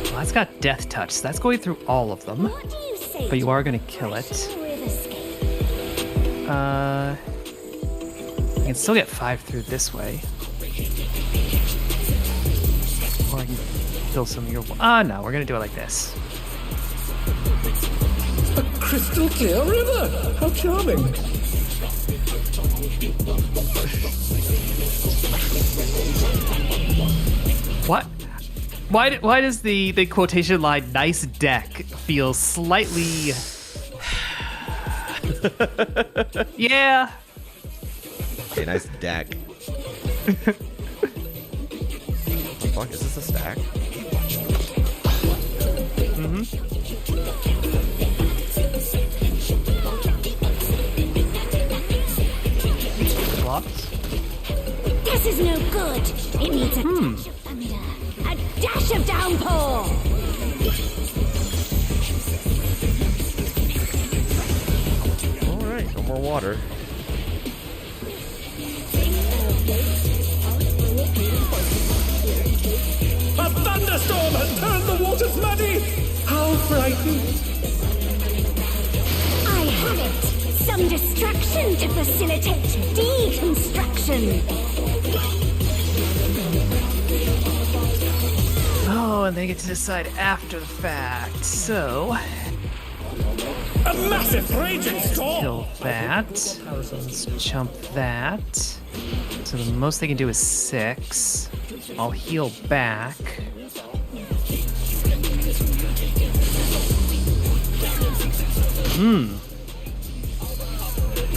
Well, that's got death touch, so that's going through all of them. But you are going to kill it. I can still get 5 through this way. Or I can fill some of your... no, we're gonna do it like this. A crystal clear river! How charming! What? Why does the quotation line "nice deck" feel slightly? Yeah. Okay, nice deck. Fuck, is this a stack? Mm-hmm. Blocks. This is no good. It needs a dash of thunder, a dash of downpour. All right, no more water. A thunderstorm has turned the waters muddy! How frightening! I have it. Some distraction to facilitate deconstruction. Oh, and they get to decide after the fact. So, A massive raging storm! kill that. Let's jump that. So the most they can do is 6. I'll heal back.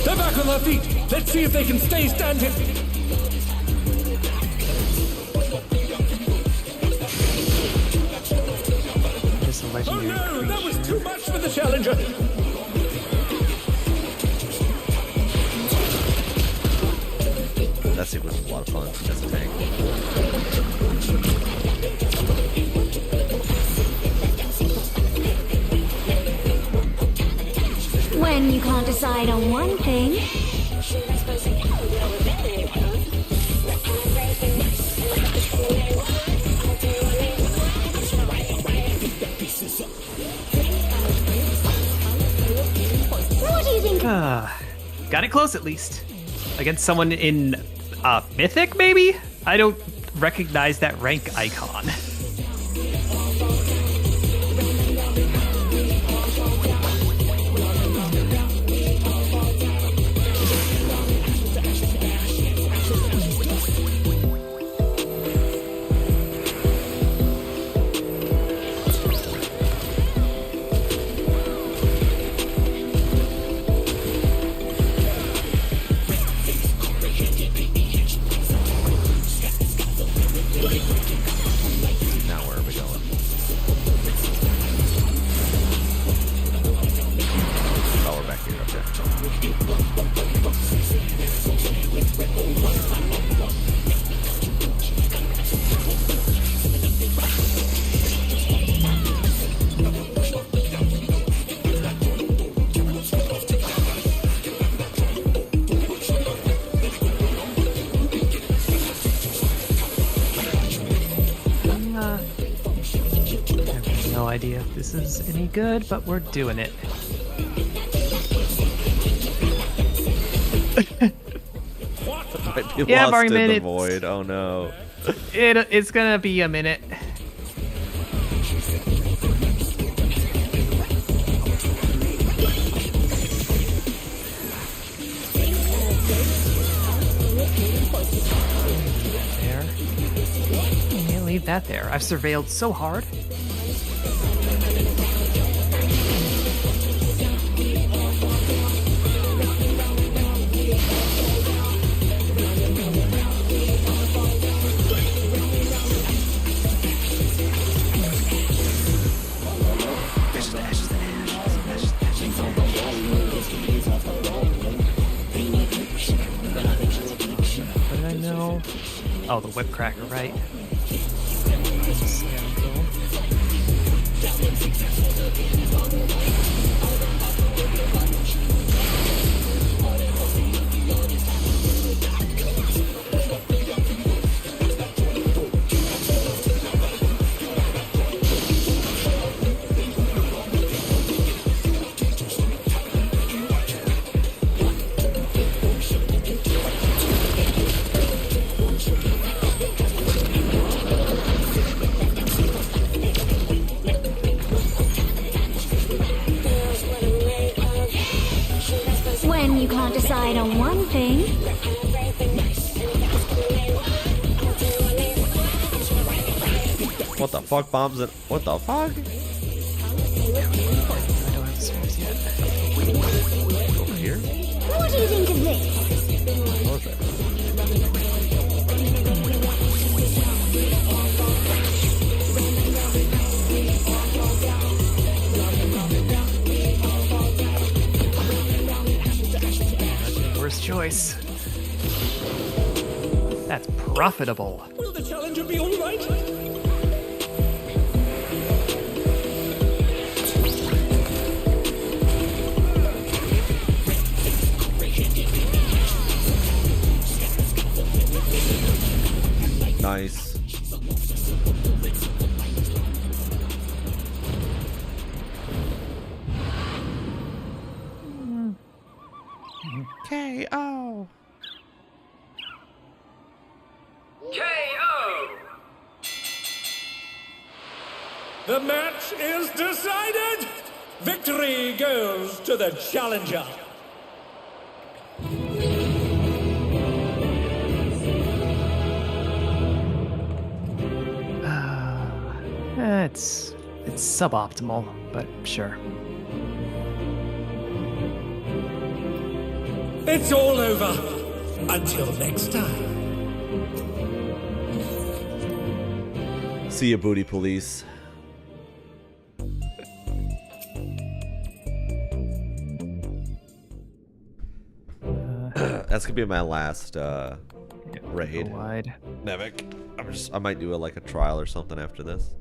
They're back on their feet! Let's see if they can stay standing! Just a legendary No, that was creature. too much for the challenger! That sequence was a lot of fun as a tank. When you can't decide on one thing. What do you think? Got it close at least. Against someone in Mythic, maybe? I don't recognize that rank icon. Now where are we going? Oh, we're back here. I have no idea if this is any good, but we're doing it. Might be Yeah, lost barring in the minutes. void. Oh no. It's gonna be a minute. There. Can't leave that there. I've surveilled so hard. What did I know? Oh, the whip cracker, right? For one thing. What the fuck? Bombs it. What the fuck? Over here? What do you think of this? What was it? Worst choice. That's profitable. Will the challenger be all right? Nice. KO. KO! The match is decided! Victory goes to the challenger! It's suboptimal, but sure. It's all over. Until next time. See ya, booty police. That's gonna be my last raid. Wide. Nevik. I might do like a trial or something after this.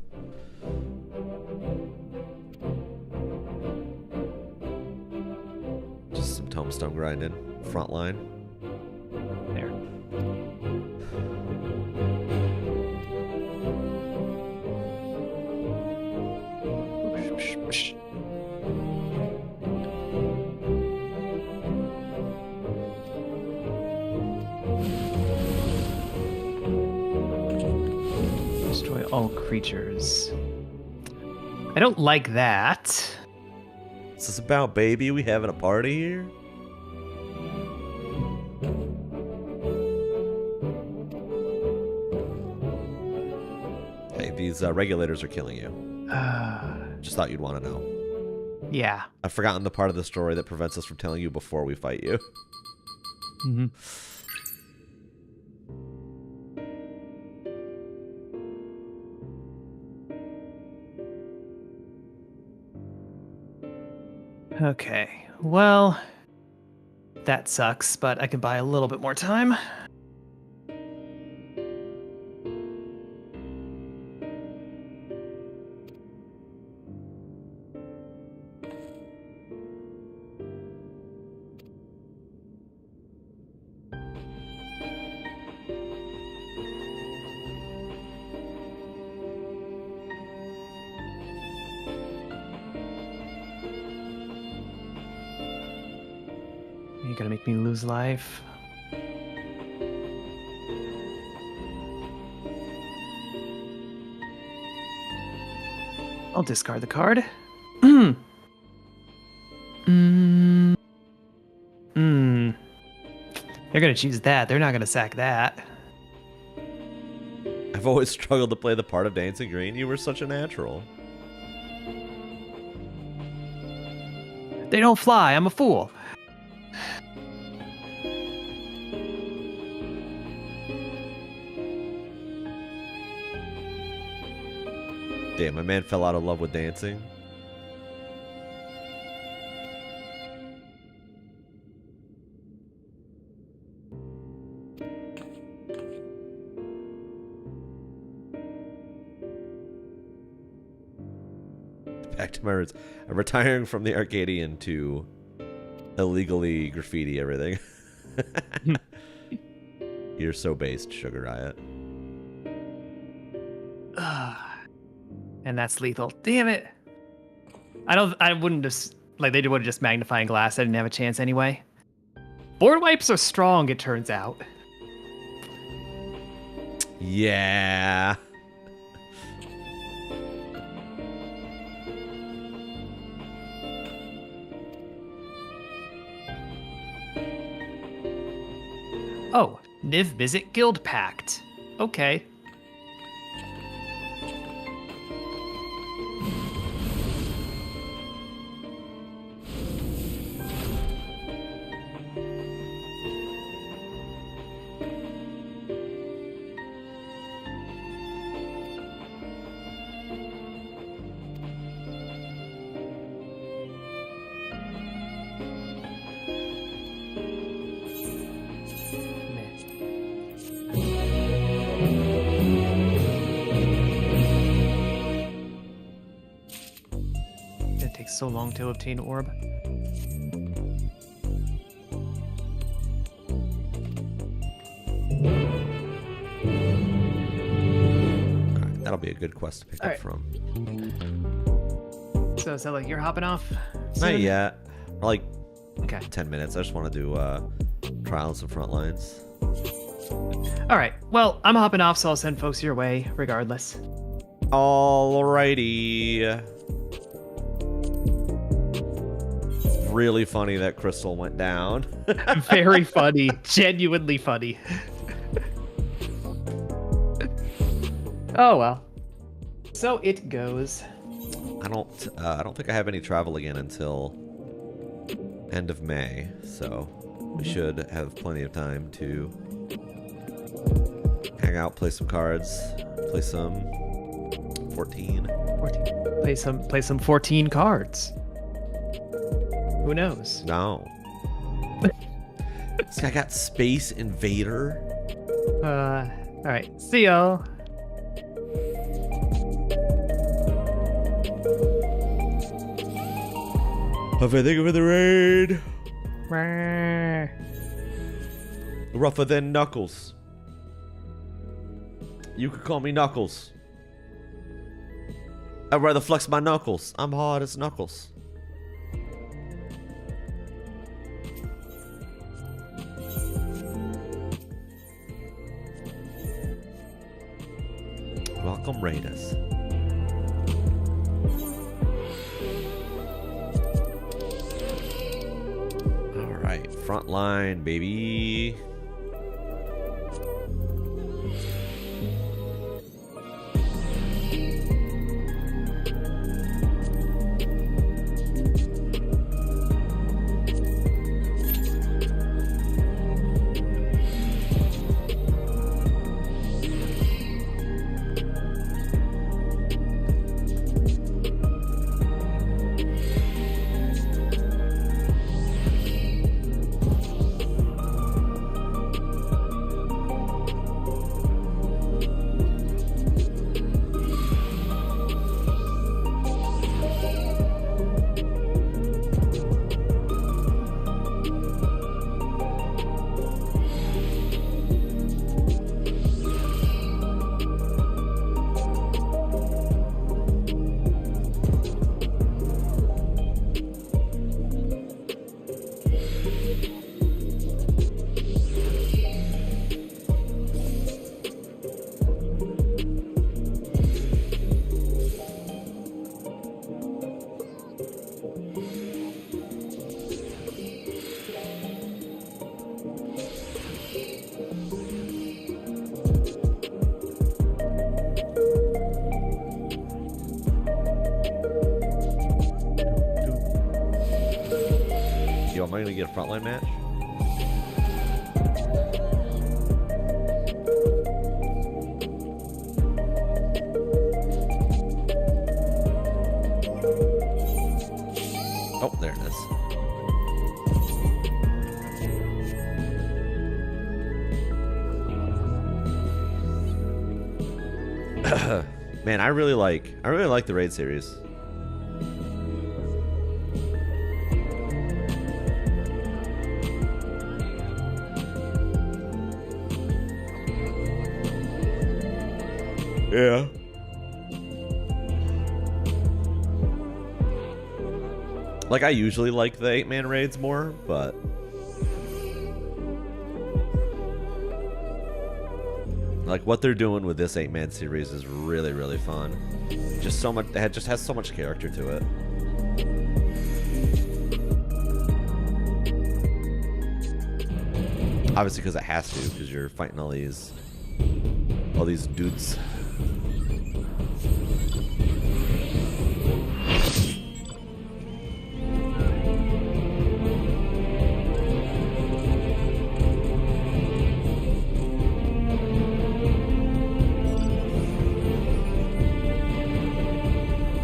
Just some tombstone grinding. Frontline. There. Destroy all creatures. I don't like that. Is this about baby? We having a party here? Hey, these regulators are killing you. Just thought you'd want to know. Yeah. I've forgotten the part of the story that prevents us from telling you before we fight you. Mm-hmm. Okay, well, that sucks, but I can buy a little bit more time. You're gonna make me lose life. I'll discard the card. They're gonna choose that. They're not gonna sack that. I've always struggled to play the part of Dancing Green. You were such a natural. They don't fly. I'm a fool. Damn, my man fell out of love with dancing. Back to my roots. I'm retiring from the Arcadian to illegally graffiti everything. You're so based, Sugar Riot. And that's lethal. Damn it. I wouldn't just, like, they would have just magnifying glass. I didn't have a chance anyway. Board wipes are strong, it turns out. Yeah. Oh, Niv Mizzet Guild Pact. Okay. It takes so long to obtain orb. Alright, that'll be a good quest to pick up from. So is that like you're hopping off? Not soon? yet. Like Okay. 10 minutes. I just want to do trials and front lines. All right. Well, I'm hopping off, so I'll send folks your way regardless. Alrighty. Really funny that Crystal went down. Very funny. Genuinely funny. Oh well. So it goes. I don't think I have any travel again until end of May, so we should have plenty of time to hang out, play some cards, play some 14. Play some 14 cards. Who knows? No. See, I got Space Invader. All right. See y'all. If I think of the raid. Rougher than Knuckles. You could call me Knuckles. I'd rather flex my knuckles. I'm hard as Knuckles. Welcome, Raiders. Alright, front line, baby. Yo, am I gonna get a frontline match? Oh, there it is. Man, I really like the raid series. Yeah. Like, I usually like the 8-man raids more, but like what they're doing with this 8-man series is really, really fun. Just so much, it just has so much character to it. Obviously, because it has to, because you're fighting all these dudes.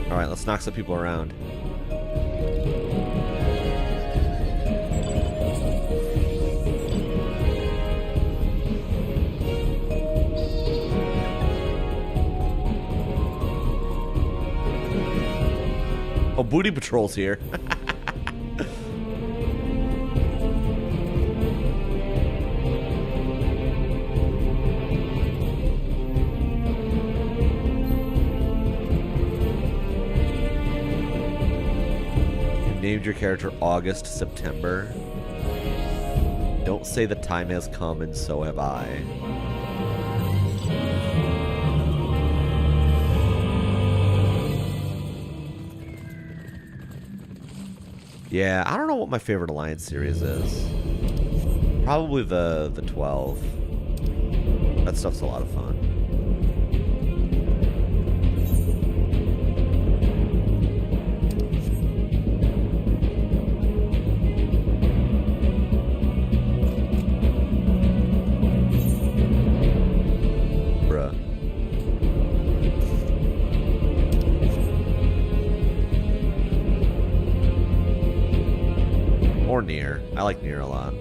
All right, let's knock some people around. Oh, Booty Patrol's here. You named your character August, September. Don't say the time has come and so have I. Yeah, I don't know what my favorite Alliance series is. Probably the 12. That stuff's a lot of fun. Bruh. Or Nier. I like Nier a lot.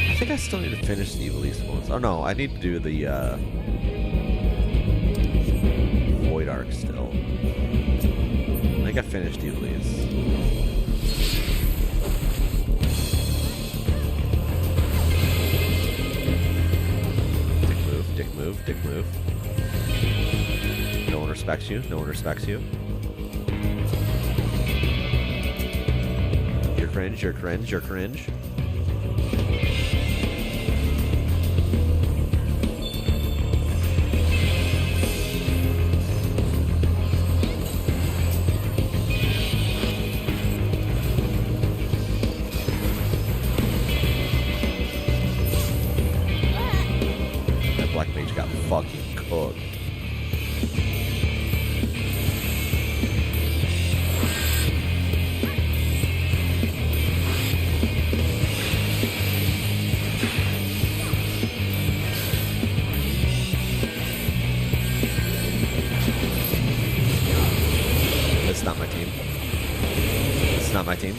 I think I still need to finish the Evil East ones. Oh no, I need to do the Void Arc still. I think I finished Evil East. Dick move. No one respects you. No one respects you. You're cringe. You're cringe. You're cringe. Fucking cooked. It's not my team. It's not my team.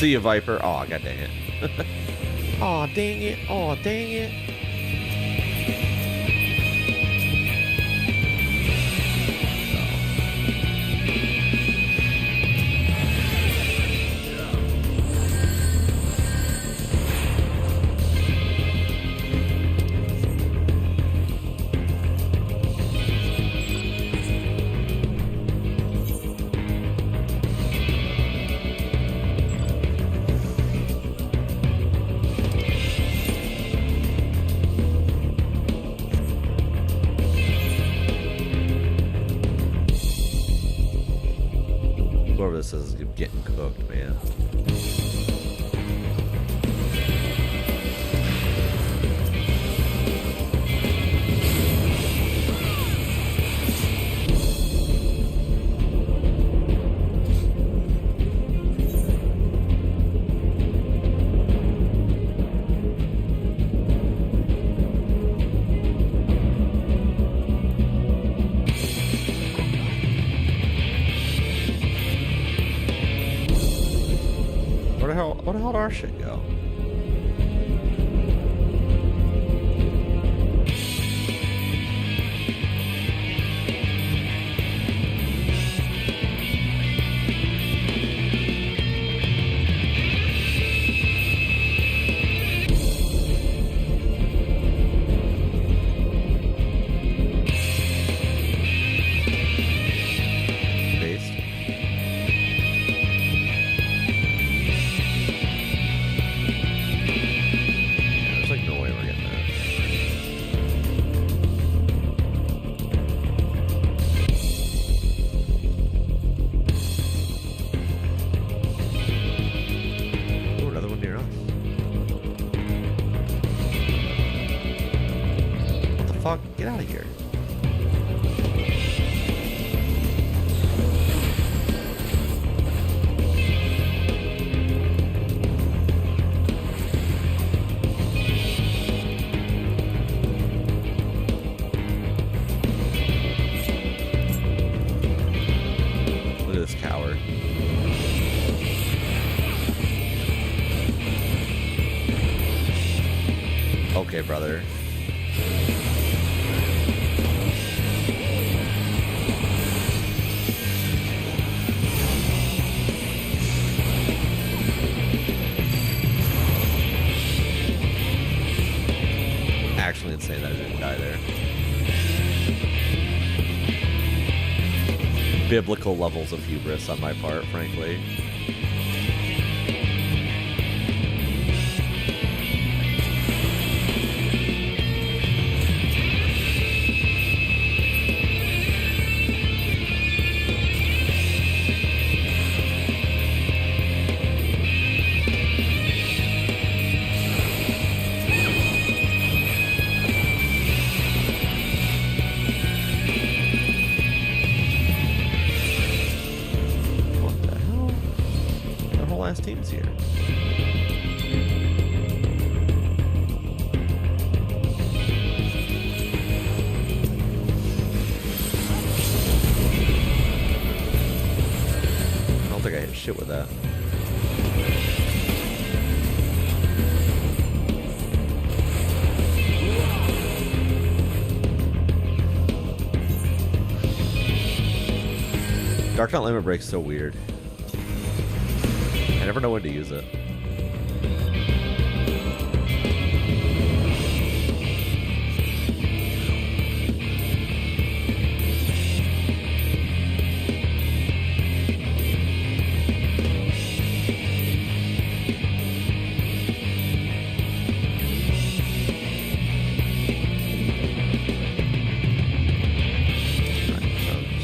See you, Viper. Oh, god dang it. Oh, dang it. Oh, dang it. Whoever this is getting cooked, man. Where the hell did our shit go? Get out of here. Look at this coward. Okay, brother. Actually insane that I didn't die there. Biblical levels of hubris on my part, frankly. Teams here. I don't think I hit shit with that. Dark Knight Limit Break's so weird. I never know when to use it.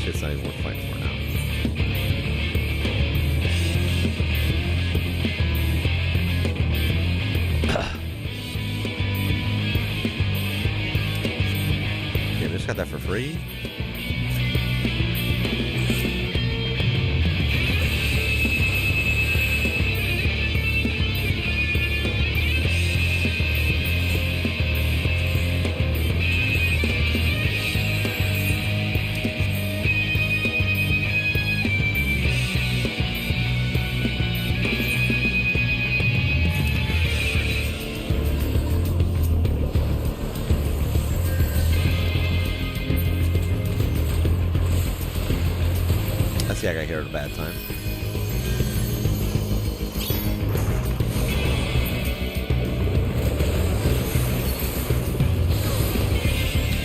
Shit's not even worth fighting for now. Got that for free. See, I got here at a bad time.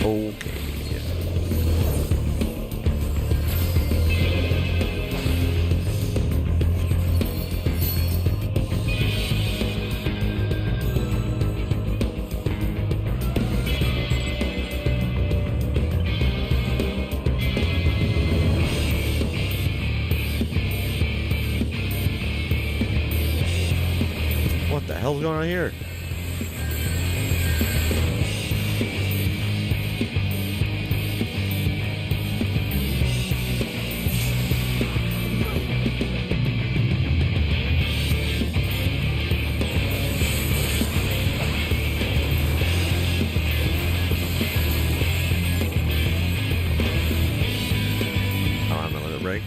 Okay. What the hell's going on here? Oh, I'm gonna let it break.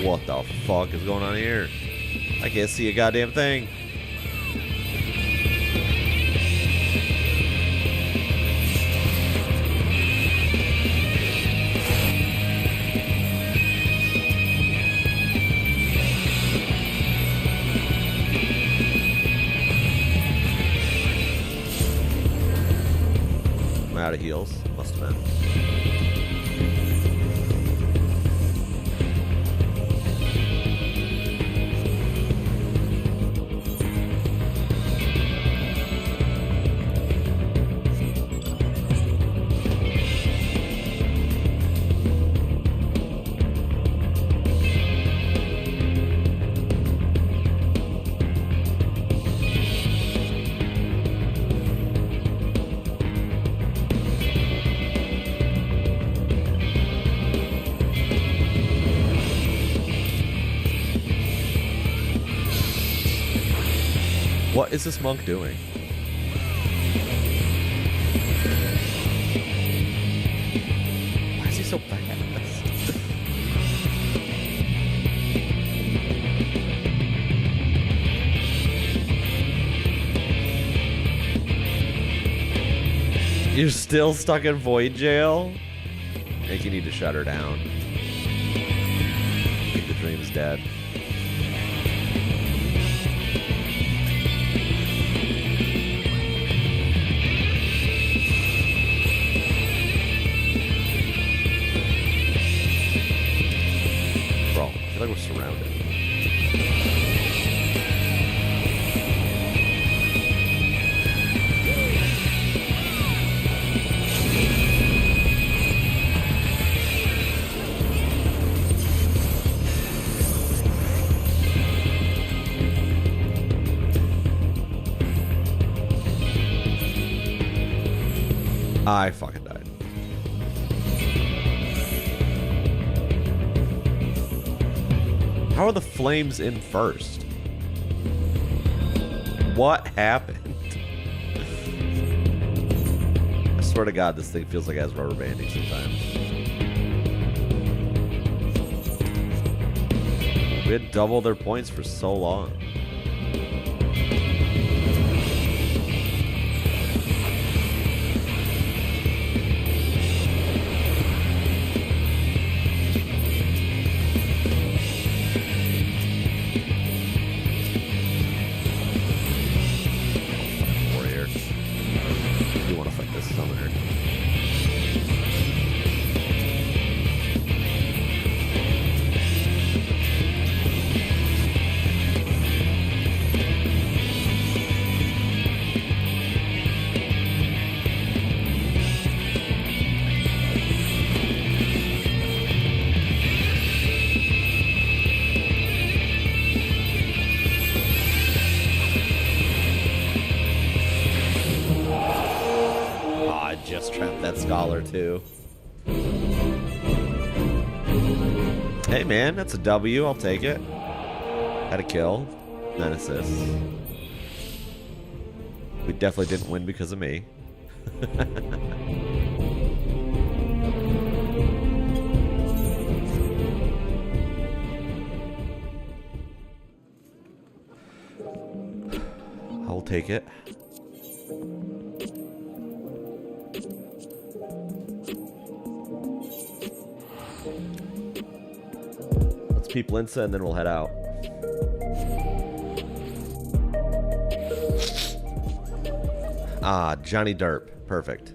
What the fuck is going on here? I can't see a goddamn thing. I'm out of heals. Must have been. What is this monk doing? Why is he so fast? You're still stuck in void jail? I think you need to shut her down. I think the dream's dead. Bro, I feel like we're surrounded. I fucking died. How are the flames in first? What happened? I swear to God, this thing feels like it has rubber banding sometimes. We had double their points for so long. Too. Hey man, that's a W. I'll take it. Had a kill, 9 assists. We definitely didn't win because of me. I'll take it. Peep Linsa and then we'll head out. Ah, Johnny Derp. Perfect.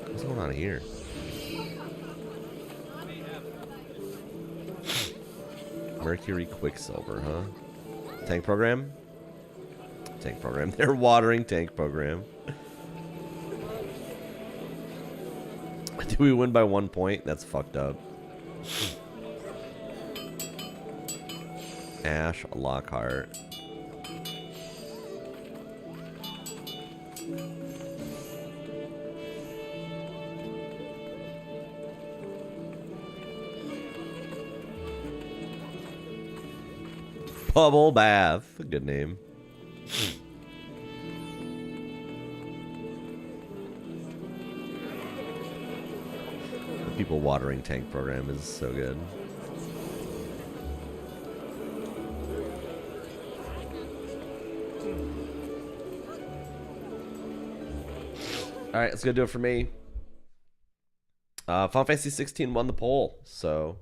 What's going on here? Mercury Quicksilver, huh? Tank program? Tank program. They're watering tank program. Do we win by 1 point? That's fucked up. Ash Lockhart. Bubble Bath. Good name. People watering tank program is so good. All right, that's gonna do it for me. Final Fantasy 16 won the poll, so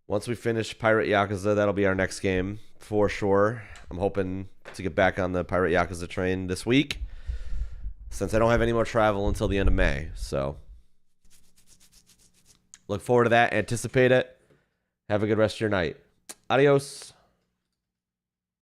once we finish Pirate Yakuza, that'll be our next game for sure. I'm hoping to get back on the Pirate Yakuza train this week, since I don't have any more travel until the end of May. So look forward to that. Anticipate it. Have a good rest of your night. Adios.